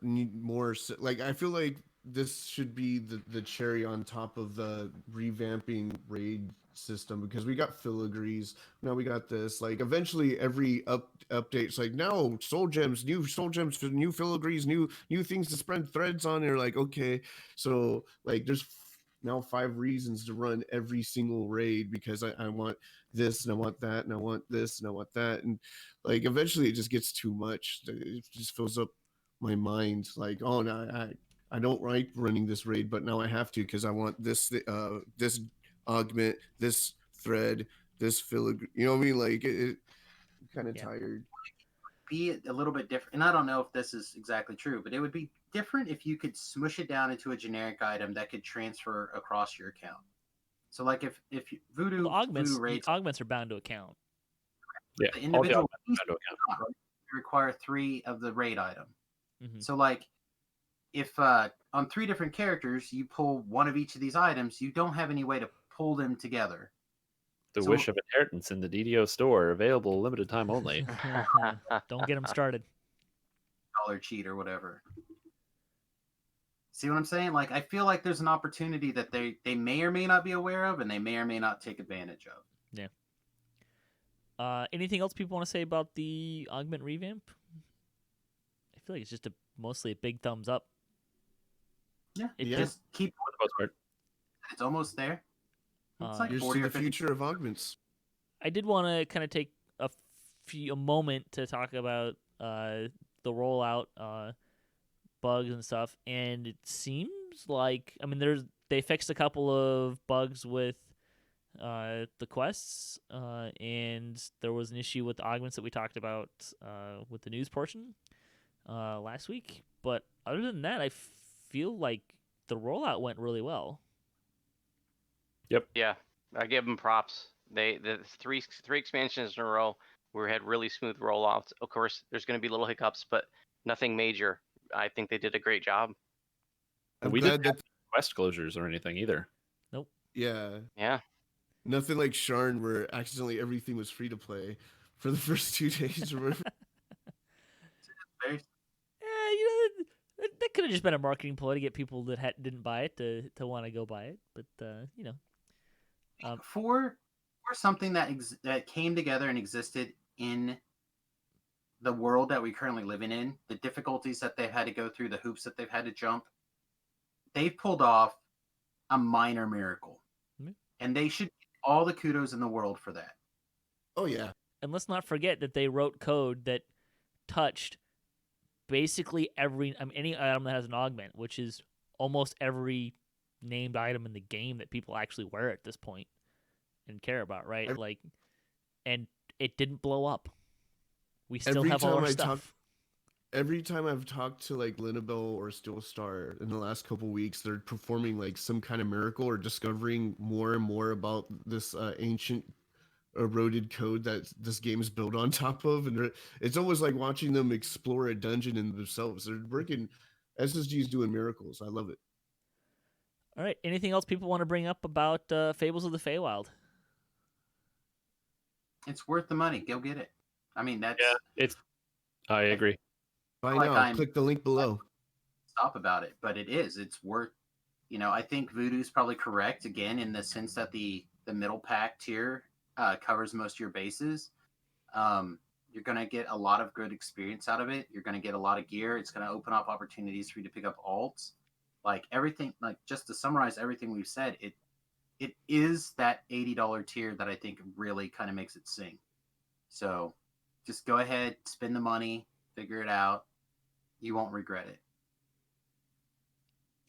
more. Like I feel like this should be the cherry on top of the revamping raid system, because we got filigrees, now we got this. Like eventually every update's like, now new soul gems for new filigrees, new things to spread threads on. And you're like, okay, so like there's now 5 reasons to run every single raid, because I want this and I want that and I want this and I want that, and like eventually it just gets too much. It just fills up my mind. Like, oh no, I don't like running this raid, but now I have to because I want this this augment, this thread, this filigree. You know what I mean? Like it kind of tired. be a little bit different, and I don't know if this is exactly true, but it would be different if you could smush it down into a generic item that could transfer across your account. So like if Voodoo The Voodoo raids, augments are bound to account. Yeah. the All the individual augments piece are bound to account. not, right? You require 3 of the raid item. Mhm. So like if on 3 different characters you pull 1 of each of these items, you don't have any way to pull them together. The So- Wish of Inheritance in the DDO store, available limited time only. Don't get them started. Dollar cheat or whatever. See what I'm saying? Like I feel like there's an opportunity that they may or may not be aware of, and they may or may not take advantage of. Anything else people want to say about the augment revamp? I feel like it's just mostly a big thumbs up. Yeah, It Yeah. just keep. For the most part. It's almost there. It's like Here's 40 to or the 50. future of augments. I did want to kind of take a moment to talk about the rollout bugs and stuff, and it seems like, I mean, they fixed a couple of bugs with the quests, and there was an issue with the augments that we talked about with the news portion last week. But other than that, I feel like the rollout went really well. Yeah, I give them props. The three expansions in a row we had really smooth rollouts. Of course, there's going to be little hiccups, but nothing major. I think they did a great job. I'm We glad didn't that quest closures or anything either. yeah, Yeah, nothing like Sharn where accidentally everything was free to play for the first 2 days. Or whatever. Very- That could have just been a marketing ploy to get people that didn't buy it to want to go buy it. But For something that came together and existed in the world that we're currently living in, the difficulties that they've had to go through, the hoops that they've had to jump, they've pulled off a minor miracle. Mhm. And they should get all the kudos in the world for that. Oh yeah. And let's not forget that they wrote code that touched basically any item that has an augment, which is almost every named item in the game that people actually wear at this point and care about, right? And it didn't blow up. We still have all our stuff. Every time I've talked to like Linabelle or Steel Star in the last couple weeks, they're performing like some kind of miracle or discovering more and more about this ancient eroded code that this game is built on top of, and it's almost like watching them explore a dungeon in themselves. They're working. SSG is doing miracles. I love it. All right. Anything else people want to bring up about Fables of the Feywild? It's worth the money. Go get it. I mean, that's I agree. Buy Like now. I'm- Click the link below. stop about it, but it is. It's worth. I think Voodoo's probably correct again in the sense that the middle pack tier covers most of your bases. You're going to get a lot of good experience out of it. You're going to get a lot of gear. It's going to open up opportunities for you to pick up alts. Like everything, like just to summarize everything we've said, it is that $80 tier that I think really kind of makes it sing. So just go ahead, spend the money, figure it out. You won't regret it.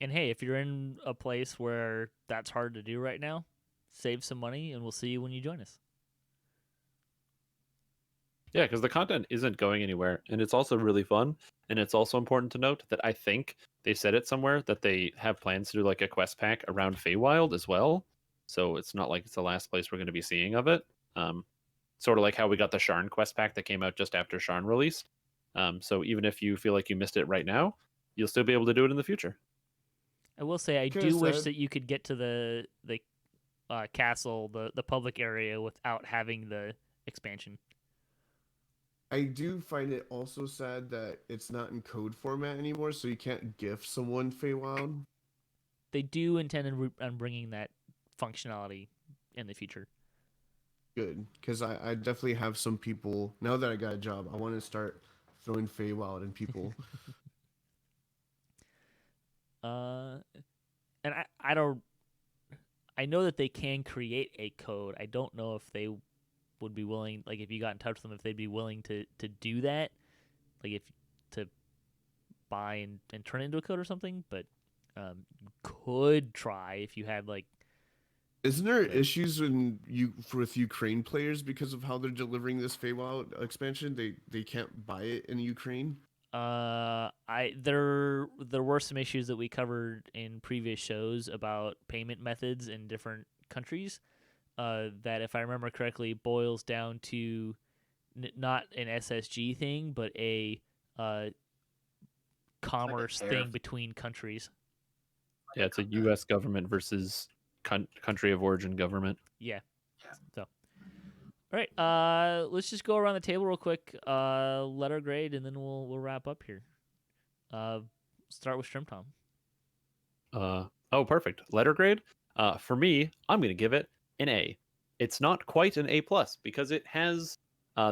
And hey, if you're in a place where that's hard to do right now, save some money and we'll see you when you join us. Yeah, because the content isn't going anywhere, and it's also really fun. And it's also important to note that I think they said it somewhere that they have plans to do like a quest pack around Feywild as well. So it's not like it's the last place we're going to be seeing of it. Sort of like how we got the Sharn quest pack that came out just after Sharn released. So even if you feel like you missed it right now, you'll still be able to do it in the future. I will say I Kinda do wish sad. that you could get to the castle, the public area, without having the expansion. I do find it also sad that it's not in code format anymore, so you can't gift someone Feywild. They do intend on bringing that functionality in the future. Good, because I definitely have some people now that I got a job. I want to start throwing Feywild in people. And I don't. I know that they can create a code. I don't know if they would be willing, like if you got in touch with them, if they'd be willing to do that, like if to buy and turn it into a code or something. But you could try if you had like. Isn't there issues with Ukraine players because of how they're delivering this Feywild expansion? They can't buy it in Ukraine. There were some issues that we covered in previous shows about payment methods in different countries. That, if I remember correctly, boils down to not an SSG thing, but a commerce tariff. thing between countries. Yeah, it's a U.S. government versus country of origin government. Yeah. So, all right. Let's just go around the table real quick. Letter grade, and then we'll wrap up here. Start with Strimtom. Oh, perfect. Letter grade. For me, I'm going to give it an A. It's not quite an A+ because it has.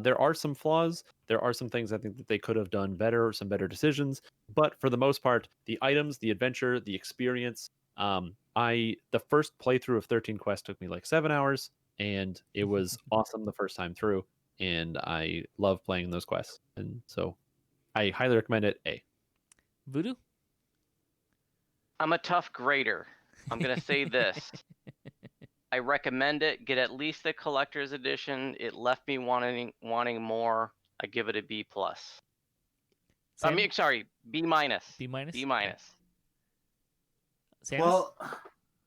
There are some flaws. There are some things I think that they could have done better, some better decisions. But for the most part, the items, the adventure, the experience. The first playthrough of 13 Quest took me like 7 hours, and it was awesome the first time through. And I love playing those quests, and so I highly recommend it. A. Voodoo. I'm a tough grader. I'm gonna say this. I recommend it. Get at least the collector's edition. It left me wanting more. I give it a B+. Sam? Sorry, B-. B-? B-. Samus? Well, I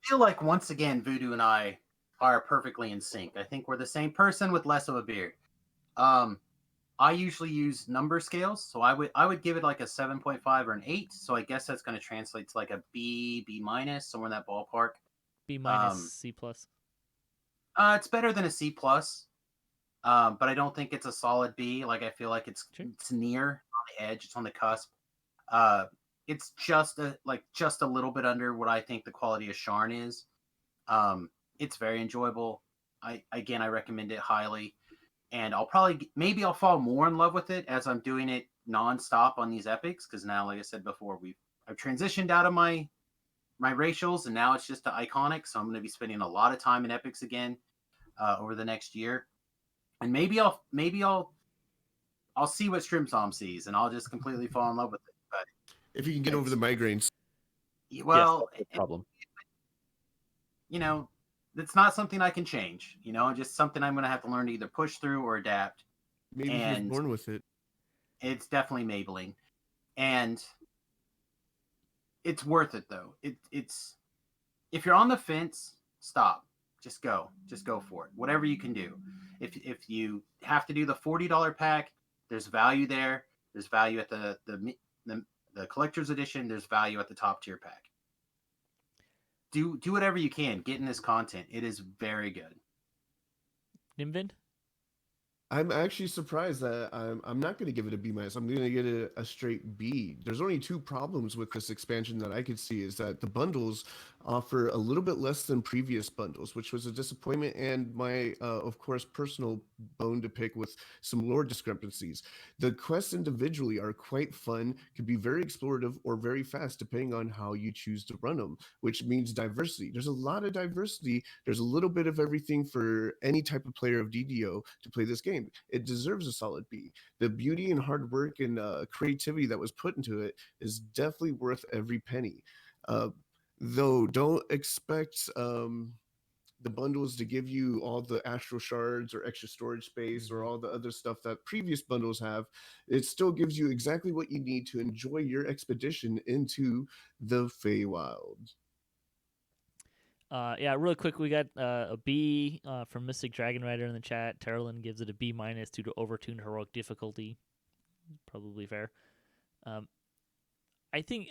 feel like once again, Voodoo and I are perfectly in sync. I think we're the same person with less of a beard. I usually use number scales, so I would give it like a 7.5 or an 8. So I guess that's going to translate to like a B, B-, somewhere in that ballpark. B-, C+. It's better than a C+, but I don't think it's a solid B. Like I feel like it's near on the edge. It's on the cusp. It's just a little bit under what I think the quality of Sharn is. It's very enjoyable. I recommend it highly, and maybe I'll fall more in love with it as I'm doing it nonstop on these epics, because now, like I said before, I've transitioned out of my racials, and now it's just the iconic. So I'm going to be spending a lot of time in epics again over the next year, and maybe I'll see what Strimtom sees, and I'll just completely fall in love with it. But If you can get over the migraines. well, yes, that's the problem. It's not something I can change. Just something I'm going to have to learn to either push through or adapt. Maybe he was born with it. It's definitely Maybelline, and it's worth it though. It's if you're on the fence, stop. Just go for it. Whatever you can do. If you have to do the $40 pack, there's value there. There's value at the collector's edition. There's value at the top tier pack. Do whatever you can. Get in this content. It is very good. Nimvind? I'm actually surprised that I'm not going to give it a B-. I'm going to get a straight B. There's only two problems with this expansion that I could see, is that the bundles offer a little bit less than previous bundles, which was a disappointment, and my, of course, personal bone to pick with some lore discrepancies. The quests individually are quite fun, can be very explorative or very fast, depending on how you choose to run them, which means diversity. There's a lot of diversity. There's a little bit of everything for any type of player of DDO to play this game. It deserves a solid B. The beauty and hard work and creativity that was put into it is definitely worth every penny. Though don't expect the bundles to give you all the astral shards or extra storage space or all the other stuff that previous bundles have. It still gives you exactly what you need to enjoy your expedition into the Feywild. Yeah, really quick, we got a B from Mystic Dragon Rider in the chat. Terralyn gives it a B- due to overtuned heroic difficulty. Probably fair. I think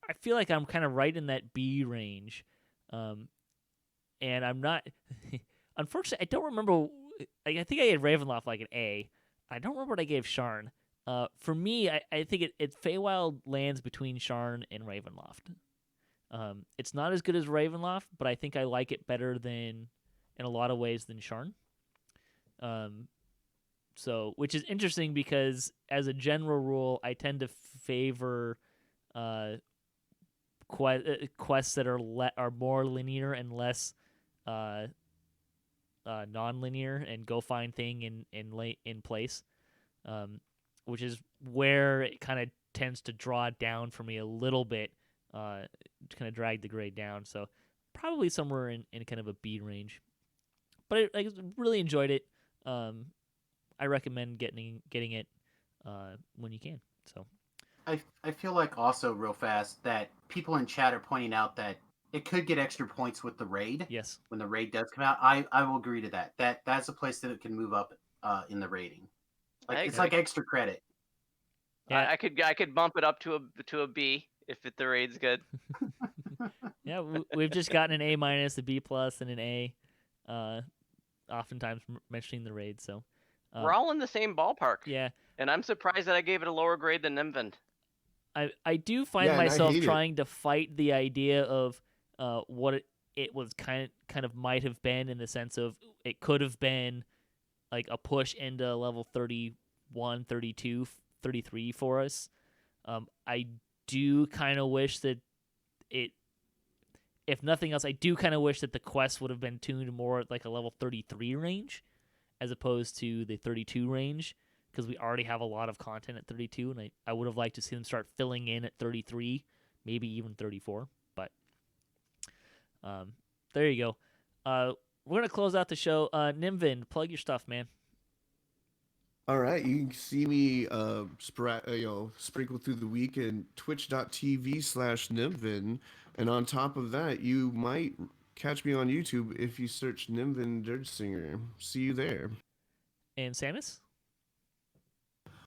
I feel like I'm kind of right in that B range, and I'm not. Unfortunately, I don't remember. I think I gave Ravenloft like an A. I don't remember what I gave Sharn. For me, I think it Feywild lands between Sharn and Ravenloft. It's not as good as Ravenloft, but I think I like it better in a lot of ways than Sharn. So, which is interesting because as a general rule, I tend to favor quests that are more linear and less non-linear, and go find thing in place, which is where it kind of tends to draw down for me a little bit. To kind of drag the grade down, so probably somewhere in kind of a B range. But I really enjoyed it. I recommend getting it when you can. So I feel like also real fast that people in chat are pointing out that it could get extra points with the raid. Yes, when the raid does come out, I will agree to that. That's a place that it can move up in the rating. It's like extra credit. yeah, I could bump it up to a B if the raid's good. yeah. We've just gotten an A-, a B+, and an A. Oftentimes mentioning the raid. So We're all in the same ballpark. Yeah, and I'm surprised that I gave it a lower grade than Nimvind. I do find myself trying to fight the idea of what it was kind of might have been, in the sense of it could have been like a push into level 31, 32, 33 for us. I do kind of wish that if nothing else, I do kind of wish that the quest would have been tuned more at like a level 33 range as opposed to the 32 range, because we already have a lot of content at 32, and I would have liked to see them start filling in at 33, maybe even 34. But there you go. We're going to close out the show. Nimvind, plug your stuff, man. All right, you can see me sprinkle through the week in twitch.tv/Nimvind, and on top of that, you might catch me on YouTube if you search Nimvind Dirtsinger. See you there. And Samus?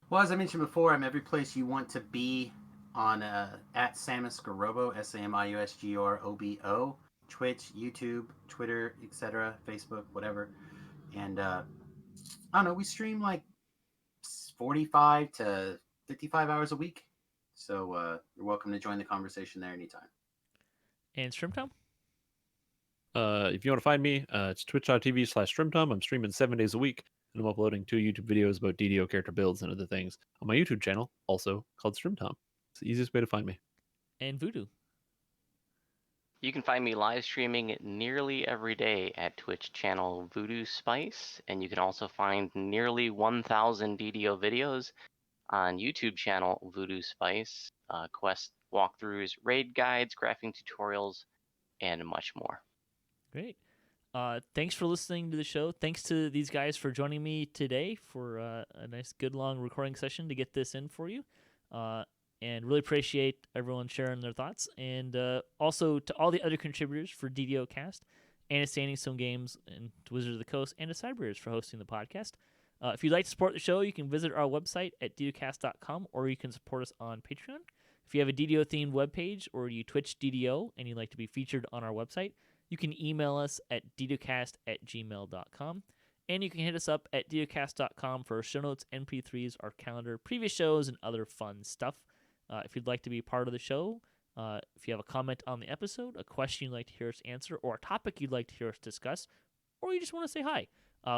Well, as I mentioned before, I'm every place you want to be on at Samius Gurobo, SAMIUSGROBO, Twitch, YouTube, Twitter, etc., Facebook, whatever. And I don't know, we stream like 45 to 55 hours a week. So you're welcome to join the conversation there anytime. And Strimtom? If you want to find me, it's twitch.tv/Strimtom. I'm streaming 7 days a week, and I'm uploading 2 YouTube videos about DDO character builds and other things on my YouTube channel, also called Strimtom. It's the easiest way to find me. And Voodoo. You can find me live streaming nearly every day at Twitch channel Voodoo Spice, and you can also find nearly 1,000 DDO videos on YouTube channel Voodoo Spice, quest walkthroughs, raid guides, crafting tutorials, and much more. Great. Thanks for listening to the show. Thanks to these guys for joining me today for a nice, good, long recording session to get this in for you. And really appreciate everyone sharing their thoughts. And also to all the other contributors for DDOcast, and to Standing Stone Games, and to Wizards of the Coast, and to Cyberbears for hosting the podcast. If you'd like to support the show, you can visit our website at DDOcast.com, or you can support us on Patreon. If you have a DDO-themed webpage, or you Twitch DDO, and you'd like to be featured on our website, you can email us at ddocast@gmail.com. And you can hit us up at ddocast.com for show notes, MP3s, our calendar, previous shows, and other fun stuff. If you'd like to be part of the show, if you have a comment on the episode, a question you'd like to hear us answer, or a topic you'd like to hear us discuss, or you just want to say hi,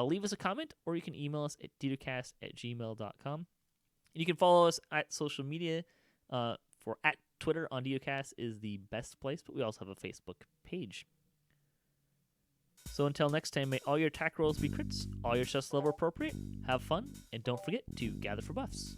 leave us a comment, or you can email us at ddocast@gmail.com. And you can follow us at social media for at Twitter on DDOcast is the best place, but we also have a Facebook page. So until next time, may all your attack rolls be crits, all your stress level appropriate, have fun, and don't forget to gather for buffs.